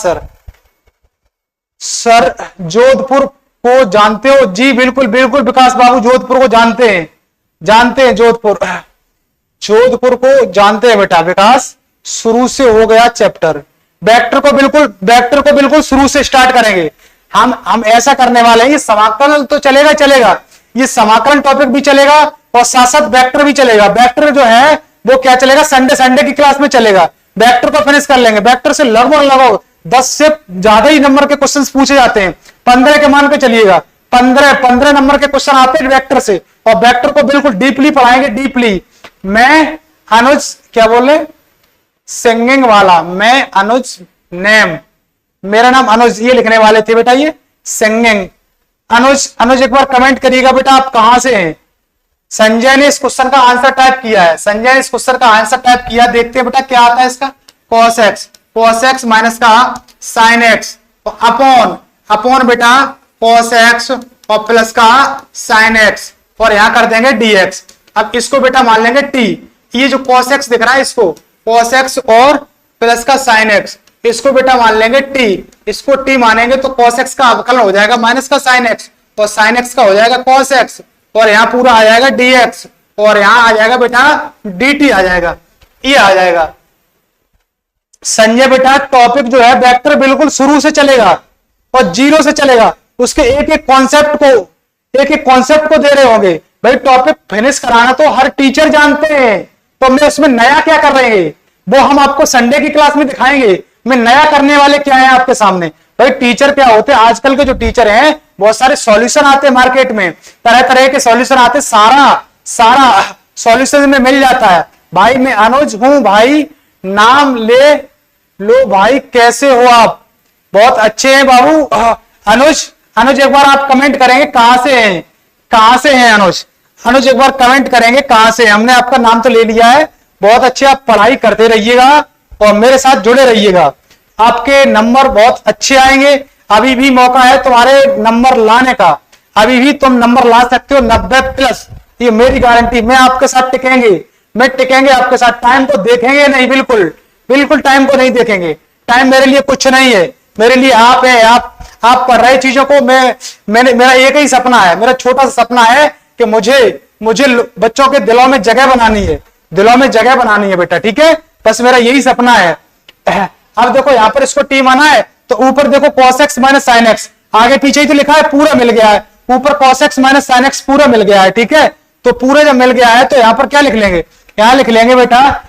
सर जोधपुर को जानते हो? जी बिल्कुल बिल्कुल विकास बाबू, जोधपुर को जानते हैं, जानते हैं जोधपुर को जानते हैं बेटा। विकास शुरू से हो गया चैप्टर, वेक्टर को बिल्कुल शुरू से स्टार्ट करेंगे। हम ऐसा करने वाले हैं, ये समाकलन तो चलेगा, ये समाकलन टॉपिक भी चलेगा और साथ साथ वेक्टर भी चलेगा। वेक्टर जो है वो क्या चलेगा, संडे की क्लास में चलेगा। वेक्टर को फिनिश कर लेंगे। वेक्टर से लगभग 10 से ज्यादा ही नंबर के क्वेश्चन पूछे जाते हैं, 15 के मान के चलिएगा, 15 नंबर के क्वेश्चन आते हैं वेक्टर से, और वेक्टर को बिल्कुल डीपली पढ़ाएंगे, डीपली। मैं अनुज, क्या बोले, सिंगिंग वाला, मैं अनुज नेम, मेरा नाम अनुज, ये लिखने वाले थे बेटा, ये सिंगिंग अनुज एक बार कमेंट करिएगा बेटा, आप कहां से हैं। संजय ने इस क्वेश्चन का आंसर टाइप किया है, संजय ने इस क्वेश्चन का आंसर टाइप किया। देखते हैं बेटा क्या आता है इसका। cos x माइनस का sin x अपॉन बेटा cos x और प्लस का sin x, और यहां कर देंगे dx। अब इसको बेटा मान लेंगे t, ये जो cos x दिख रहा है इसको cos x और प्लस का sin x, इसको बेटा मान लेंगे t, इसको t मानेंगे तो cos x का अवकलन हो जाएगा माइनस का sin x, और sin x का हो जाएगा cos x, और यहां पूरा आ जाएगा dx, और यहां आ जाएगा बेटा dt आ जाएगा, ये आ जाएगा। संजय बेटा टॉपिक जो है वेक्टर बिल्कुल शुरू से चलेगा, और जीरो से चलेगा, उसके एक एक कॉन्सेप्ट को दे रहे होंगे। भाई टॉपिक फिनिश कराना तो हर टीचर जानते हैं, तो मैं उसमें नया क्या कर रहे हैं वो हम आपको संडे की क्लास में दिखाएंगे। मैं नया करने वाले क्या है आपके सामने। भाई टीचर क्या होते हैं, आजकल के जो टीचर हैं बहुत सारे सॉल्यूशन आते हैं मार्केट में, तरह तरह के सॉल्यूशन आते, सारा सॉल्यूशन में मिल जाता है। भाई मैं अनुज हूं भाई, नाम ले लो भाई, कैसे हो आप? बहुत अच्छे हैं बाबू। अनुज एक बार आप कमेंट करेंगे कहां से हैं अनुज एक बार कमेंट करेंगे कहां से हैं। हमने आपका नाम तो ले लिया है, बहुत अच्छे, आप पढ़ाई करते रहिएगा और मेरे साथ जुड़े रहिएगा, आपके नंबर बहुत अच्छे आएंगे। अभी भी मौका है तुम्हारे नंबर लाने का, अभी भी तुम नंबर ला सकते हो 90+, ये मेरी गारंटी। मैं आपके साथ टिकेंगे आपके साथ। टाइम को देखेंगे नहीं, बिल्कुल टाइम को नहीं देखेंगे। टाइम मेरे लिए कुछ नहीं है, मेरे लिए आप है। आप पढ़ रहे चीजों को मेरा एक ही सपना है, मेरा छोटा सा सपना है कि मुझे बच्चों के दिलों में जगह बनानी है बेटा, ठीक है? बस मेरा यही सपना है। अब देखो यहाँ पर इसको टी माना है तो ऊपर देखो cos x minus sine x, आगे पीछे ही तो लिखा है, पूरा मिल गया है। ऊपर cos x minus sine x पूरा मिल गया है, ठीक है? तो पूरे जब मिल गया है तो यहां पर क्या लिख लेंगे, यहां लिख लेंगे बेटा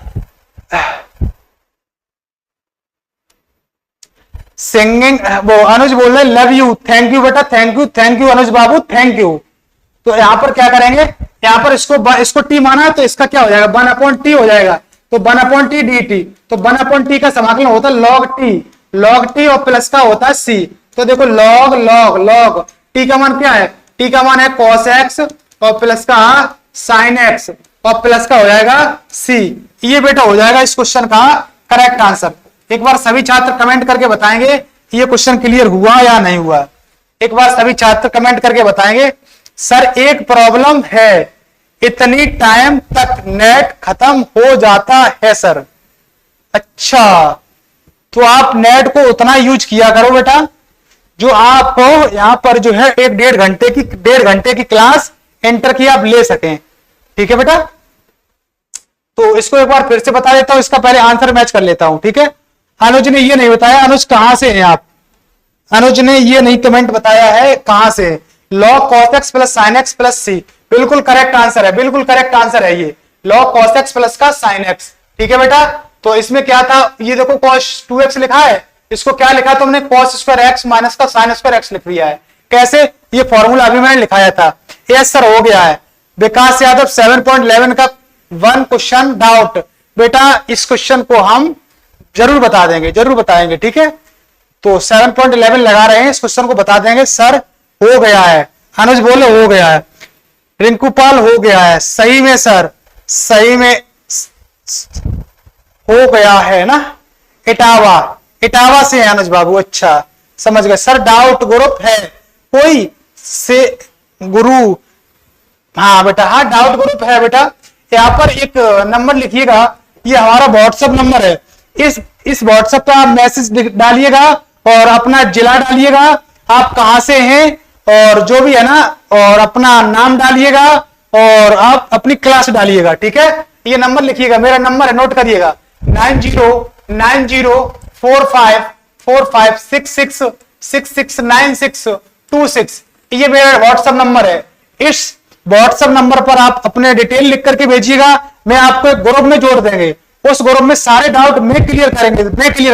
सिंगिंग। वो अनुज बोल रहे लव यू, थैंक यू बेटा, thank you Anuj Babu, thank you. तो यहां पर क्या करेंगे, यहां पर इसको टी माना है तो इसका क्या हो जाएगा, 1/t हो जाएगा। तो 1/t dt, तो 1/t का समाकलन होता है log t और प्लस का होता है c। तो देखो log t का मान क्या है, t का मान है cos x और प्लस का sin x और प्लस का हो जाएगा c। ये बेटा हो जाएगा इस क्वेश्चन का करेक्ट आंसर। एक बार सभी छात्र कमेंट करके बताएंगे ये क्वेश्चन क्लियर हुआ या नहीं हुआ। एक बार सभी छात्र कमेंट करके बताएंगे सर एक प्रॉब्लम है, इतनी टाइम तक नेट खत्म हो जाता है सर। अच्छा, तो आप नेट को उतना यूज किया करो बेटा जो आपको यहां पर जो है 1-1.5 घंटे की क्लास एंटर की आप ले सकें, ठीक है बेटा? तो इसको एक बार फिर से बता देता हूं, इसका पहले आंसर मैच कर लेता हूं, ठीक है? अनुज ने ये नहीं बताया, अनुज कहां से हैं आप? अनुज ने ये नहीं कमेंट बताया है कहां से। log cos x plus sin x plus c, बिल्कुल करेक्ट आंसर है ये log cos x प्लस का sin x, ठीक है बेटा? तो इसमें क्या था, ये देखो cos 2x लिखा है, इसको क्या लिखा है तुमने, cos स्क्वायर x माइनस का sin स्क्वायर x लिख दिया है। कैसे, ये फॉर्मूला अभी मैंने लिखाया था। यस सर हो गया है। विकास यादव 7.11 का 1 क्वेश्चन डाउट, बेटा इस क्वेश्चन को हम जरूर बताएंगे, ठीक है? तो 7.11 लगा रहे हैं, इस क्वेश्चन को बता देंगे सर। हो गया है, अनुज बोले हो गया है, रिंकू पाल हो गया है, सही में सर, सही में हो गया है ना। इटावा से है अनुज बाबू, अच्छा समझ गए सर। डाउट ग्रुप है कोई से गुरु, हाँ बेटा, हाँ डाउट ग्रुप है बेटा। यहाँ पर एक नंबर लिखिएगा, ये हमारा व्हाट्सएप नंबर है, इस व्हाट्सएप पे आप मैसेज डालिएगा और अपना जिला डालिएगा, आप कहां से हैं और जो भी है ना, और अपना नाम डालिएगा और आप अपनी क्लास डालिएगा, ठीक है? ये नंबर लिखिएगा, मेरा नंबर है, नोट करिएगा 90904566669626। ये मेरा व्हाट्सएप नंबर है। इस व्हाट्सएप नंबर पर आप अपने डिटेल लिख करके भेजिएगा, मैं आपको एक ग्रुप में जोड़ देंगे, उस ग्रुप में सारे डाउट मैं क्लियर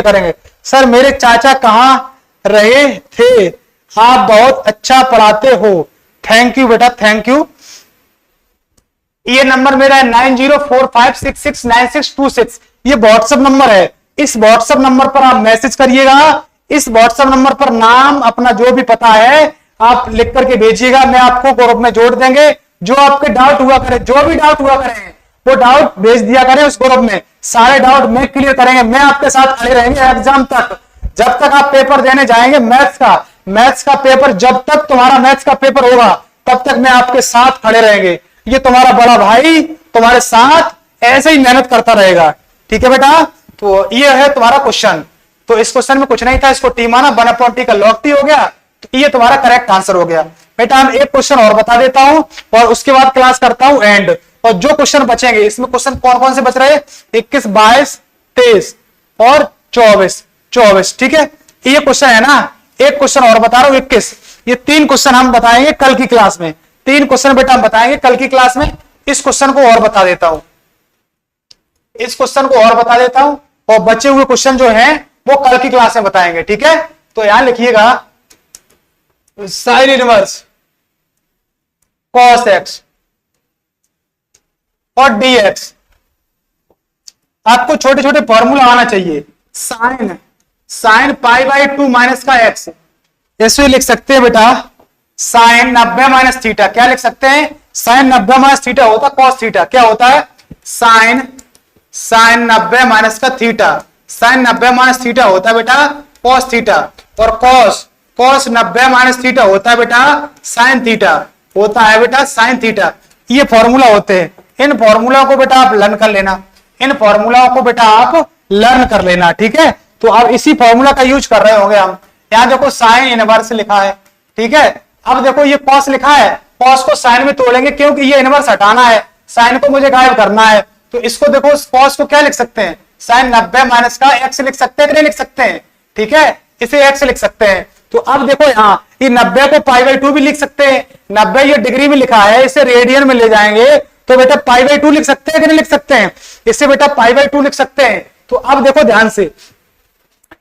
करेंगे। सर मेरे चाचा कहां रहे थे, आप बहुत अच्छा पढ़ाते हो, थैंक यू बेटा, थैंक यू। ये नंबर मेरा है 9045669626, ये व्हाट्सएप नंबर है। इस व्हाट्सएप नंबर पर आप मैसेज करिएगा, इस व्हाट्सएप नंबर पर नाम अपना जो भी पता है आप लिख करके भेजिएगा, मैं आपको ग्रुप में जोड़ देंगे। जो आपके डाउट हुआ करे, जो भी डाउट हुआ करें वो डाउट भेज दिया करें उस ग्रुप में, सारे डाउट मैं क्लियर करेंगे, मैं आपके साथ खड़े रहेंगे एग्जाम तक, जब तक आप पेपर देने जाएंगे मैथ्स का पेपर, जब तक तुम्हारा मैथ्स का पेपर होगा तब तक मैं आपके साथ खड़े रहेंगे। ये तुम्हारा बड़ा भाई तुम्हारे साथ ऐसे ही मेहनत करता रहेगा, ठीक है बेटा? तो ये है तुम्हारा क्वेश्चन। तो इस क्वेश्चन में कुछ नहीं था, इसको टी माना, 1/t का log t हो गया, तो ये तुम्हारा करेक्ट आंसर हो गया बेटा। हम एक क्वेश्चन और बता देता हूं और उसके बाद क्लास करता हूं एंड। और जो क्वेश्चन बचेंगे, इसमें क्वेश्चन कौन कौन से बच रहे हैं, 21, 22, 23 और 24, ठीक है? ये क्वेश्चन है ना, एक क्वेश्चन और बता रहा हूं 21। ये 3 क्वेश्चन हम बताएंगे कल की क्लास में, 3 क्वेश्चन बेटा हम बताएंगे कल की क्लास में। इस क्वेश्चन को और बता देता हूं, इस क्वेश्चन को और बता देता हूं, और बचे हुए क्वेश्चन जो हैं वो कल की क्लास में बताएंगे, ठीक है। तो यहां लिखिएगा साइन इनवर्स कॉस एक्स और डी एक्स। आपको छोटे छोटे फॉर्मूला आना चाहिए। साइन पाई बाई 2 माइनस का एक्स, ऐसे लिख सकते हैं बेटा साइन 90 माइनस थीटा। क्या लिख सकते हैं? साइन 90 माइनस थीटा होता कॉस थीटा। क्या होता है? साइन 90 माइनस का थीटा, साइन 90 माइनस थीटा होता है बेटा कॉस थीटा, और कॉस 90 माइनस थीटा होता है बेटा साइन थीटा, होता है बेटा साइन थीटा। ये फॉर्मूला होते हैं। इन फॉर्मूला को बेटा आप लर्न कर लेना, इन फॉर्मूला को बेटा आप लर्न कर लेना, ठीक है। तो अब इसी फॉर्मूला का यूज कर रहे होंगे हम। यहां देखो साइन इनवर्स लिखा है, ठीक है। अब देखो ये कॉस लिखा है, कॉस को साइन में तोड़ेंगे क्योंकि ये इनवर्स हटाना है, साइन को मुझे गायब करना है। तो इसको देखो कॉस को क्या लिख सकते हैं? साइन 90 माइनस का एक्स लिख सकते हैं कि नहीं लिख सकते हैं? ठीक है, इसे एक्स लिख सकते हैं। तो अब देखो यहाँ ये 90 को पाई बाई 2 भी लिख सकते हैं। 90 ये डिग्री में लिखा है, इसे रेडियन में ले जाएंगे तो बेटा पाई बाई 2 लिख सकते हैं कि नहीं लिख सकते हैं? इसे बेटा पाई बाई 2 लिख सकते हैं। तो अब देखो ध्यान से,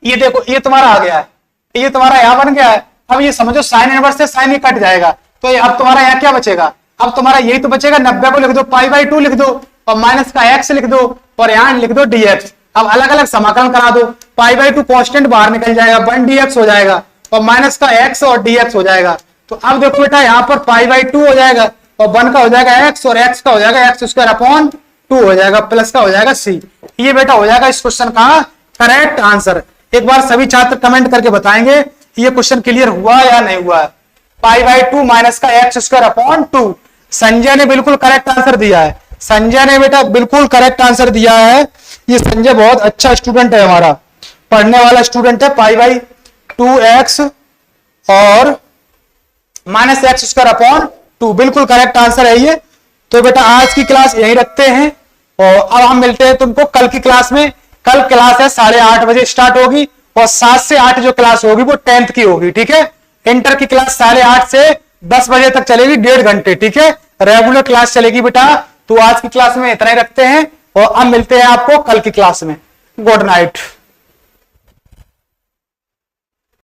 ये देखो ये तुम्हारा आ गया है, ये तुम्हारा यहां बन गया है। अब ये समझो साइन इनवर्स से साइन ही कट जाएगा, तो अब तुम्हारा यहाँ क्या बचेगा? अब तुम्हारा यही तो बचेगा, 90 को लिख दो पाई बाई 2 लिख दो और माइनस का एक्स लिख दो और यहाँ लिख दो dx। अब अलग अलग समाकलन करा दो, पाई बाई 2 कॉन्स्टेंट बाहर निकल जाएगा, 1 dx हो जाएगा और माइनस का x और dx हो जाएगा। तो अब देखो बेटा यहाँ पर पाई बाई 2 हो जाएगा और 1 का हो जाएगा x और x का हो जाएगा x स्क्वायर अपॉन 2 हो जाएगा, प्लस का हो जाएगा c। ये बेटा हो जाएगा इस क्वेश्चन का करेक्ट आंसर। एक बार सभी छात्र कमेंट करके बताएंगे ये क्वेश्चन क्लियर हुआ या नहीं हुआ है। पाई बाई 2 माइनस का एक्स स्क्वायर अपॉन 2। संजय ने बिल्कुल करेक्ट आंसर दिया है, संजय ने बेटा बिल्कुल करेक्ट आंसर दिया है। ये संजय बहुत अच्छा स्टूडेंट है, हमारा पढ़ने वाला स्टूडेंट है। पाई बाई 2x और माइनस एक्स स्क्वायर अपॉन 2 बिल्कुल करेक्ट आंसर है ये। तो बेटा आज की क्लास यही रखते हैं और अब हम मिलते हैं तुमको कल की क्लास में। कल क्लास है 8:30 बजे स्टार्ट होगी और 7 से 8 जो क्लास होगी वो 10th की होगी, ठीक है। इंटर की क्लास 8:30 से 10 बजे तक चलेगी, 1.5 घंटे, ठीक है। रेगुलर क्लास चलेगी बेटा। तो आज की क्लास में इतना ही रखते हैं और अब मिलते हैं आपको कल की क्लास में। Good night.